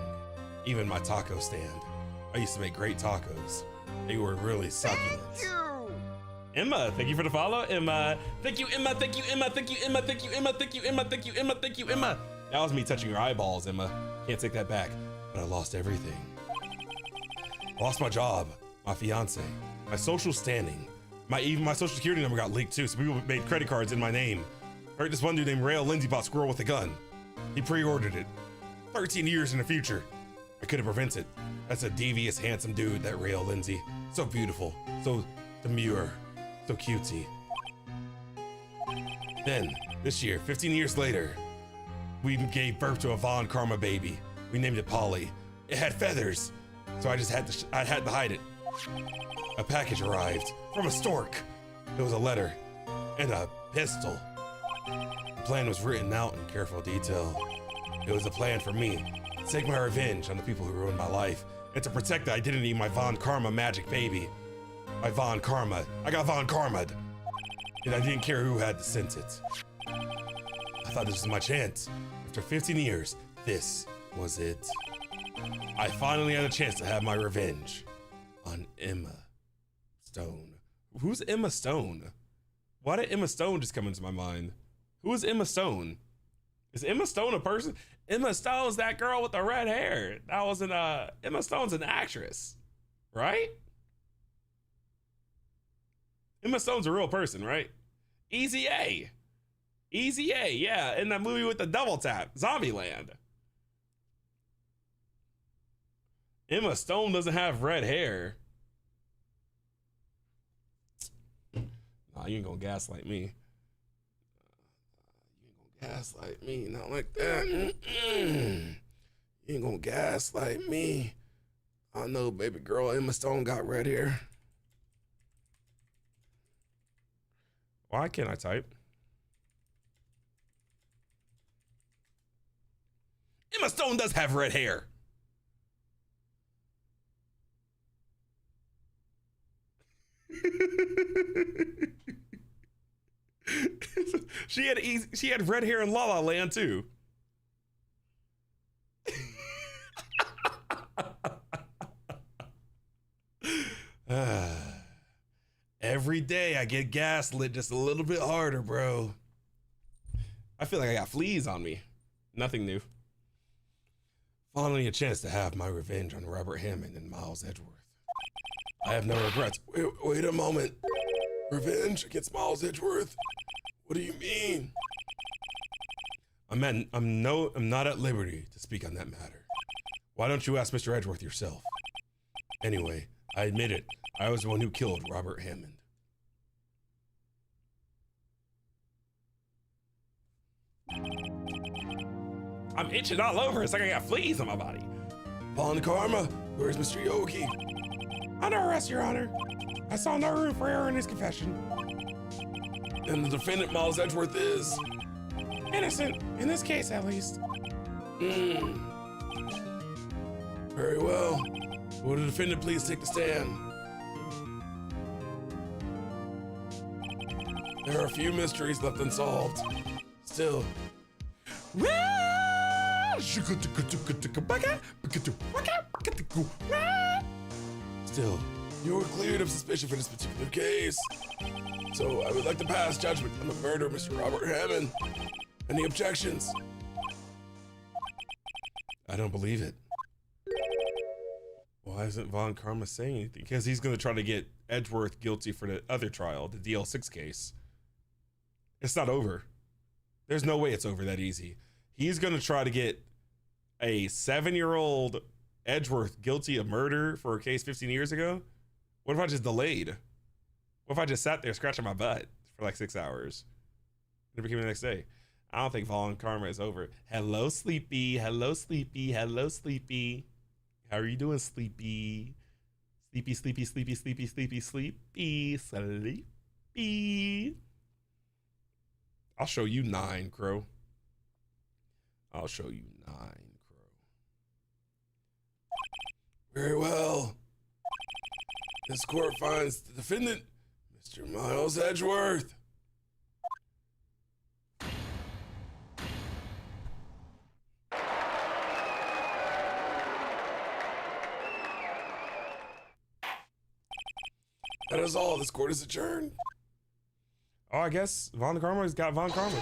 Even my taco stand. I used to make great tacos. They were really succulent. Thank you. Emma, thank you for the follow. Emma, thank you, Emma, thank you, Emma, thank you, Emma, thank you, Emma, thank you, Emma, thank you, Emma, thank you, Emma. That was me touching your eyeballs, Emma. Can't take that back, but I lost everything. I lost my job, my fiance, my social standing, even my social security number got leaked too, so people made credit cards in my name. I heard this one dude named Rail Lindsay bought Squirrel with a gun. He pre-ordered it. 13 years in the future. I couldn't prevent it. That's a devious, handsome dude, that Rail Lindsay. So beautiful, so demure, so cutesy. Then, this year, 15 years later, we gave birth to a Von Karma baby. We named it Polly. It had feathers, so I had to hide it. A package arrived from a stork. It was a letter and a pistol. The plan was written out in careful detail. It was a plan for me to take my revenge on the people who ruined my life and to protect the identity of my Von Karma magic baby. My Von Karma. I got Von Karma'd. And I didn't care who had sent it. I thought this was my chance. After 15 years, this was it. I finally had a chance to have my revenge on Emma Stone. Who's Emma Stone? Why did Emma Stone just come into my mind? Who is Emma Stone? Is Emma Stone a person? Emma Stone's that girl with the red hair. That was Emma Stone's an actress, right? Emma Stone's a real person, right? Easy A. Easy A, yeah, in that movie with the double tap, Zombieland. Emma Stone doesn't have red hair. Nah, you ain't gonna gaslight me. You ain't gonna gaslight me, not like that. You ain't gonna gaslight me. I know, baby girl, Emma Stone got red hair. Why can't I type? Emma Stone does have red hair. She had red hair in La La Land too. Every day I get gaslit just a little bit harder, bro. I feel like I got fleas on me. Nothing new. Finally a chance to have my revenge on Robert Hammond and Miles Edgeworth. I have no regrets. Wait a moment. Revenge against Miles Edgeworth? What do you mean? I'm not at liberty to speak on that matter. Why don't you ask Mr. Edgeworth yourself? Anyway, I admit it. I was the one who killed Robert Hammond. I'm itching all over. It's like I got fleas on my body. Von Karma, where's Mr. Yogi? Under arrest, Your Honor. I saw no room for error in his confession. And the defendant, Miles Edgeworth, is Innocent, in this case at least. Very well. Will the defendant please take the stand? There are a few mysteries left unsolved. Still, you are cleared of suspicion for this particular case. So I would like to pass judgment on the murder of Mr. Robert Hammond. Any objections? I don't believe it. Why isn't Von Karma saying anything? Because he's going to try to get Edgeworth guilty for the other trial, the DL6 case. It's not over. There's no way it's over that easy. He's going to try to get a 7-year-old Edgeworth guilty of murder for a case 15 years ago. What if I just delayed? What if I just sat there scratching my butt for like 6 hours? Never came the next day. I don't think Von Karma is over. Hello, Sleepy. Hello, Sleepy. Hello, Sleepy. How are you doing, Sleepy? Sleepy, sleepy, sleepy, sleepy, sleepy, sleepy, sleepy. I'll show you 9, Crow. I'll show you 9, Crow. Very well. This court finds the defendant, Mr. Miles Edgeworth. That is all. This court is adjourned. Oh, I guess Von Karma's got Von Karma.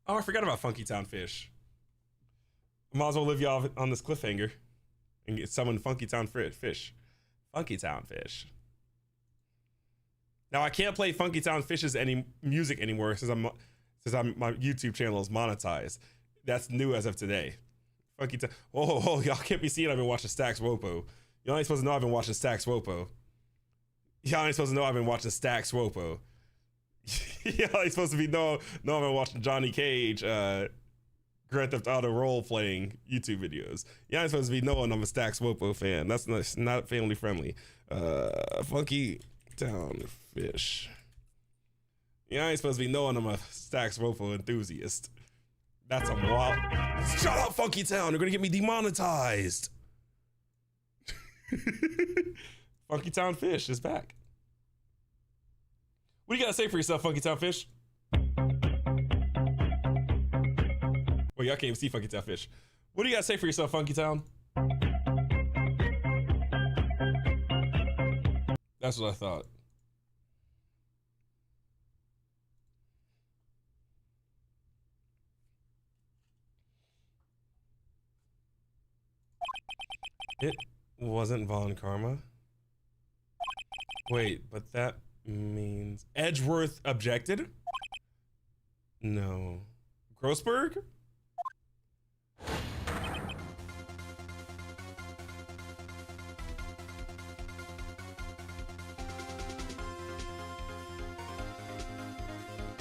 Oh, I forgot about Funky Town Fish. Might as well leave y'all on this cliffhanger and get summon Funky Town Fish. Funky Town Fish. Now I can't play Funky Town Fish's any music anymore since my YouTube channel is monetized. That's new as of today. Funky Town. Oh, y'all can't be seeing I've been watching Stax Wopo. Y'all ain't supposed to know I've been watching Stax Wopo. Y'all ain't supposed to know I've been watching Stax Wopo. Y'all ain't supposed to be know I've been watching Johnny Cage Grand Theft Auto role playing YouTube videos. Y'all ain't supposed to be knowing I'm a Stax Wopo fan. That's not family friendly. Funky Town Fish. Y'all ain't supposed to be knowing I'm a Stax Wopo enthusiast. That's a wild. Shut up, Funky Town. They're gonna get me demonetized. Funky Town Fish is back. What do you gotta say for yourself, Funky Town Fish? Well, y'all can't even see Funky Town Fish. What do you gotta say for yourself, Funky Town? That's what I thought. It wasn't Von Karma. Wait, but that means Edgeworth objected? No. Grossberg?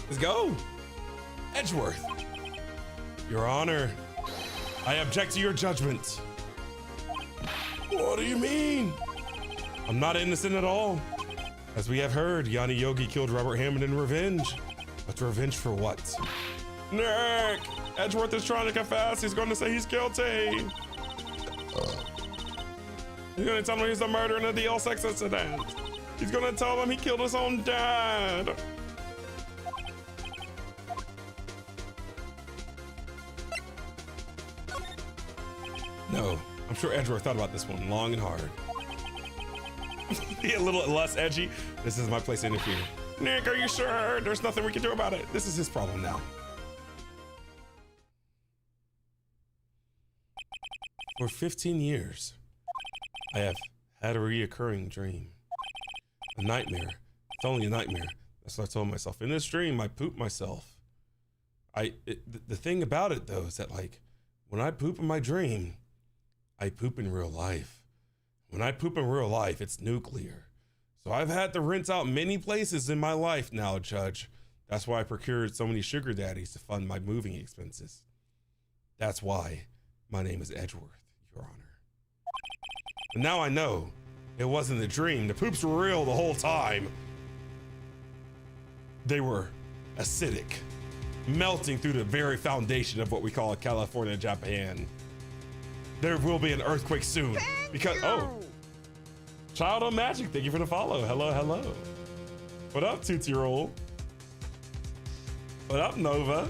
Let's go. Edgeworth. Your Honor, I object to your judgment. What do you mean? I'm not innocent at all. As we have heard, Yanni Yogi killed Robert Hammond in revenge. But revenge for what? Nick! Edgeworth is trying to confess. He's going to say he's guilty. He's going to tell him he's the murderer in the DL6 incident. He's going to tell him he killed his own dad. No, I'm sure Edgeworth thought about this one long and hard. Be a little less edgy. This is my place to interfere. Nick, are you sure? There's nothing we can do about it. This is his problem now. For 15 years, I have had a reoccurring dream. A nightmare. It's only a nightmare. That's what I told myself. In this dream, I pooped myself. The thing about it, though, is that, like, when I poop in my dream, I poop in real life. When I poop in real life, it's nuclear. So I've had to rinse out many places in my life now, Judge. That's why I procured so many sugar daddies to fund my moving expenses. That's why my name is Edgeworth, Your Honor. But now I know it wasn't a dream. The poops were real the whole time. They were acidic, melting through the very foundation of what we call California, Japan. There will be an earthquake soon. Because, oh, Child on Magic, thank you for the follow. Hello, hello. What up, 2-year-old? What up, Nova?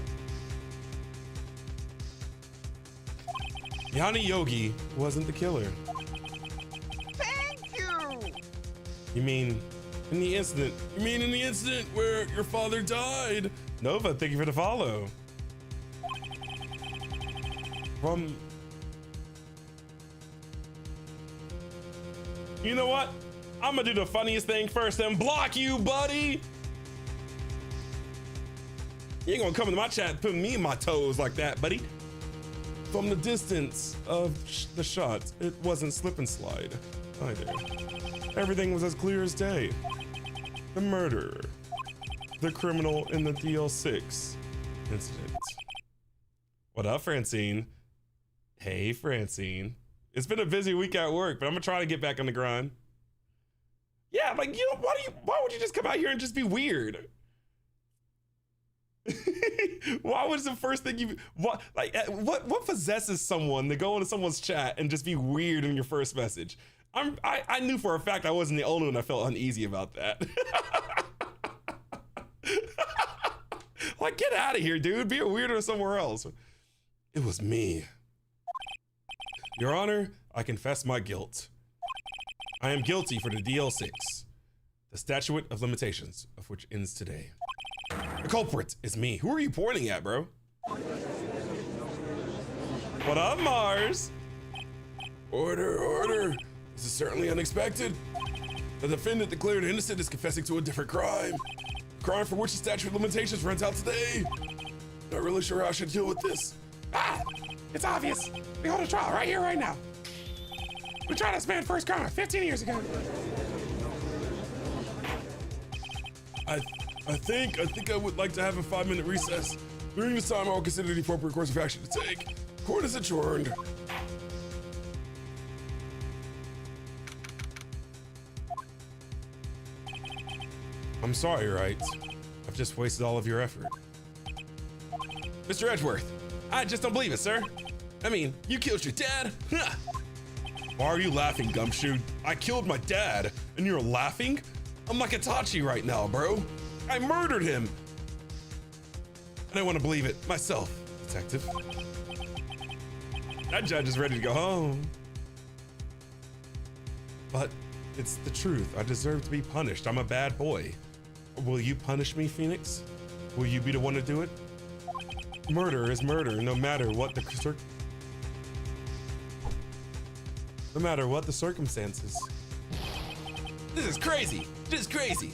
Yanni Yogi wasn't the killer. Thank you. You mean in the incident? You mean in the incident where your father died? Nova, thank you for the follow. From... You know what? I'm gonna do the funniest thing first and block you, buddy. You ain't gonna come into my chat and put me in my toes like that, buddy. From the distance of the shot, it wasn't slip and slide either. Everything was as clear as day. The murderer, the criminal in the DL6 incident. What up, Francine? Hey, Francine. It's been a busy week at work, but I'm gonna try to get back on the grind. Yeah, like, you know, why would you just come out here and just be weird? Why was the first thing what possesses someone to go into someone's chat and just be weird in your first message? I knew for a fact I wasn't the only one that felt uneasy about that. Like, get out of here, dude. Be a weirdo somewhere else. It was me. Your Honor, I confess my guilt. I am guilty for the DL6, the statute of limitations of which ends today. The culprit is me. Who are you pointing at, bro? What up, Mars? Order, order. This is certainly unexpected. The defendant declared innocent is confessing to a different crime. A crime for which the statute of limitations runs out today. Not really sure how I should deal with this. Ah, it's obvious. We hold a trial right here, right now. We tried this man for his crime 15 years ago. I think I would like to have a 5-minute recess. During this time, I will consider the appropriate course of action to take. Court is adjourned. I'm sorry, Wright. I've just wasted all of your effort. Mr. Edgeworth, I just don't believe it, sir. I mean, you killed your dad. Why are you laughing, Gumshoe? I killed my dad, and you're laughing? I'm like Itachi right now, bro. I murdered him. I don't want to believe it myself, detective. That judge is ready to go home. But it's the truth. I deserve to be punished. I'm a bad boy. Will you punish me, Phoenix? Will you be the one to do it? Murder is murder, no matter what the circumstances. This is crazy. This is crazy.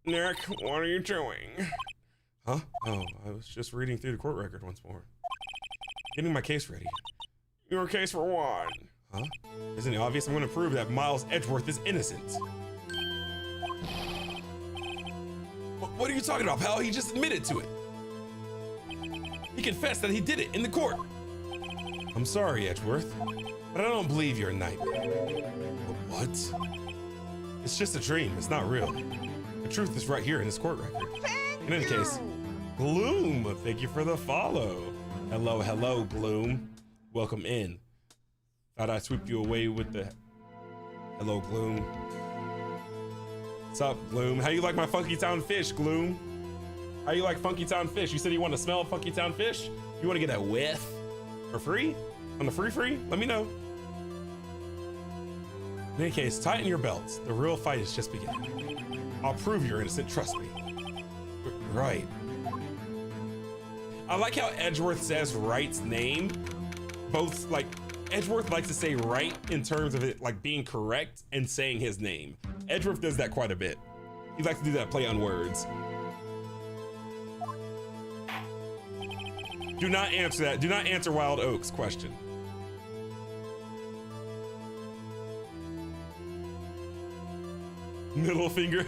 Nick, what are you doing? Huh? Oh, I was just reading through the court record once more. Getting my case ready. Your case for what? Huh? Isn't it obvious? I'm going to prove that Miles Edgeworth is innocent. What are you talking about, pal? He just admitted to it. He confessed that he did it in the court. I'm sorry, Edgeworth, but I don't believe you're a nightmare. What? It's just a dream. It's not real. The truth is right here in this court record. In any case, Gloom, thank you for the follow. Hello, hello, Gloom. Welcome in. Thought I'd sweep you away with the... Hello, Gloom. What's up, Gloom? How you like my Funky Town fish, Gloom? How you like Funky Town fish? You said you want to smell Funky Town fish? You want to get a whiff? For free? On the free? Let me know. In any case, tighten your belts. The real fight is just beginning. I'll prove you're innocent, trust me. Right. I like how Edgeworth says Wright's name both, like, Edgeworth likes to say right in terms of it like being correct and saying his name. Edgeworth does that quite a bit. He likes to do that play on words. Do not answer that. Do not answer Wild Oak's question. Middle finger.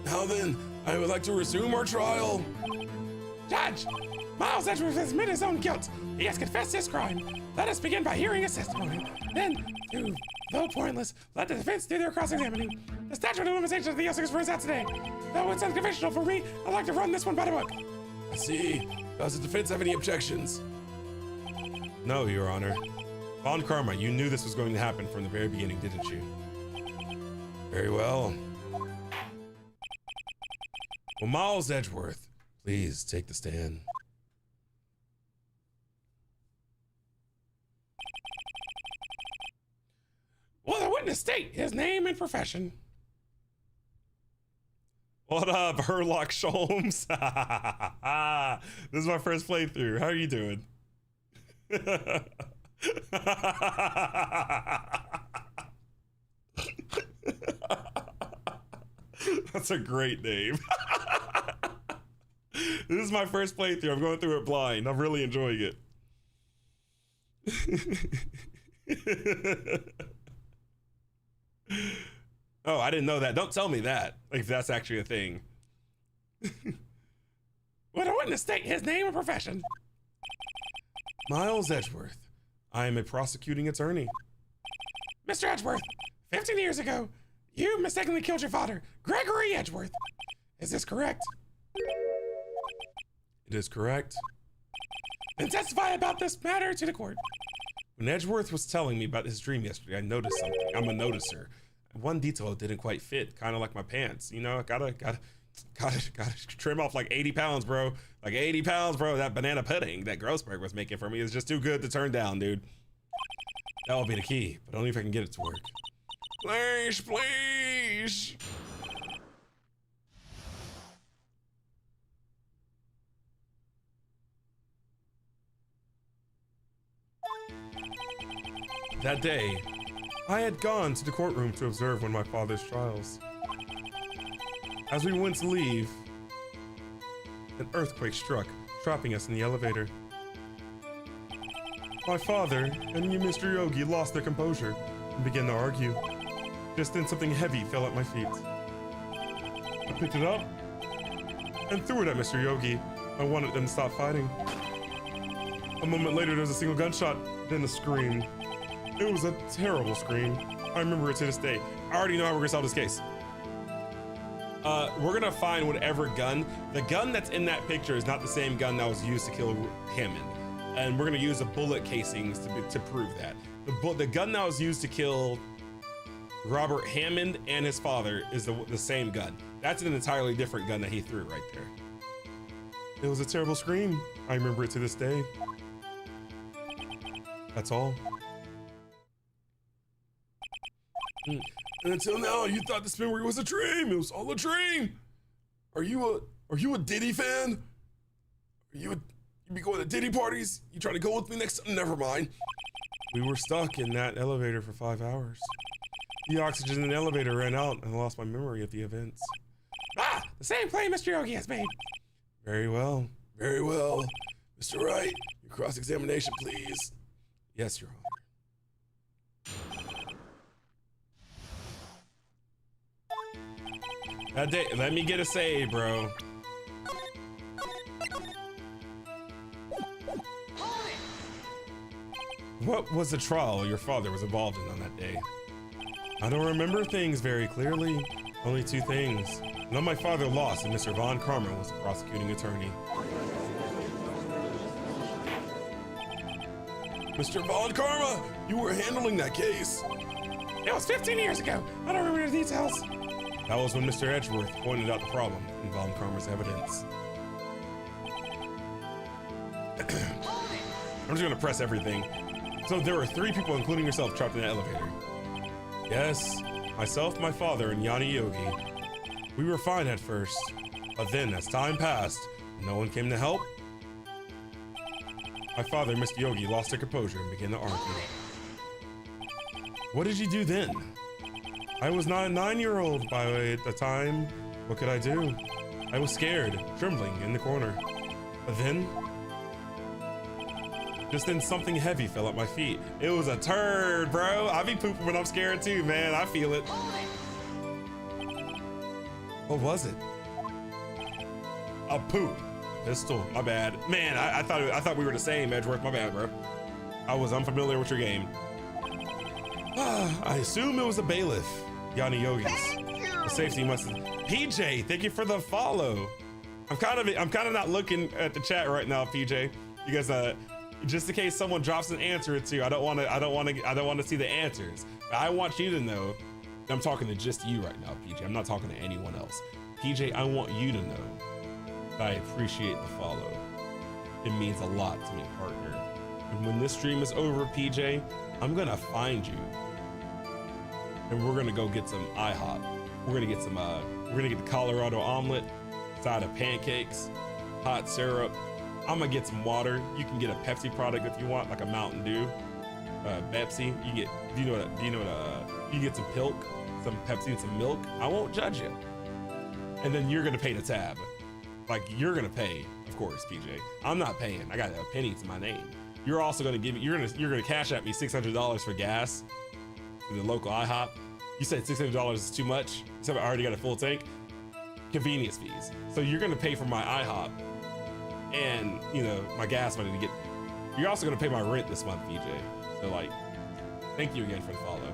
Now then, I would like to resume our trial. Judge, Miles Edgeworth has admitted his own guilt. He has confessed his crime. Let us begin by hearing his testimony. Then, though pointless, let the defense do their cross-examining. The statute of limitations of the S6 runs out today. Though it's unconventional for me, I'd like to run this one by the book. I see. Does the defense have any objections? No, Your Honor. Von Karma, you knew this was going to happen from the very beginning, didn't you? Very well. Well, Miles Edgeworth, please take the stand. Will the witness state his name and profession? What up, Herlock Sholmes? This is my first playthrough. How are you doing? That's a great name. This is my first playthrough. I'm going through it blind. I'm really enjoying it. Oh, I didn't know that. Don't tell me that. Like, if that's actually a thing. Will the witness state his name and profession? Miles Edgeworth. I am a prosecuting attorney. Mr. Edgeworth, 15 years ago, you mistakenly killed your father, Gregory Edgeworth. Is this correct? It is correct. Then testify about this matter to the court. When Edgeworth was telling me about his dream yesterday, I noticed something. I'm a noticer. One detail didn't quite fit, kind of like my pants. You know, gotta trim off like 80 pounds, bro. Like 80 pounds, bro. That banana pudding that Grossberg was making for me is just too good to turn down, dude. That will be the key, but only if I can get it to work. Please, please. That day, I had gone to the courtroom to observe one of my father's trials. As we went to leave, an earthquake struck, trapping us in the elevator. My father and you, Mr. Yogi, lost their composure and began to argue. Just then something heavy fell at my feet. I picked it up and threw it at Mr. Yogi. I wanted them to stop fighting. A moment later, there was a single gunshot, then a scream. It was a terrible scream. I remember it to this day. I already know how we're gonna solve this case. We're gonna find whatever gun. The gun that's in that picture is not the same gun that was used to kill Hammond. And we're gonna use the bullet casings to prove that. The gun that was used to kill Robert Hammond and his father is the same gun. That's an entirely different gun that he threw right there. It was a terrible scream. I remember it to this day. That's all. And until now, you thought this memory was a dream. It was all a dream. Are you a Diddy fan? You be going to Diddy parties? You trying to go with me next time? Never mind. We were stuck in that elevator for 5 hours. The oxygen in the elevator ran out and I lost my memory of the events. Ah, the same claim Mr. Yogi has made. Very well. Very well. Mr. Wright, your cross-examination, please. Yes, Your Honor. That day, let me get a save, bro. What was the trial your father was involved in on that day? I don't remember things very clearly. Only 2 things. One, my father lost and Mr. Von Karma was the prosecuting attorney. Mr. Von Karma, you were handling that case. It was 15 years ago. I don't remember the details. That was when Mr. Edgeworth pointed out the problem in Von Karma's evidence. I'm just gonna press everything. So there were 3 people, including yourself, trapped in the elevator. Yes, myself, my father, and Yanni Yogi. We were fine at first, but then as time passed, No one came to help. My father, Mr. Yogi, lost her composure and began to argue. What did you do then? I was not a 9-year-old by the time. What could I do? I was scared, trembling in the corner. But then, just then something heavy fell at my feet. It was a turd, bro. I be pooping when I'm scared too, man. I feel it. What was it? A poop. Pistol. My bad. Man, I thought we were the same, Edgeworth. My bad, bro. I was unfamiliar with your game. I assume it was a bailiff. Yanni Yogis. The safety must have. PJ, thank you for the follow. I'm kind of not looking at the chat right now, PJ, because just in case someone drops an answer or two, I don't want to see the answers. But I want you to know that I'm talking to just you right now, PJ. I'm not talking to anyone else. PJ, I want you to know that I appreciate the follow. It means a lot to me, partner. And when this stream is over, PJ, I'm gonna find you, and we're gonna go get some IHOP. We're gonna get some. We're gonna get the Colorado omelet, side of pancakes, hot syrup. I'm gonna get some water. You can get a Pepsi product if you want, like a Mountain Dew, Pepsi. You get. Do you know what? You get some milk, some Pepsi, and some milk. I won't judge you. And then you're gonna pay the tab. Like you're gonna pay, of course, PJ. I'm not paying. I got a penny to my name. You're also gonna give me. You're gonna cash at me $600 for gas to the local IHOP. You said $600 is too much. So I already got a full tank. Convenience fees. So you're gonna pay for my IHOP and my gas money to get. You're also gonna pay my rent this month, PJ. So like, thank you again for the follow.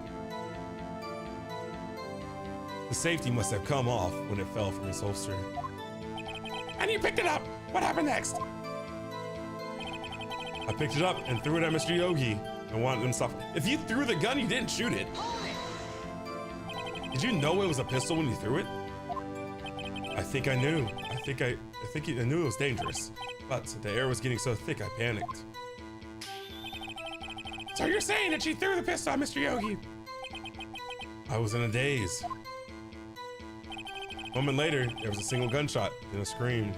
The safety must have come off when it fell from his holster. And you picked it up. What happened next? I picked it up and threw it at Mr. Yogi and wanted him to stop. If you threw the gun, you didn't shoot it. Did you know it was a pistol when you threw it? I think I knew. I knew it was dangerous, but the air was getting so thick I panicked. So you're saying that she threw the pistol at Mr. Yogi? I was in a daze. A moment later, there was a single gunshot and a scream.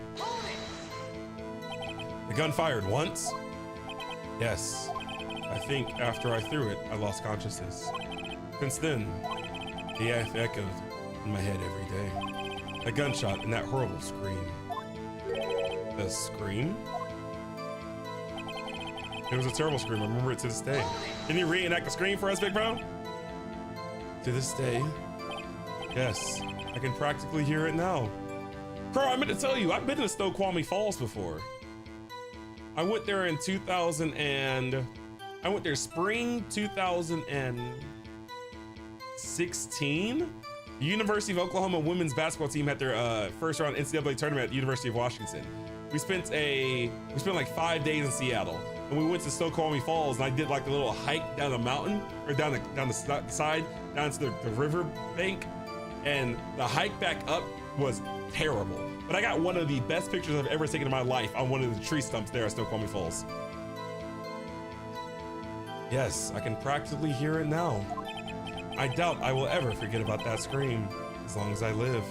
The gun fired once? Yes. I think after I threw it, I lost consciousness. Since then, the F echoed in my head every day. A gunshot and that horrible scream. The scream? It was a terrible scream. I remember it to this day. Can you reenact the scream for us, big bro? To this day, yes. I can practically hear it now. Bro, I meant to tell you, I've been to Snoqualmie Falls before. I went there in I went there spring 2016. The University of Oklahoma women's basketball team had their first round NCAA tournament at the University of Washington. We spent like 5 days in Seattle, and we went to Snoqualmie Falls, and I did like a little hike down the mountain, or down the side, down to the river bank, and the hike back up was terrible. But I got one of the best pictures I've ever taken in my life on one of the tree stumps there at Snoqualmie Falls. Yes, I can practically hear it now. I doubt I will ever forget about that scream as long as I live.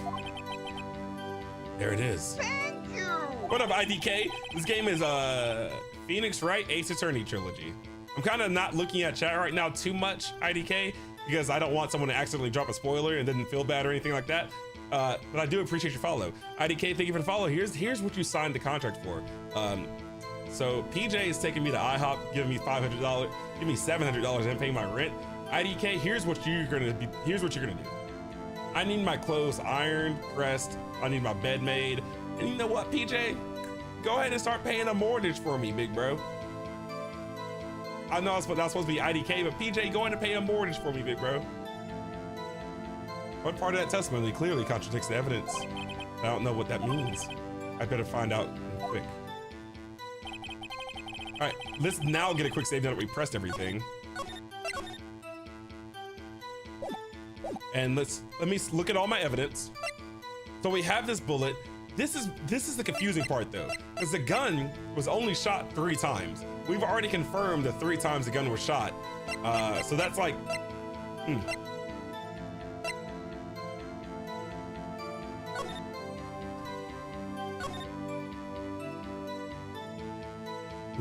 There it is. Thank you. What up, IDK? This game is Phoenix Wright Ace Attorney Trilogy. I'm kind of not looking at chat right now too much, IDK, because I don't want someone to accidentally drop a spoiler and didn't feel bad or anything like that. But I do appreciate your follow. IDK, thank you for the follow. Here's what you signed the contract for. So PJ is taking me to IHOP, giving me $500, give me $700 and paying my rent. IDK, here's what you're gonna do. I need my clothes ironed, pressed. I need my bed made. And you know what, PJ? Go ahead and start paying a mortgage for me, big bro. I know it's not supposed to be IDK, but PJ, go ahead and pay a mortgage for me, big bro. What part of that testimony clearly contradicts the evidence? I don't know what that means. I better find out quick. All right, let's now get a quick save now that we pressed everything. And let me look at all my evidence. So we have this bullet. This is the confusing part though, because the gun was only shot 3 times. We've already confirmed the 3 times the gun was shot. So that's like,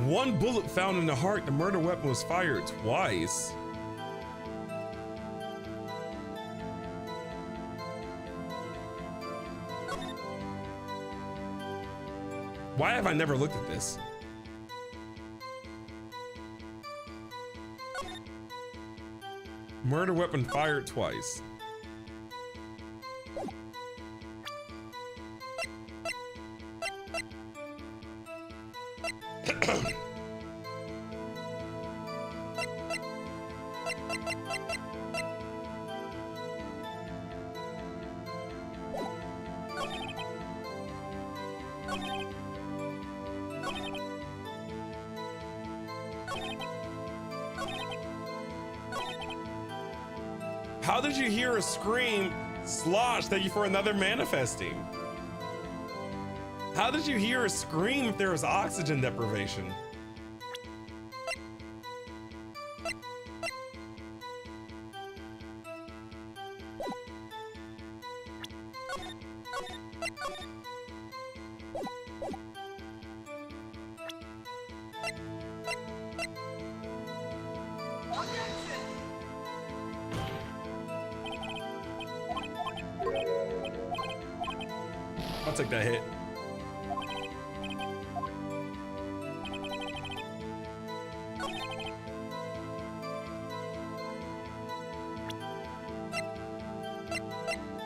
One bullet found in the heart. The murder weapon was fired twice. Why have I never looked at this? Murder weapon fired twice. How did you hear a scream? Slosh, thank you for another manifesting. How did you hear a scream if there was oxygen deprivation? I'll take that hit.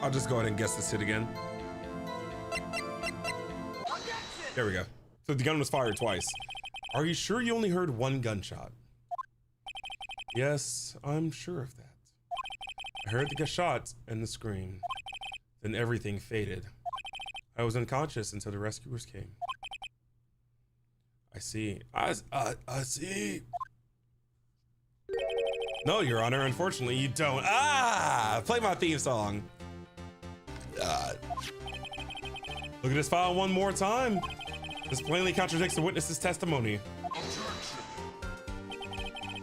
I'll just go ahead and guess this hit again. There we go. So the gun was fired twice. Are you sure you only heard one gunshot? Yes, I'm sure of that. I heard the shot and the scream. Then everything faded. I was unconscious until the rescuers came. I see. I see. No, Your Honor, unfortunately you don't. Ah! Play my theme song. Look at this file one more time. This plainly contradicts the witness's testimony.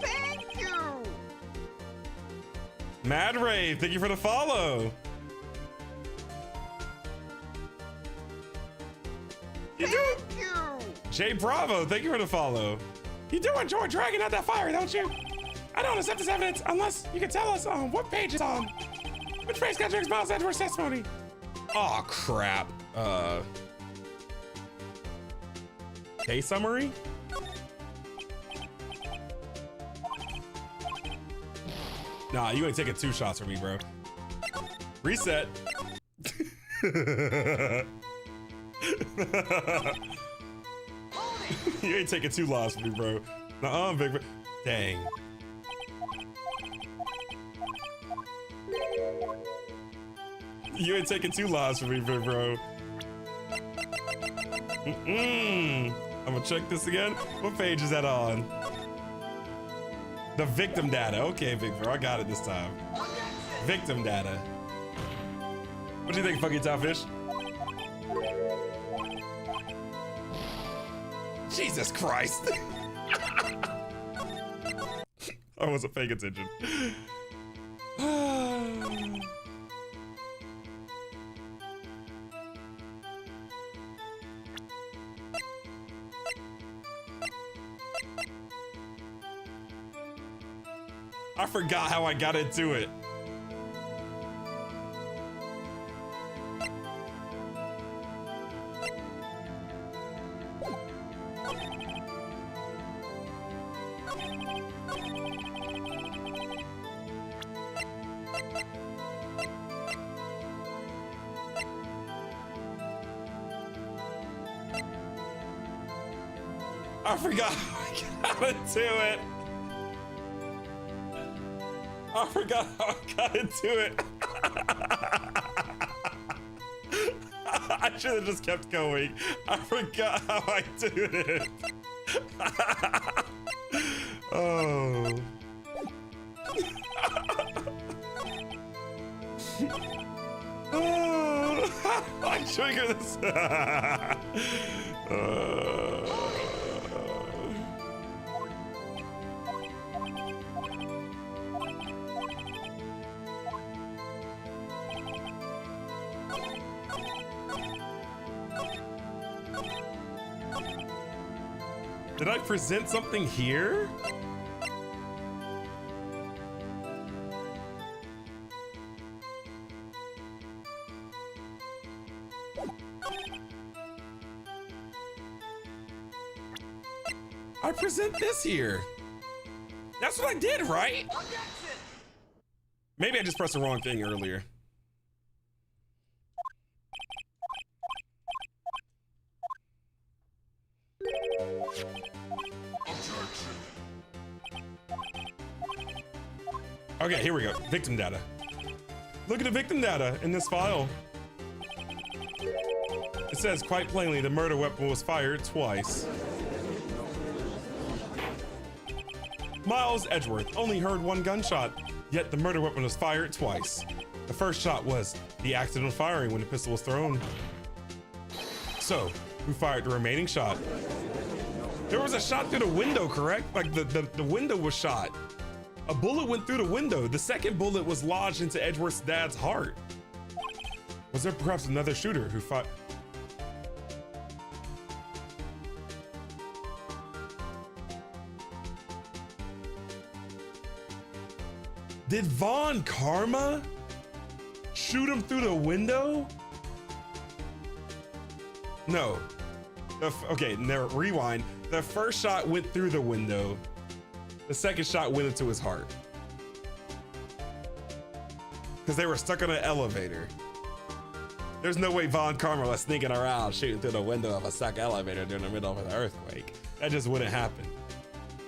Thank you. Mad Rave, thank you for the follow. Thank you. Jay Bravo, thank you for the follow. You do enjoy dragging out that fire, don't you? I don't accept this evidence unless you can tell us what page it's on. Which page contradicts Miles Edwards' testimony? Oh crap. Case summary? Nah, you ain't taking 2 shots from me, bro. Reset. You ain't taking 2 lives from me, bro. Nuh-uh, big bro. Dang. You ain't taking 2 lives from me, big bro. I'm gonna check this again. What page is that on? The victim data. Okay, big bro, I got it this time. Victim data. What do you think, Funky Top Fish? Jesus Christ. I wasn't paying attention. I forgot how I got into it. I forgot how I got into it. I forgot how I got into it. I should have just kept going. I forgot how I did it. Oh. Oh. I triggered this. Did I present something here? I present this here. That's what I did, right? Maybe I just pressed the wrong thing earlier. Okay, here we go. Victim data. Look at the victim data in this file. It says quite plainly the murder weapon was fired twice. Miles Edgeworth only heard one gunshot, yet the murder weapon was fired twice. The first shot was the accidental firing when the pistol was thrown. So, who fired the remaining shot? There was a shot through the window, correct? Like the window was shot. A bullet went through the window. The second bullet was lodged into Edgeworth's dad's heart. Was there perhaps another shooter who fired? Did Von Karma shoot him through the window? No. Okay, now rewind. The first shot went through the window. The second shot went into his heart. Because they were stuck on an elevator. There's no way Von Karma was sneaking around shooting through the window of a stuck elevator during the middle of an earthquake. That just wouldn't happen.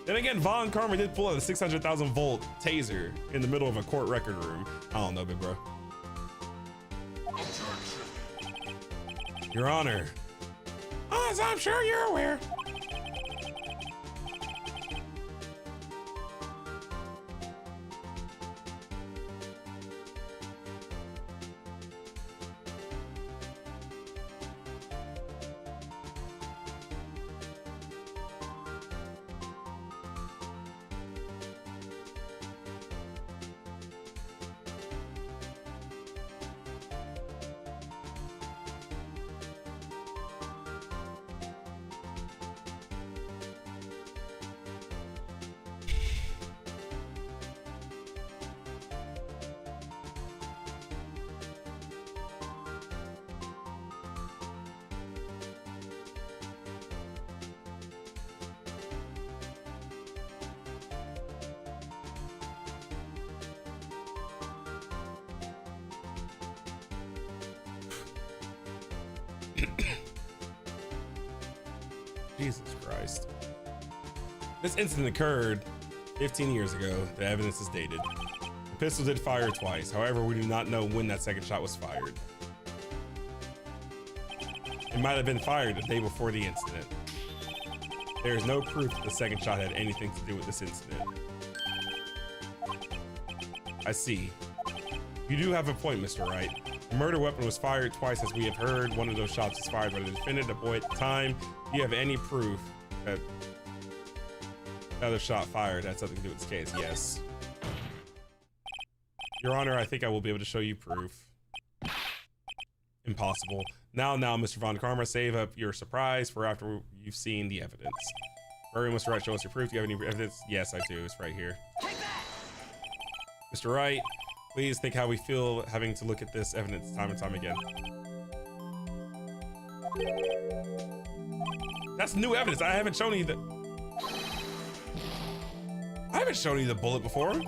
Then again, Von Karma did pull out a 600,000 volt taser in the middle of a court record room. I don't know, big bro. Your Honor. As I'm sure you're aware, Jesus Christ. This incident occurred 15 years ago. The evidence is dated. The pistol did fire twice. However, we do not know when that second shot was fired. It might have been fired the day before the incident. There is no proof that the second shot had anything to do with this incident. I see. You do have a point, Mr. Wright. The murder weapon was fired twice, as we have heard. One of those shots was fired by the defendant, the boy at the time. Do you have any proof that another shot fired had something to do with this case? Yes. Your Honor, I think I will be able to show you proof. Impossible. Now, Mr. Von Karma, save up your surprise for after you've seen the evidence. Hurry, Mr. Wright, show us your proof. Do you have any evidence? Yes, I do. It's right here. Mr. Wright, please think how we feel having to look at this evidence time and time again. That's new evidence. I haven't shown you the bullet before.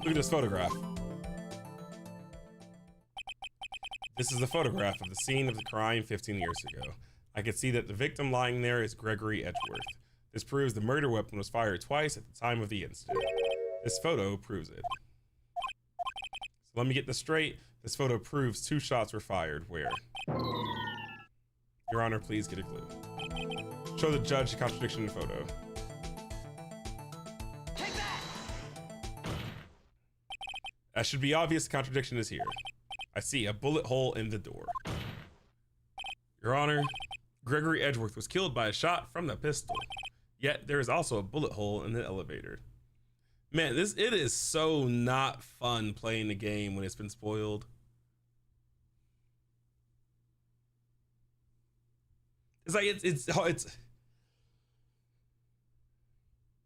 Look at this photograph. This is a photograph of the scene of the crime 15 years ago. I can see that the victim lying there is Gregory Edgeworth. This proves the murder weapon was fired twice at the time of the incident. This photo proves it. So let me get this straight. This photo proves 2 shots were fired. Where? Your Honor, please get a clue. Show the judge the contradiction in the photo. Take that! That should be obvious. The contradiction is here. I see a bullet hole in the door. Your Honor, Gregory Edgeworth was killed by a shot from the pistol. Yet there is also a bullet hole in the elevator. Man, it is so not fun playing the game when it's been spoiled. It's like it's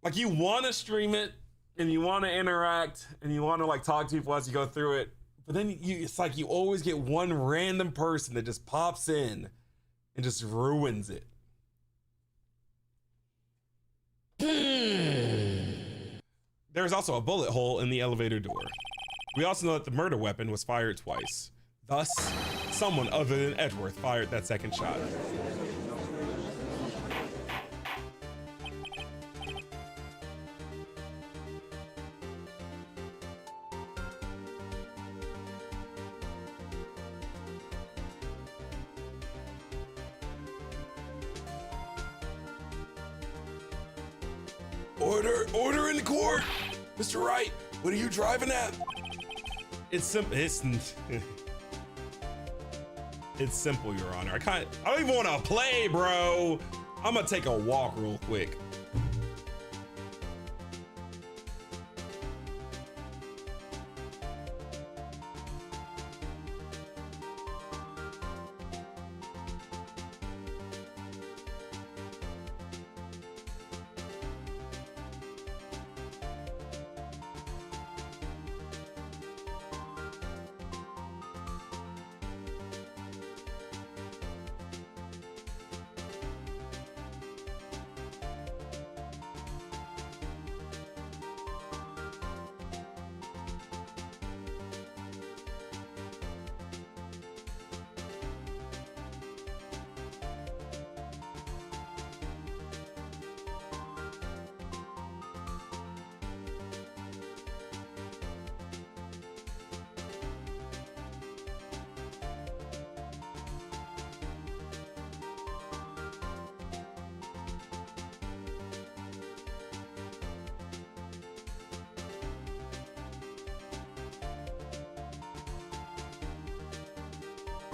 like you want to stream it and you want to interact and you want to like talk to people as you go through it, but then it's like you always get one random person that just pops in and just ruins it. There's also a bullet hole in the elevator door. We also know that the murder weapon was fired twice. Thus, someone other than Edgeworth fired that second shot. Order in the court! Mr. Wright, what are you driving at? It's simple. It's simple, Your Honor. I don't even want to play, bro. I'm gonna take a walk real quick.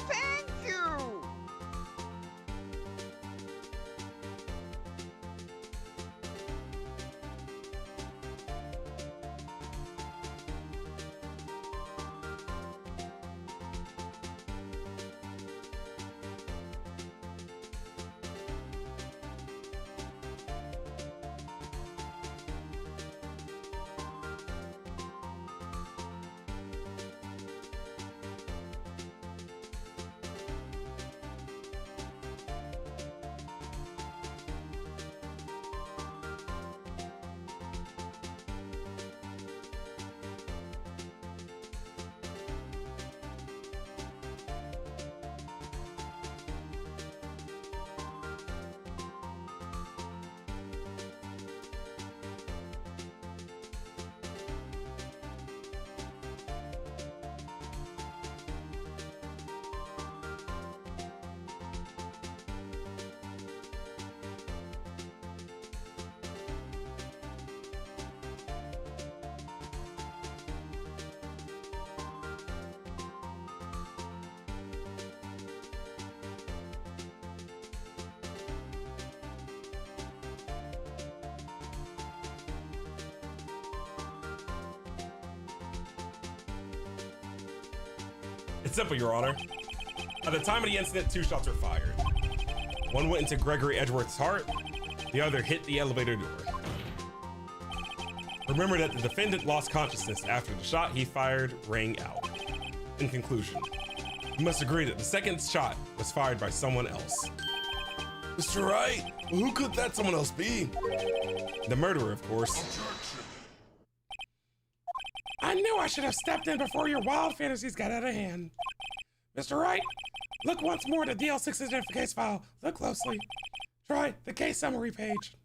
Thank you! It's simple, Your Honor. At the time of the incident, 2 shots were fired. One went into Gregory Edgeworth's heart, the other hit the elevator door. Remember that the defendant lost consciousness after the shot he fired rang out. In conclusion, you must agree that the second shot was fired by someone else. Mr. Wright, who could that someone else be? The murderer, of course. I knew I should have stepped in before your wild fantasies got out of hand. Mr. Wright, look once more at the DL6 identification file. Look closely. Try the case summary page.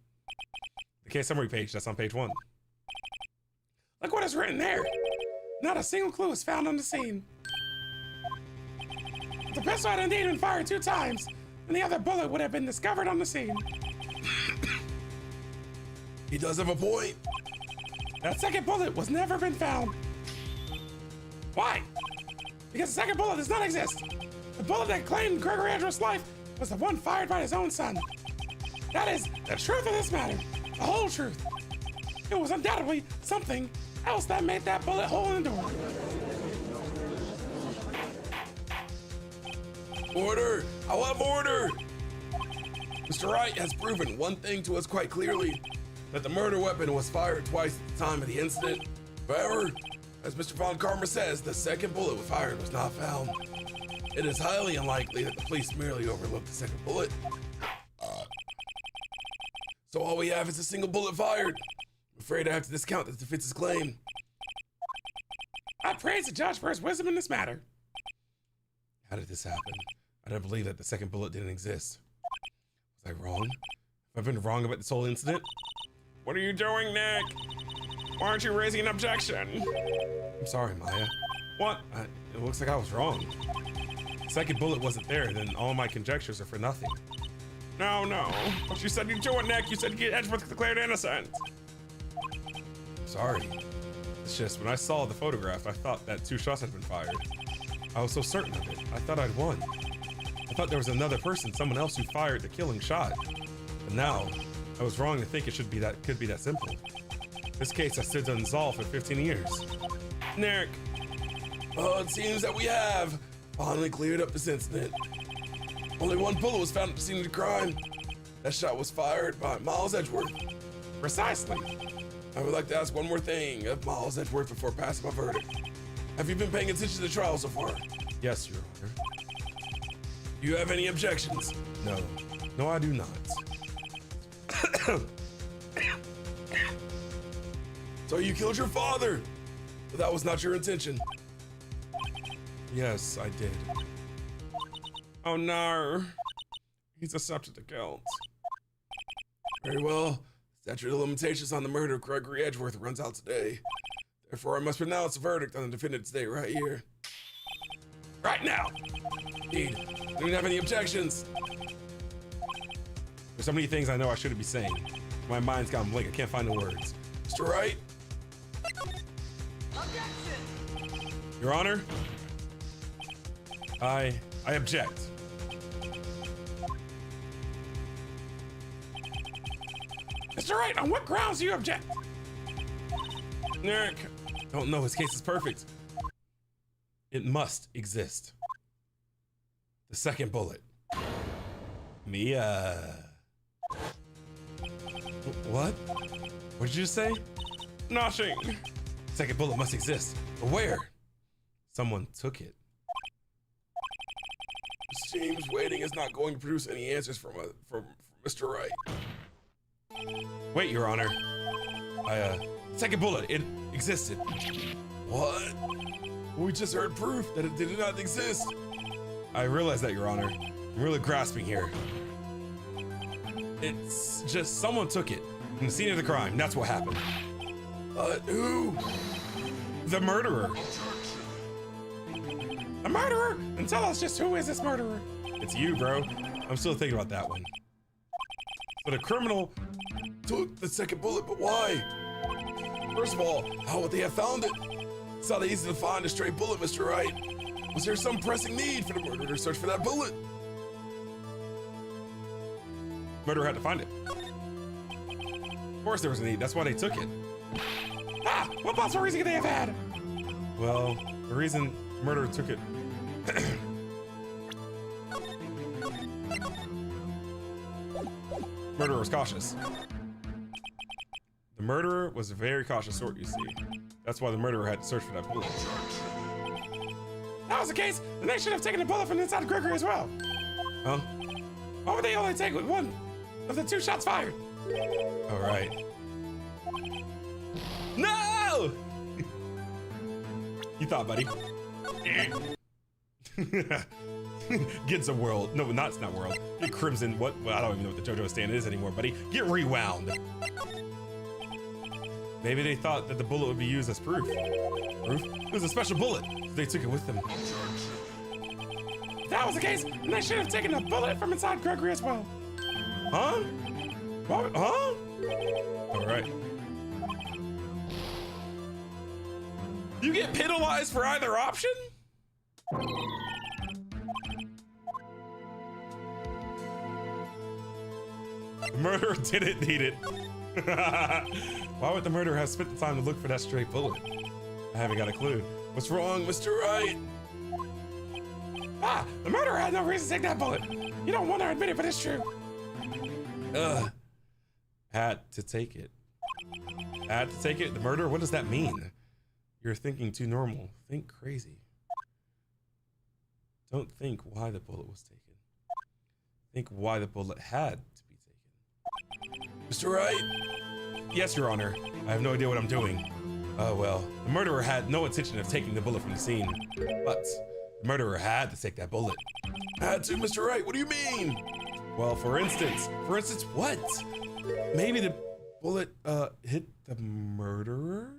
The case summary page, that's on page 1. Look what is written there. Not a single clue is found on the scene. The pistol had indeed been fired 2 times. and the other bullet would have been discovered on the scene. He does have a point. That second bullet was never been found. Why? Because the second bullet does not exist. The bullet that claimed Gregory Edgeworth's life was the one fired by his own son. That is the truth of this matter, the whole truth. It was undoubtedly something else that made that bullet hole in the door. Order! I'll have order! Mr. Wright has proven one thing to us quite clearly, that the murder weapon was fired twice at the time of the incident. However, as Mr. Von Karma says, the second bullet fired was not found. It is highly unlikely that the police merely overlooked the second bullet. So all we have is a single bullet fired. I'm afraid I have to discount this defeats his claim. I praise the judge for his wisdom in this matter. How did this happen? I don't believe that the second bullet didn't exist. Was I wrong? Have I been wrong about this whole incident? What are you doing, Nick? Why aren't you raising an objection? I'm sorry, Maya. What? It looks like I was wrong. The second bullet wasn't there, then all my conjectures are for nothing. No. But you said you'd do it, Nick. You said Edgeworth declared innocent. I'm sorry. It's just, when I saw the photograph, I thought that 2 shots had been fired. I was so certain of it. I thought I'd won. I thought there was another person, someone else who fired the killing shot. But now, I was wrong to think it could be that simple. This case has stood unsolved for 15 years. Nick. Well, it seems that we have finally cleared up this incident. Only one bullet was found at the scene of the crime. That shot was fired by Miles Edgeworth. Precisely. I would like to ask one more thing of Miles Edgeworth before passing my verdict. Have you been paying attention to the trial so far? Yes, Your Honor. Do you have any objections? No. No, I do not. So you killed your father, but that was not your intention. Yes, I did. Oh no. He's accepted the guilt. Very well. Statute of limitations on the murder of Gregory Edgeworth runs out today. Therefore, I must pronounce a verdict on the defendant's date right here. Right now. Indeed. Do you have any objections? There's so many things I know I shouldn't be saying. My mind's gone blank. I can't find the words. Mr. Wright? Your Honor, I object. Mr. Wright, on what grounds do you object? Nick, don't know. His case is perfect. It must exist. The second bullet. Mia. What? What did you just say? Nothing. Second bullet must exist. But where? Someone took it. It seems waiting is not going to produce any answers from Mr. Wright. Wait, Your Honor. Second bullet, it existed. What? We just heard proof that it did not exist. I realize that, Your Honor. I'm really grasping here. It's just someone took it from the scene of the crime. That's what happened. Who? The murderer. A murderer? And tell us just who is this murderer? It's you, bro. I'm still thinking about that one. But a criminal Took the second bullet, but why? First of all, how would they have found it? It's not easy to find a stray bullet, Mr. Wright. Was there some pressing need for the murderer to search for that bullet? murderer had to find it. Of course there was a need. That's why they took it. Ah! What possible reason could they have had? Well, the reason murderer took it. Murderer was cautious. The murderer was a very cautious sort, you see. That's why the murderer had to search for that bullet. If that was the case, then they should have taken a bullet from inside of Gregory as well. Huh? Why would they only take one of the 2 shots fired? All right. No! You thought, buddy. Get some world. No, it's not world. Get Crimson. What? Well, I don't even know what the JoJo stand is anymore, buddy. Get rewound. Maybe they thought that the bullet would be used as proof. Proof? It was a special bullet. So they took it with them. If that was the case, then I should have taken a bullet from inside Gregory as well. Huh? What? Huh? All right. You get penalized for either option? The murderer didn't need it. Why would the murderer have spent the time to look for that stray bullet? I haven't got a clue. What's wrong, Mr. Wright? Ah, the murderer had no reason to take that bullet. You don't want to admit it, but it's true. Had to take it. Had to take it? The murderer? What does that mean? You're thinking too normal. Think crazy. Don't think why the bullet was taken. Think why the bullet had to be taken. Mr. Wright? Yes, Your Honor. I have no idea what I'm doing. Oh well, the murderer had no intention of taking the bullet from the scene, but the murderer had to take that bullet. Had to, Mr. Wright? What do you mean? Well, for instance what? Maybe the bullet hit the murderer?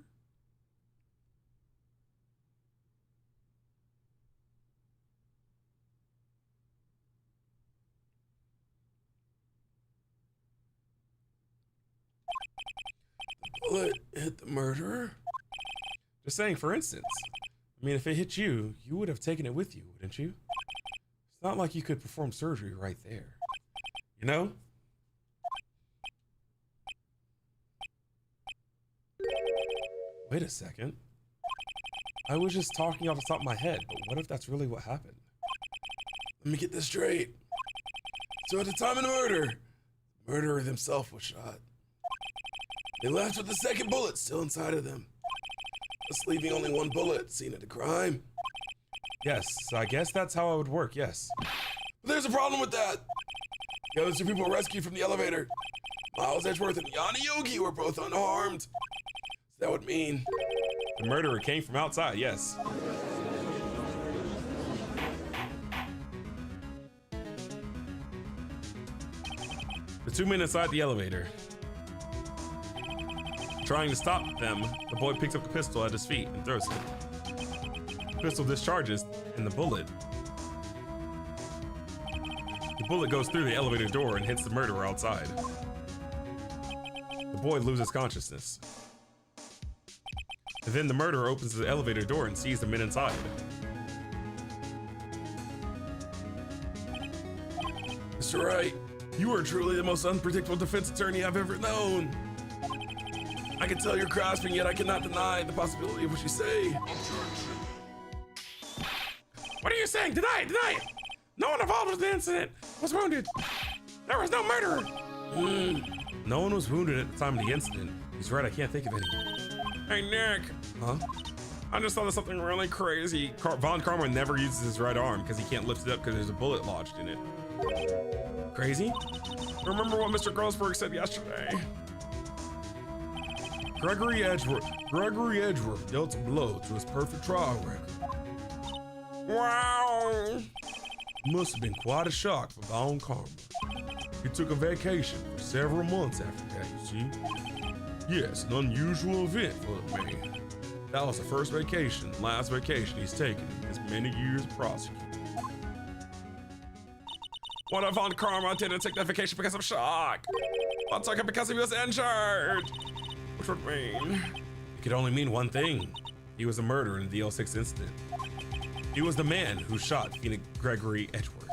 Bullet hit the murderer? Just saying, for instance. I mean, if it hit you, you would have taken it with you, wouldn't you? It's not like you could perform surgery right there. You know? Wait a second. I was just talking off the top of my head, but what if that's really what happened? Let me get this straight. So at the time of the murder, the murderer himself was shot. They left with the second bullet still inside of them, thus leaving only one bullet seen at the crime. Yes, I guess that's how it would work, yes. But there's a problem with that. The other two people rescued from the elevator, Miles Edgeworth and Yanni Yogi, were both unharmed. So that would mean The murderer came from outside, yes. The two men inside the elevator. Trying to stop them, the boy picks up the pistol at his feet and throws it. The pistol discharges, and the bullet goes through the elevator door and hits the murderer outside. The boy loses consciousness. And then the murderer opens the elevator door and sees the men inside. Mr. Wright, you are truly the most unpredictable defense attorney I've ever known. I can tell you're grasping, yet I cannot deny the possibility of what you say. What are you saying? Deny it, deny it. No one involved with the incident was wounded. There was no murderer. No one was wounded at the time of the incident. He's right, I can't think of anyone. Hey, Nick. Huh? I just thought of something really crazy. Von Karma never uses his right arm because he can't lift it up because there's a bullet lodged in it. Crazy? Remember what Mr. Grossberg said yesterday? Gregory Edgeworth dealt a blow to his perfect trial record. Wow. Must have been quite a shock for Von Karma. He took a vacation for several months after that, you see. Yes, an unusual event for the man. That was the first vacation, last vacation he's taken in his many years of prosecuting. What if Von Karma didn't take that vacation because of shock? But took it because he was injured. Which would mean... It could only mean one thing. He was a murderer in the L6 incident. He was the man who shot Phoenix Gregory Edgeworth.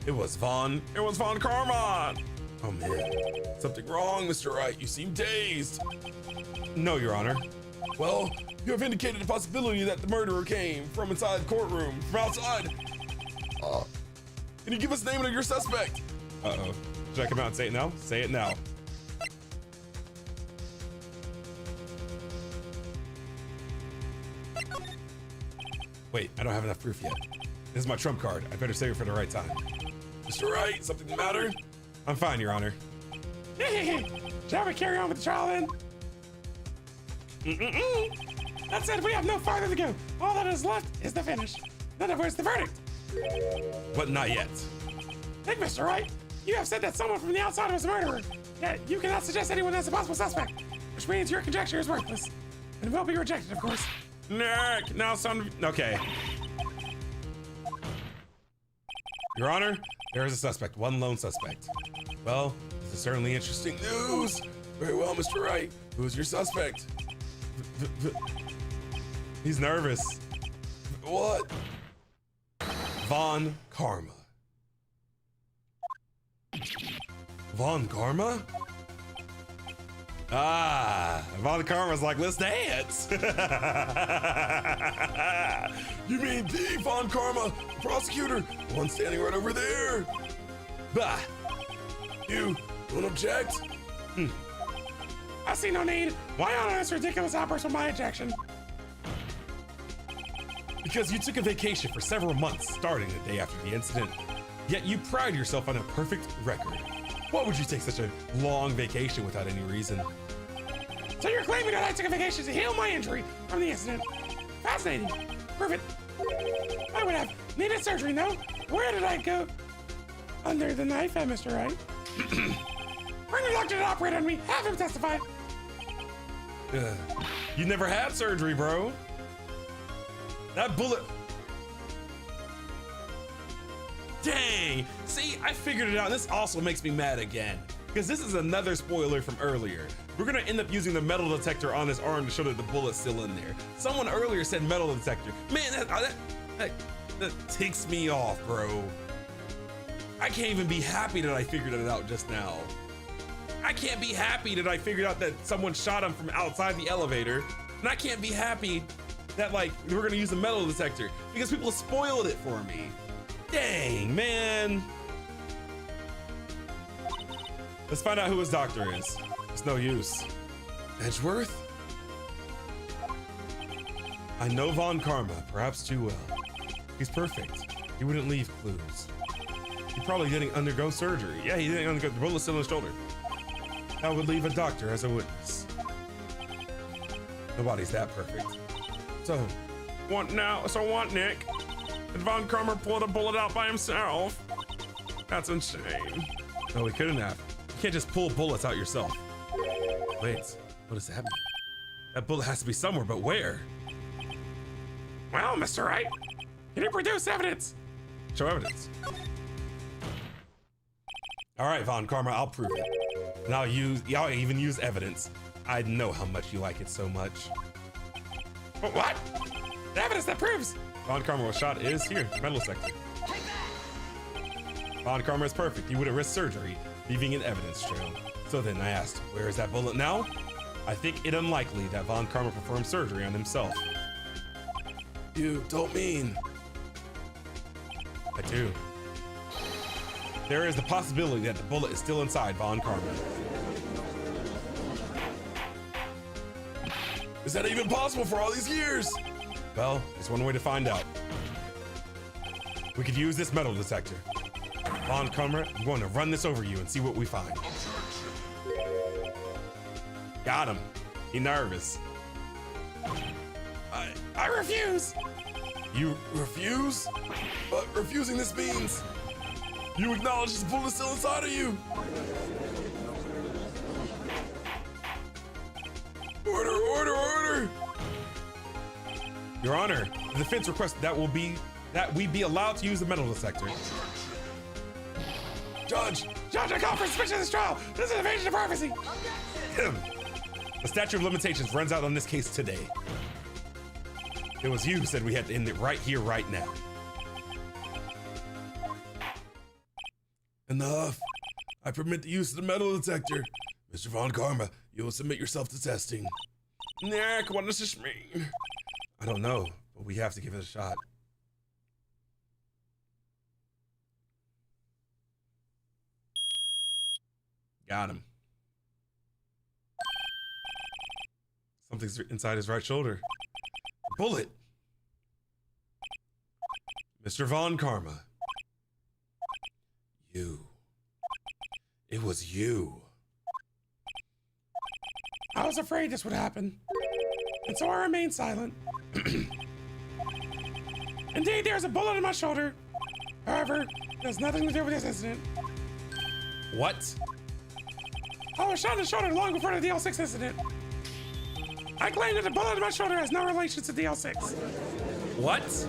It was Von Karma! Oh man. Something wrong, Mr. Wright. You seem dazed. No, Your Honor. Well, you have indicated the possibility that the murderer came from inside the courtroom, from outside. Can you give us the name of your suspect? Uh-oh. Should I come out and say it now? Say it now. Wait, I don't have enough proof yet. This is my trump card. I better save it for the right time. Mr. Wright, something the matter? I'm fine, Your Honor. Shall we carry on with the trial then? That said, we have no farther to go. All that is left is the finish. In other words, the verdict. But not yet. Think, Mr. Wright, you have said that someone from the outside was the murderer. Yet you cannot suggest anyone as a possible suspect, which means your conjecture is worthless and will be rejected, of course. Nick, now son. Okay. Your Honor, there is a suspect, one lone suspect. Well, this is certainly interesting news. Very well, Mr. Wright. Who's your suspect? He's nervous. What? Von Karma. Von Karma? Ah, Von Karma's like, let's dance. You mean the Von Karma, the prosecutor, the one standing right over there? Bah. You don't object? I see no need. Why honor this ridiculous outburst with my ejection? Because you took a vacation for several months starting the day after the incident, yet you pride yourself on a perfect record. Why would you take such a long vacation without any reason? So you're claiming that I took a vacation to heal my injury from the incident? Fascinating. Prove it. I would have needed surgery, no? Where did I go? Under the knife at Mr. Wright. Bring the doctor to operate on me. Have him testify. You never had surgery, bro. That bullet. Dang. See, I figured it out. This also makes me mad again, because this is another spoiler from earlier. We're gonna end up using the metal detector on his arm to show that the bullet's still in there. Someone earlier said metal detector. Man, that ticks me off, bro. I can't even be happy that I figured it out just now. I can't be happy that I figured out that someone shot him from outside the elevator. And I can't be happy that, like, we're gonna use the metal detector because people spoiled it for me. Dang, man. Let's find out who his doctor is. It's no use. Edgeworth? I know Von Karma, perhaps too well. He's perfect. He wouldn't leave clues. He probably didn't undergo surgery. Yeah, he didn't undergo, the bullet's still in his shoulder. That would leave a doctor as a witness. Nobody's that perfect. So, What now? So what, Nick? Did Von Karma pull the bullet out by himself? That's insane. no, he couldn't have. You can't just pull bullets out yourself. Wait, what does that mean? That bullet has to be somewhere, but where? Well, Mr. Wright, can you produce evidence? Show evidence. All right, Von Karma, I'll prove it. And I'll even use evidence. I know how much you like it so much. What? The evidence that proves. Von Karma was shot is here, metal sector. Von Karma is perfect. He would have risked surgery, leaving an evidence trail. So then I asked, where is that bullet now? I think it unlikely that Von Karma performed surgery on himself. You don't mean... I do. There is the possibility that the bullet is still inside Von Karma. Is that even possible for all these years? Well, there's one way to find out. We could use this metal detector. Von Karma, I'm going to run this over you and see what we find. Got him. He's nervous. I refuse. You Refuse? But refusing this means... You acknowledge this bullet's still inside of you. Order, order, order! Your Honor, the defense requests that we be allowed to use the metal detector. Judge! Judge, I call for suspension of this trial. This is an invasion of privacy. The statute of limitations runs out on this case today. It was you who said we had to end it right here, right now. Enough. I permit the use of the metal detector. Mr. Von Karma, you will submit yourself to testing. Nick, what does this mean? I don't know, but we have to give it a shot. Got him. Something's inside his right shoulder. A bullet. Mr. Von Karma. You. It was you. I was afraid this would happen, and so I remained silent. Indeed, there's a bullet in my shoulder. However, it has nothing to do with this incident. What? I was shot in the shoulder long before the DL6 incident. I claim that the bullet in my shoulder has no relation to DL6. What?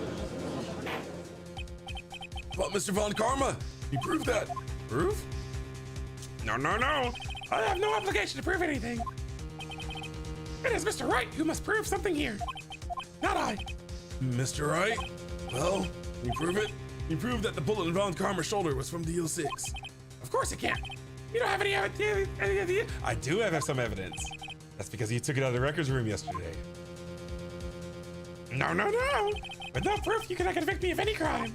But Mr. Von Karma, he proved that. Proof? No, no, no. I have no obligation to prove anything. It is Mr. Wright who must prove something here, not I. Mr. Wright? Well, can you prove it? He proved that the bullet in Von Karma's shoulder was from DL6. Of course it can't. You don't have any idea. I do have some evidence. That's because you took it out of the records room yesterday. No, no, no. With no proof, you cannot convict me of any crime.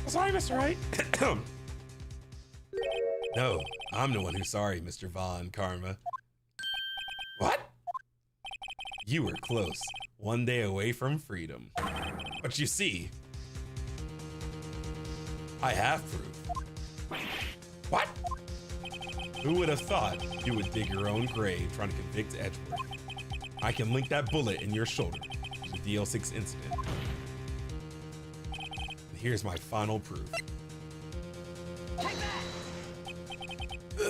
Sorry, Mr. Wright. No, I'm the one who's sorry, Mr. Von Karma. What? You were close, one day away from freedom. But you see, I have proof. What? Who would have thought you would dig your own grave trying to convict Edgeworth? I can link that bullet in your shoulder to the DL6 incident. And here's my final proof.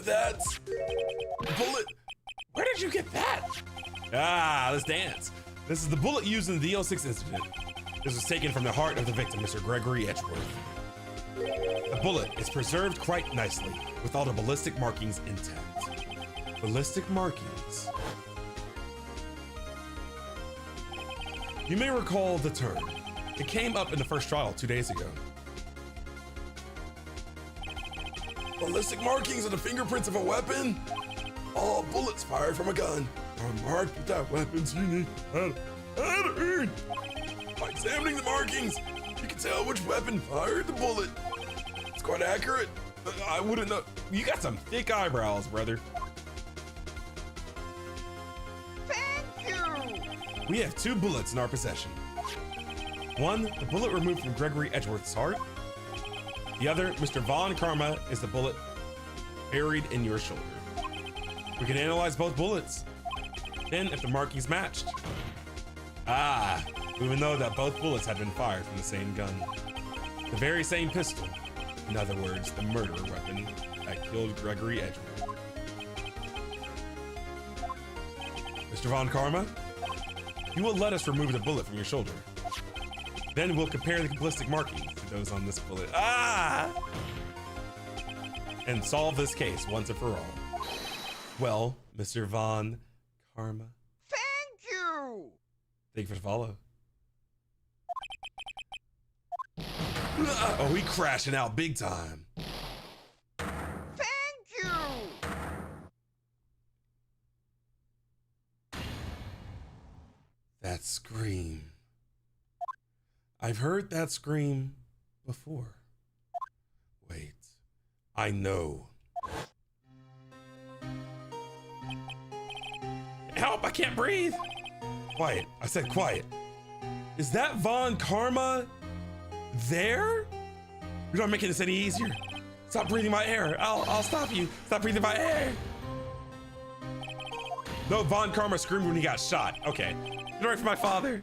That's the bullet. Where did you get that? Ah, let's dance. This is the bullet used in the DL6 incident. This was taken from the heart of the victim, Mr. Gregory Edgeworth. The bullet is preserved quite nicely, with all the ballistic markings intact. Ballistic markings. You may recall the term. It came up in the first trial 2 days ago. Ballistic markings are the fingerprints of a weapon. All bullets fired from a gun are marked with that weapon's unique pattern. By examining the markings, you can tell which weapon fired the bullet. It's quite accurate. I wouldn't know. You got some thick eyebrows, brother. Thank you! We have 2 bullets in our possession. One, the bullet removed from Gregory Edgeworth's heart. The other, Mr. Von Karma, is the bullet buried in your shoulder. We can analyze both bullets. Then, if the markings matched. Ah, we would know that both bullets had been fired from the same gun. The very same pistol. In other words, the murder weapon that killed Gregory Edgeworth. Mr. Von Karma, you will let us remove the bullet from your shoulder. Then we'll compare the ballistic markings to those on this bullet. Ah! And solve this case once and for all. Well, Mr. Von Karma, Thank you! thank you for the follow. Oh, he crashing out big time. Thank you! That scream. I've heard that scream before. Wait, I know. Help, I can't breathe. Quiet, I said quiet. Is that Von Karma there? You're not making this any easier. Stop breathing my air. I'll stop you. Stop breathing my air. No, Von Karma screamed when he got shot. Okay, get away from my father.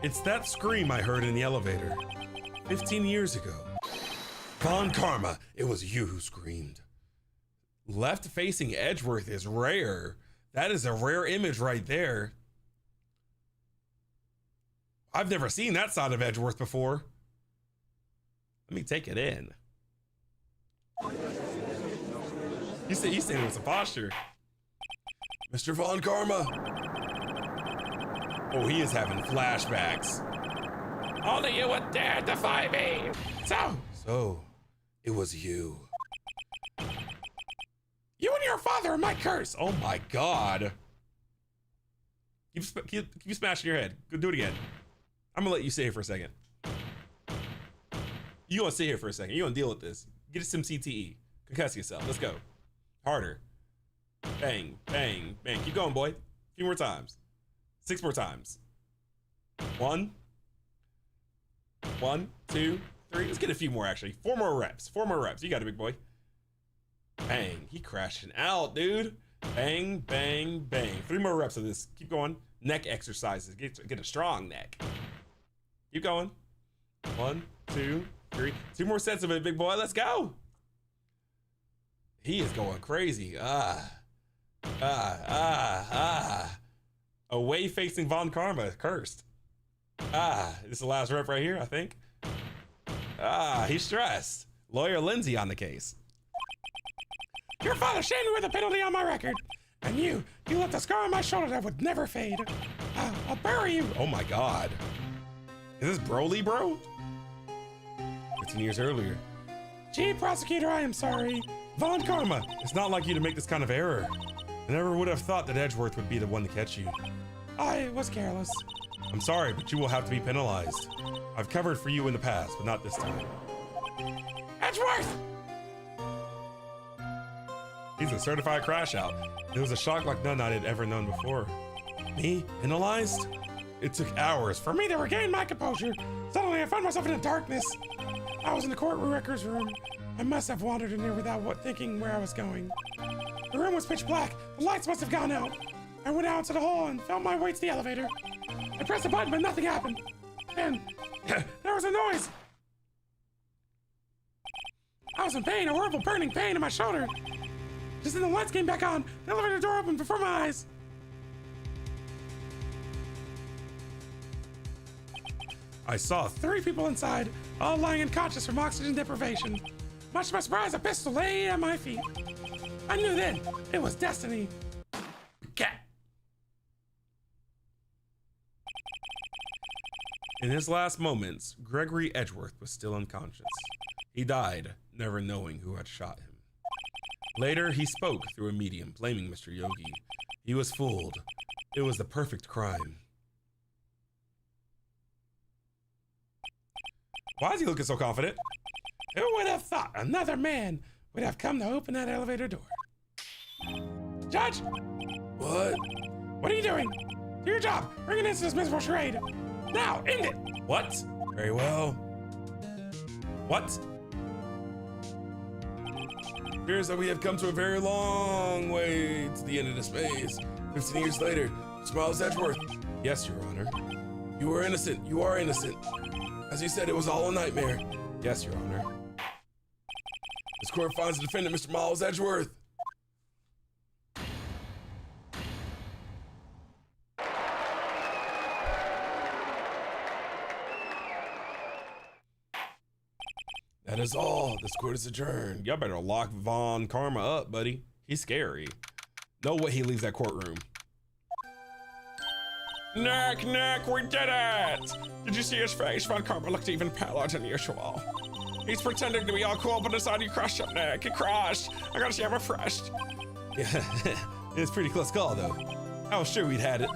It's that scream I heard in the elevator 15 years ago. Von Karma, it was you who screamed. Left facing Edgeworth is rare. That is a rare image right there. I've never seen that side of Edgeworth before. Let me take it in. He's standing with some posture. Mr. Von Karma, Oh, he is having flashbacks. Only you would dare defy me. So, it was you. You and your father are my curse. Oh my God. Keep smashing your head. Go do it again. I'm gonna let you sit here for a second. You gonna sit here for a second. You gonna deal with this. Get some CTE. Concuss yourself. Let's go. Harder. Bang, bang, bang. Keep going, boy. A few more times. 6 more times. 1, 2, 3. Let's get a few more, actually. 4 more reps. 4 more reps. You got it, big boy. Bang. He crashing out, dude. Bang, bang, bang. 3 more reps of this. Keep going. Neck exercises. Get a strong neck. Keep going. 1, 2, 3. 2 more sets of it, big boy. Let's go. He is going crazy. Away facing Von Karma, cursed. This is the last rep right here, I think. He's stressed. Lawyer Lindsay on the case. Your father shamed me with a penalty on my record. And you left a scar on my shoulder that would never fade. I'll bury you. Oh my God. Is this Broly, bro? 15 years earlier. Gee, prosecutor, I am sorry. Von Karma, it's not like you to make this kind of error. I never would have thought that Edgeworth would be the one to catch you. I was careless. I'm sorry, but you will have to be penalized. I've covered for you in the past, but not this time. Edgeworth! He's a certified crash out. It was a shock like none I had ever known before. Me? Penalized? It took hours For me to regain my composure, suddenly I found myself in the darkness. I was in the courtroom records room. I must have wandered in there without thinking where I was going. The room was pitch black. The lights must have gone out. I went out to the hall and found my way to the elevator. I pressed a button, but nothing happened. Then there was a noise. I was in pain, a horrible burning pain in my shoulder. Just then the lights came back on. The elevator door opened before my eyes. I saw 3 people inside, all lying unconscious from oxygen deprivation. Much to my surprise, a pistol lay at my feet. I knew then it was destiny. cat. In his last moments, Gregory Edgeworth was still unconscious. He died, never knowing who had shot him. Later, he spoke through a medium, blaming Mr. Yogi. He was fooled. It was the perfect crime. Why is he looking so confident? Who would have thought another man would have come to open that elevator door? Judge! What? What are you doing? Do your job. Bring an end to this miserable charade. Now, end it! What? Very well. What? It appears that we have come to a very long way to the end of this maze. 15 years later, Mr. Miles Edgeworth. Yes, Your Honor. You were innocent. You are innocent. As you said, it was all a nightmare. Yes, Your Honor. This court finds the defendant, Mr. Miles Edgeworth. That is all. This court is adjourned. Y'all better lock Von Karma up, buddy. He's scary. No way he leaves that courtroom. Nick, we did it! Did you see his face? Von Karma looked even paler than usual. He's pretending to be all cool, but inside he crushed him, Nick. He crushed. I gotta see him refreshed. Yeah, it's a pretty close call, though. I was sure we'd had it.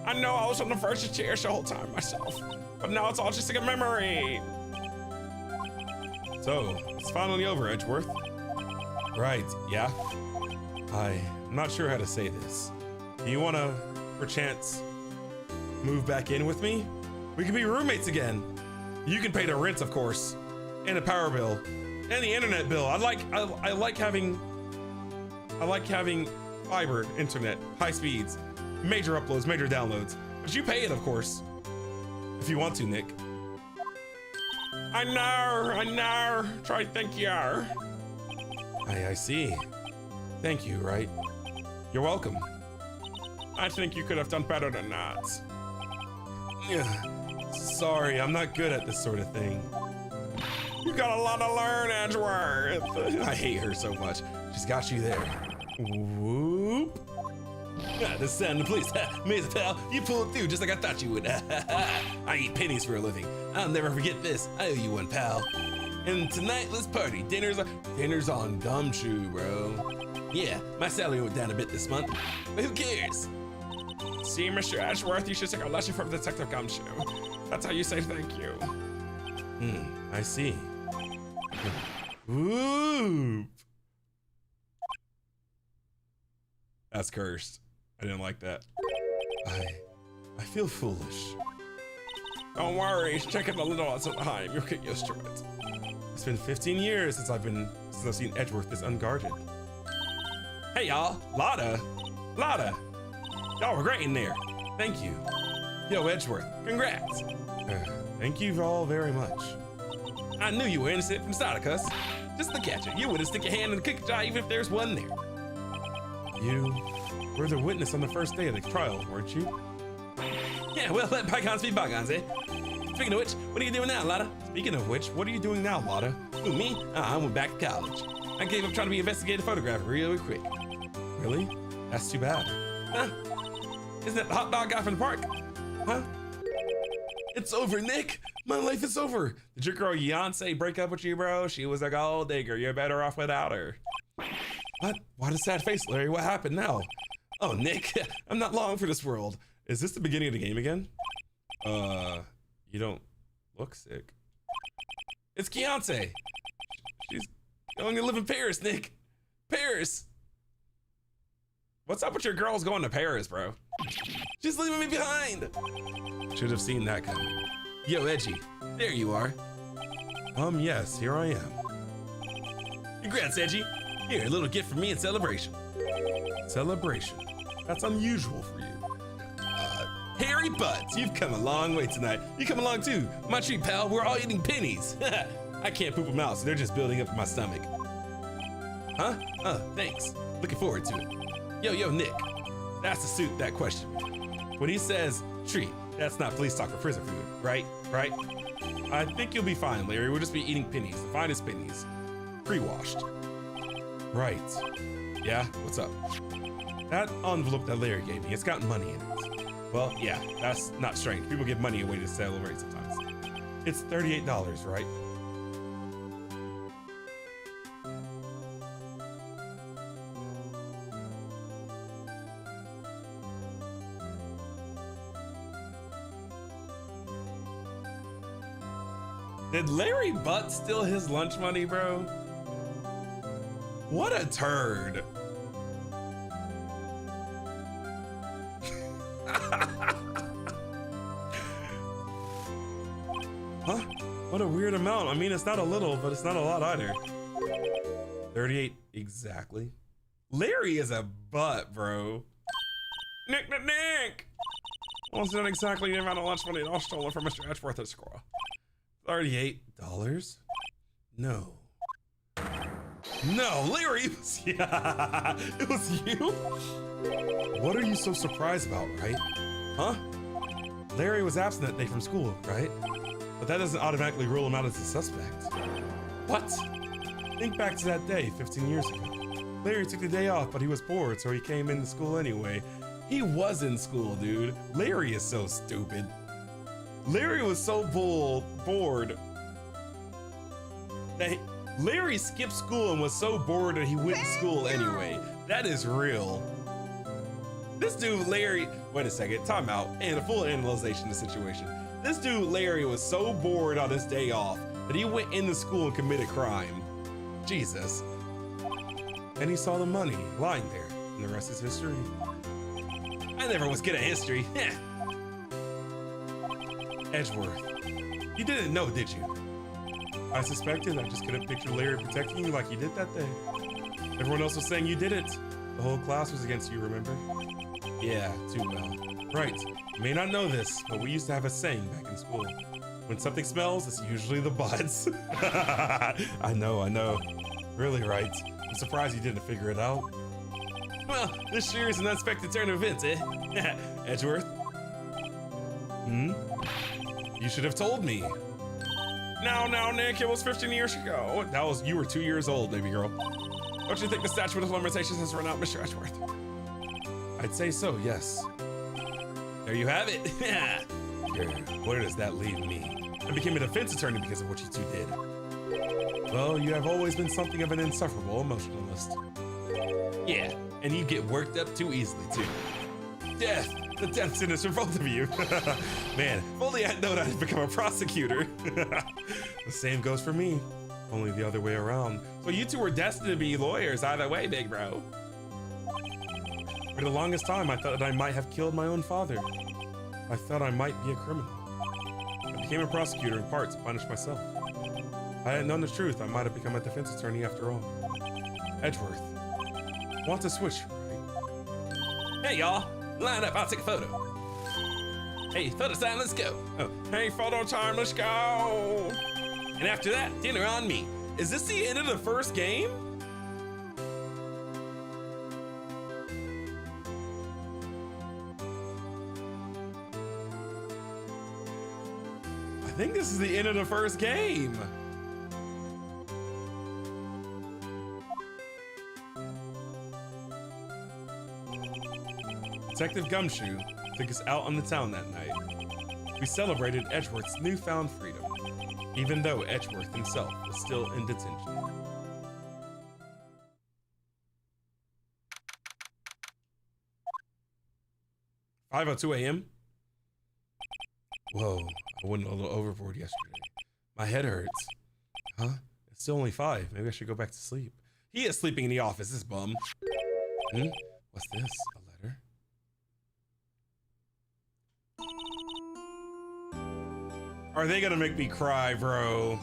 I know I was on the verge of tears the whole time myself, but now it's all just like a memory. So, it's finally over, Edgeworth. Right, yeah? I'm not sure how to say this. Do you want to, perchance, move back in with me? We can be roommates again. You can pay the rent, of course, and the power bill, and the internet bill. I like having fiber internet, high speeds, major uploads, major downloads. But you pay it, of course, if you want to, Nick. I know. Try thank you. I see. Thank you, Wright. You're welcome. I think you could have done better than that. Sorry, I'm not good at this sort of thing. You got a lot to learn, Edgeworth. I hate her so much. She's got you there. Whoop. The sound of the police. Amazing, pal. You pulled through just like I thought you would. I eat pennies for a living. I'll never forget this. I owe you one, pal. And tonight, let's party. Dinner's on Gumshoe, bro. Yeah, my salary went down a bit this month, but who cares? See, Mr. Edgeworth, you should take a lesson from Detective Gumshoe. That's how you say thank you. I see. Whoop. That's cursed. I didn't like that. I feel foolish. Don't worry, take it a little at a time. You'll get used to it. It's been 15 years since I've seen Edgeworth this unguarded. Hey y'all, Lotta. Y'all were great in there. Thank you. Yo, Edgeworth, congrats. Thank you all very much. I knew you were innocent from Stardust. Just look at you. You wouldn't stick your hand in the cookie jar even if there's one there. You were the witness on the first day of the trial, weren't you? Yeah, well, let bygones be bygones, eh? Speaking of which, what are you doing now, Lotta? Speaking of which, what are you doing now, Lotta? Who, me? I went back to college. I gave up trying to be an investigative photographer really quick. Really? That's too bad. Huh? Isn't that the hot dog guy from the park? Huh? It's over, Nick. My life is over. Did your girl Beyonce break up with you, bro? She was a gold digger. You're better off without her. What? Why the sad face, Larry? What happened now? Oh, Nick, I'm not long for this world. Is this the beginning of the game again? You don't look sick. It's Beyonce. She's going to live in Paris, Nick. Paris. What's up with your girls going to Paris, bro? She's leaving me behind. Should have seen that coming. Yo, Edgy, there you are. Yes, here I am. Congrats, Edgy. Here, a little gift from me in celebration. Celebration? That's unusual for you. Harry Butts, you've come a long way tonight. You come along too. My treat, pal. We're all eating pennies. I can't poop them out, so they're just building up in my stomach. Huh? Thanks. Looking forward to it. Yo, Nick. That's the suit that question. When he says treat, that's not police talk for prison food, right? Right? I think you'll be fine, Larry. We'll just be eating pennies, the finest pennies. Pre-washed. Right. Yeah, what's up? That envelope that Larry gave me, it's got money in it. Well, yeah, that's not strange. People give money away to celebrate sometimes. It's $38, right? Did Larry Butt steal his lunch money, bro? What a turd. Huh? What a weird amount. I mean, it's not a little, but it's not a lot either. 38 exactly. Larry is a butt, bro. Nick! Well, it's not exactly the amount of lunch money I stole from Mr. Edgeworth at school. $38? No. No, Larry! Yeah, it was you? What are you so surprised about, right? Huh? Larry was absent that day from school, right? But that doesn't automatically rule him out as a suspect. What? Think back to that day 15 years ago. Larry took the day off, but he was bored, so he came into school anyway. He was in school, dude. Larry is so stupid. Larry was so bored that Larry skipped school and was so bored that he went to school anyway. That is real. This dude, Larry, wait a second, time out, and a full analyzation of the situation. This dude, Larry, was so bored on his day off that he went into school and committed crime. Jesus. And he saw the money lying there, and the rest is history. I never was good at history. Edgeworth, you didn't know, did you? I suspected, I just couldn't picture Larry protecting you like you did that day. Everyone else was saying you did it. The whole class was against you, remember? Yeah, too well. Right, you may not know this, but we used to have a saying back in school. When something smells, it's usually the butts. I know. Really right. I'm surprised you didn't figure it out. Well, this sure is an unexpected turn of events, eh? Edgeworth? You should have told me. No, Nick, it was 15 years ago. You were 2 years old, baby girl. Don't you think the statute of limitations has run out, Mr. Edgeworth? I'd say so, yes. There you have it. Here, where does that leave me? I became a defense attorney because of what you two did. Well, you have always been something of an insufferable emotionalist. Yeah, and you get worked up too easily, too. Death! The death sentence for both of you. Man, if only I'd known I'd become a prosecutor. The same goes for me, only the other way around. So you two were destined to be lawyers either way, big bro. For the longest time, I thought that I might have killed my own father. I thought I might be a criminal. I became a prosecutor in part to punish myself. If I had known the truth, I might have become a defense attorney after all. Edgeworth, want to switch, right? Hey, y'all. Line up, I'll take a photo. Hey, photo time, let's go. Oh, hey, photo time, let's go. And after that, dinner on me. Is this the end of the first game? think this is the end of the first game. Detective Gumshoe took us out on the town that night. We celebrated Edgeworth's newfound freedom, even though Edgeworth himself was still in detention. "5:02 a.m. Whoa, I went a little overboard yesterday. My head hurts. Huh? It's still only 5. Maybe I should go back to sleep." He is sleeping in the office, this bum. What's this? A letter? Are they gonna make me cry, bro?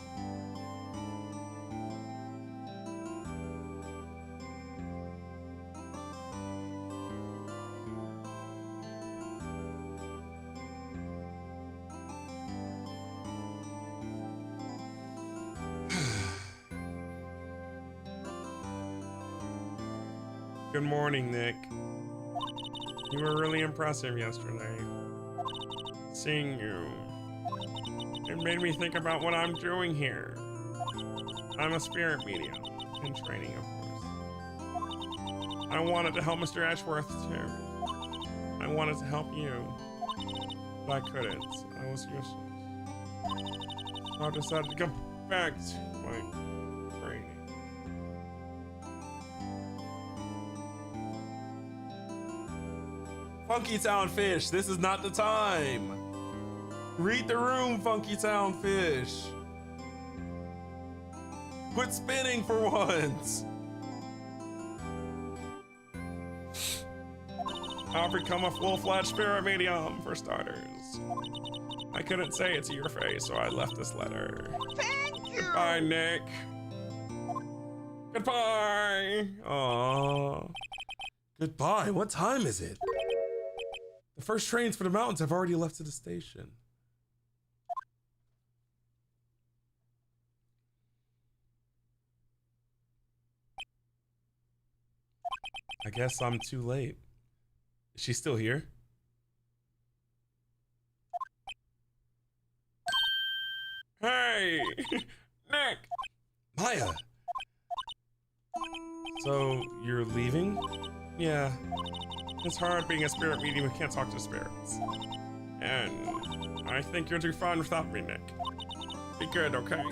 Good morning, Nick. You were really impressive yesterday. Seeing you, it made me think about what I'm doing here. I'm a spirit medium, in training, of course. I wanted to help Mr. Edgeworth, too. I wanted to help you, but I couldn't. I was useless. So I decided to go back to my training. Funky Town Fish, this is not the time. Read the room, Funky Town Fish. Quit spinning for once. I'll become a full-fledged spirit medium, for starters. I couldn't say it to your face, so I left this letter. Thank you! Goodbye, Nick. Goodbye. Aww. Goodbye, what time is it? The first trains for the mountains have already left to the station. I guess I'm too late. Is she still here? Hey! Nick! Maya! So, you're leaving? Yeah. It's hard being a spirit medium who can't talk to spirits. And I think you're too fun without me, Nick. Be good, okay?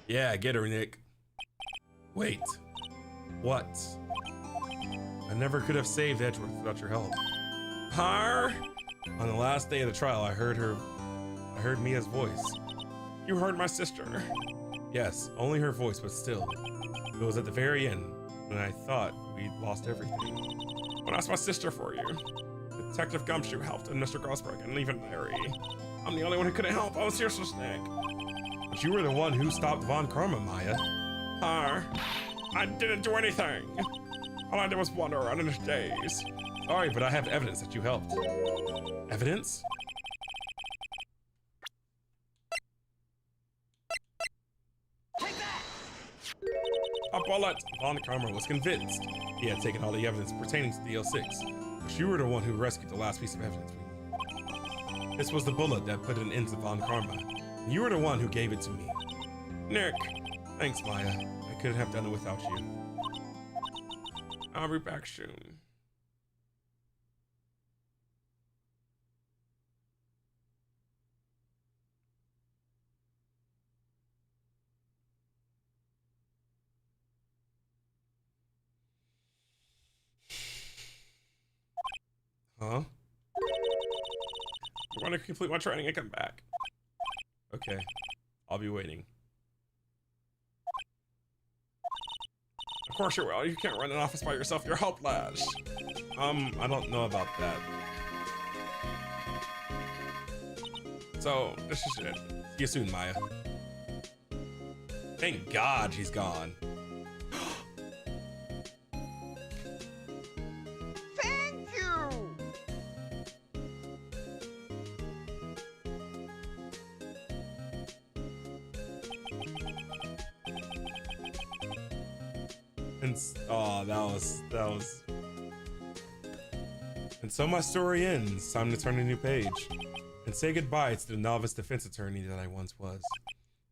Yeah, get her, Nick. Wait. What? I never could have saved Edgeworth without your help. Har? On the last day of the trial, I heard Mia's voice. You heard my sister. Yes, only her voice, but still. It was at the very end, when I thought we'd lost everything. When I asked my sister for you, Detective Gumshoe helped, and Mr. Grossberg, and even Larry. I'm the only one who couldn't help. I was here for Nick. But you were the one who stopped Von Karma, Maya. I didn't do anything. All I did was wander around in his daze. Sorry, but I have evidence that you helped. Evidence? Take that! A bullet! Von Karma was convinced he had taken all the evidence pertaining to DL6. But you were the one who rescued the last piece of evidence we needed. This was the bullet that put an end to Von Karma. And you were the one who gave it to me. Nick! Thanks, Maya. I couldn't have done it without you. I'll be back soon. Huh? I'm going to complete my training and come back. Okay. I'll be waiting. Of course you will. You can't run an office by yourself. You're helpless. I don't know about that. So, this is it. See you soon, Maya. Thank God she's gone. Thank you! And oh, that was And so my story ends. Time to turn a new page and say goodbye to the novice defense attorney that I once was.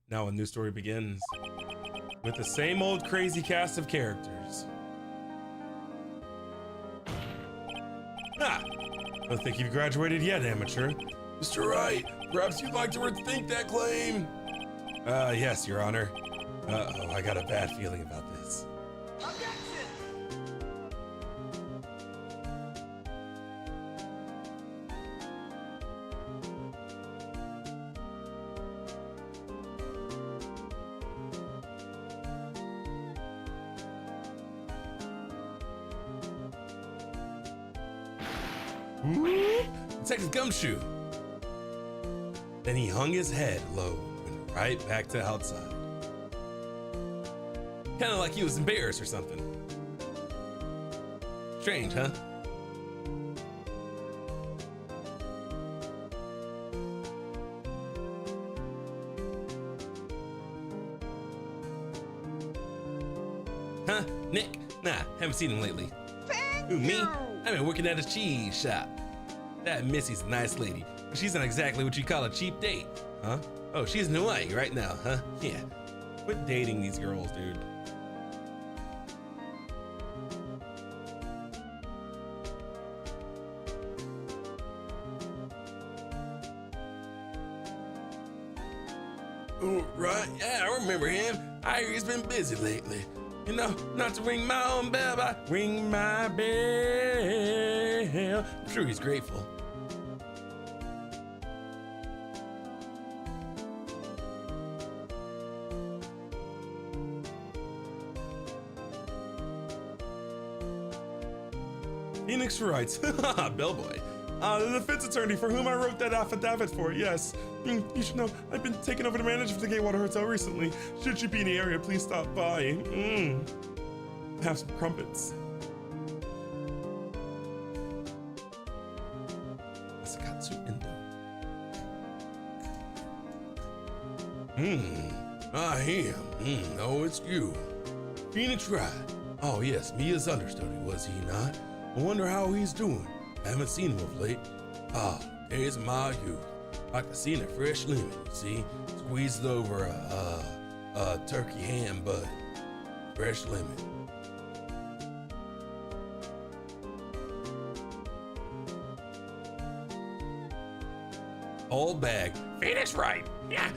Now a new story begins with the same old crazy cast of characters. Ah! Don't think you've graduated yet, amateur. Mr. Wright, perhaps you'd like to rethink that claim? Yes, Your Honor. Uh-oh, I got a bad feeling about this. Detective Gumshoe. Then he hung his head low and went right back to outside. Kind of like he was embarrassed or something. Strange, huh? Huh? Nick? Nah, haven't seen him lately. Thank Who, me? you. I've been working at a cheese shop. That Missy's a nice lady, but she's not exactly what you call a cheap date. Huh? Oh, she's in Hawaii right now, huh? Yeah. Quit dating these girls, dude. Oh, right, yeah, I remember him. I hear he's been busy lately. You know, not to ring my own bell, but I ring my bell. I'm sure he's grateful. Phoenix Wright, bellboy. The defense attorney for whom I wrote that affidavit for, yes. You should know, I've been taking over the management of the Gatewater Hotel recently. Should you be in the area, please stop by. Have some crumpets. Asakatsu Endo. Oh, it's you. Phoenix Wright. Oh, yes, Mia's understudy, was he not? I wonder how he's doing. Haven't seen him of late. Ah, days of my youth. Like to see a fresh lemon, you see? Squeezed over a turkey ham bud. Fresh lemon. Old bag. Phoenix Wright. Yeah.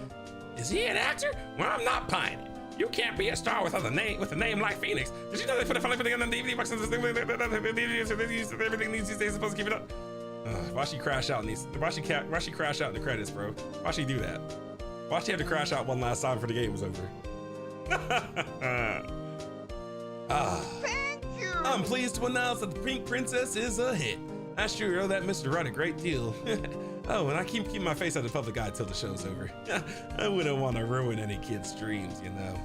Is he an actor? Well, I'm not buying it. You can't be a star with a name like Phoenix. Did you know they put a funny thing on the DVD box and everything these days supposed to keep it up? Why she crash out in these? Why she crash out in the credits, bro? Why she do that? Why she have to crash out one last time before the game was over? Thank you. I'm pleased to announce that the Pink Princess is a hit. I sure owe that Mr. Wright a great deal. Oh, and I keep my face out of the public eye till the show's over. I wouldn't want to ruin any kid's dreams, you know.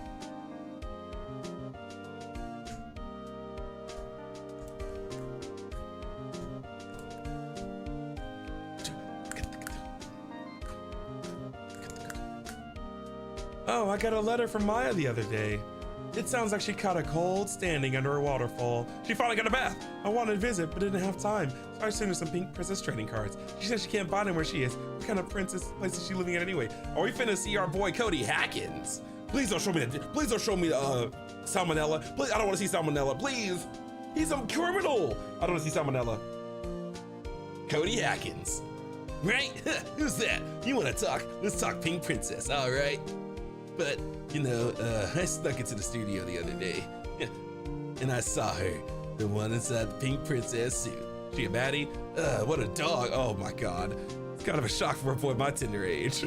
Oh, I got a letter from Maya the other day. It sounds like she caught a cold standing under a waterfall. She finally got a bath. I wanted to visit, but didn't have time. So I sent her some Pink Princess trading cards. She said she can't buy them where she is. What kind of princess place is she living at anyway? Are we finna see our boy Cody Hackins? Please don't show me that. Please don't show me Salmonella. Please, I don't want to see Salmonella. Please. He's a criminal. I don't want to see Salmonella. Cody Hackins. Right? Who's that? You wanna talk? Let's talk Pink Princess, all right? But, you know, I snuck into the studio the other day, and I saw her, the one inside the Pink Princess suit. She a baddie? What a dog. Oh my God. It's kind of a shock for a boy my tender age.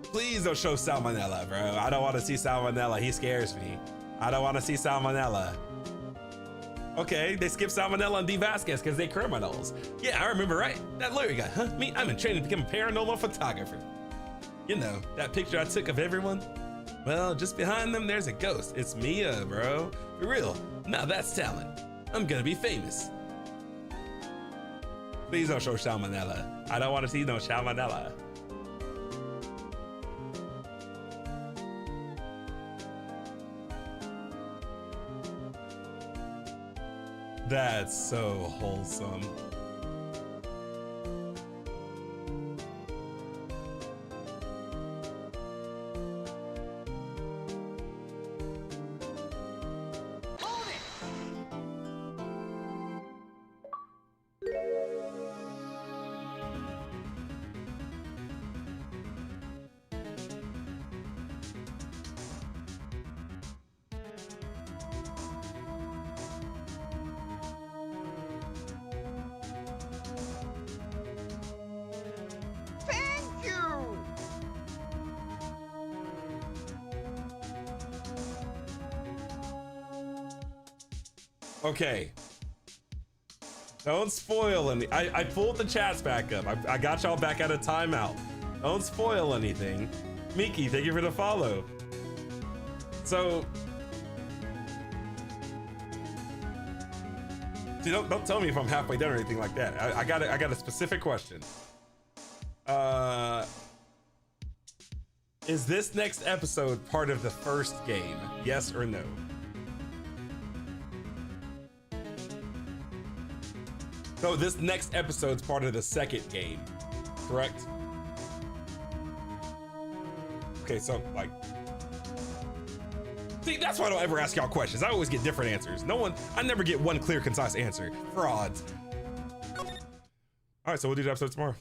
Please don't show Salmonella, bro. I don't want to see Salmonella. He scares me. I don't want to see Salmonella. Okay, they skipped Salmonella and D. Vasquez because they criminals. Yeah, I remember right. That lawyer guy, huh? Me, I'm in training to become a paranormal photographer. You know, that picture I took of everyone? Well, just behind them, there's a ghost. It's Mia, bro. For real, now that's talent. I'm gonna be famous. Please don't show Salmonella. I don't want to see no Salmonella. That's so wholesome. Thank you! Okay. Don't spoil any. I pulled the chats back up. I got y'all back out of timeout. Don't spoil anything. Miki, thank you for the follow. So, see, don't tell me if I'm halfway done or anything like that. I got a specific question. Is this next episode part of the first game? Yes or no? So this next episode's part of the second game, correct? Okay, so like, see, that's why I don't ever ask y'all questions. I always get different answers. I never get one clear, concise answer. Frauds. All right, so we'll do the episode tomorrow.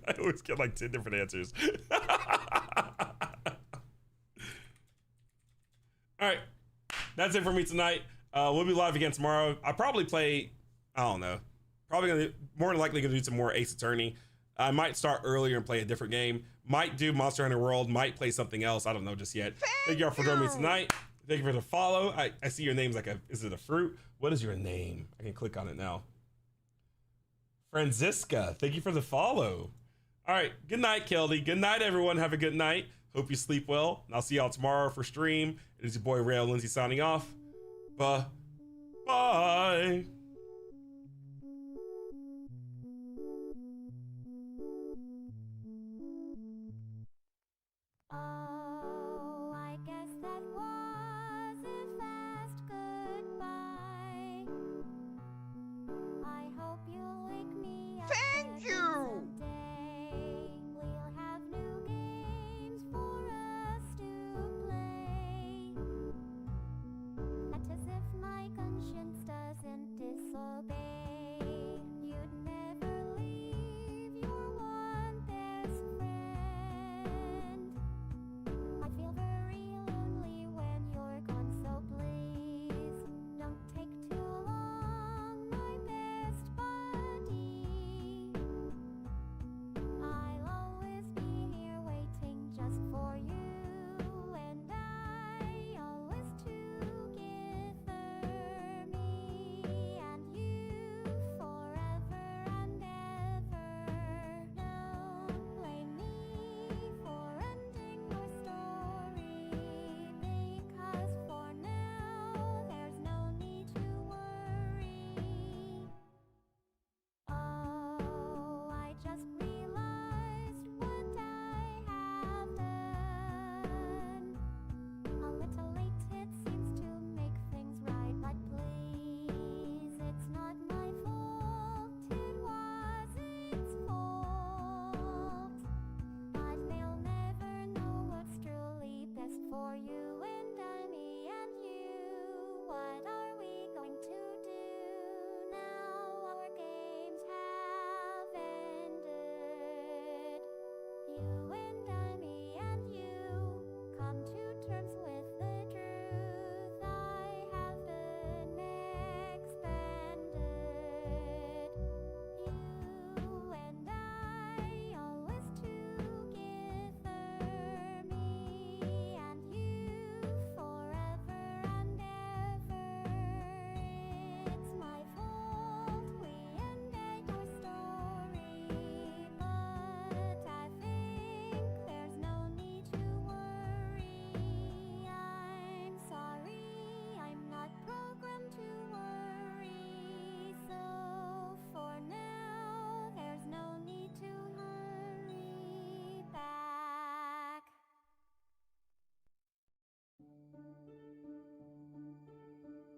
I always get like 10 different answers. All right, that's it for me tonight. We'll be live again tomorrow. I'll probably play, I don't know, more than likely gonna do some more Ace Attorney. I might start earlier and play a different game. Might do Monster Hunter World, might play something else. I don't know just yet. Thank y'all for joining me tonight. Thank you for the follow. I see your name's like is it a fruit? What is your name? I can click on it now. Franziska, thank you for the follow. All right, good night, Keldy. Good night, everyone. Have a good night. Hope you sleep well. And I'll see y'all tomorrow for stream. It is your boy, Rail Lindsay, signing off. Bye.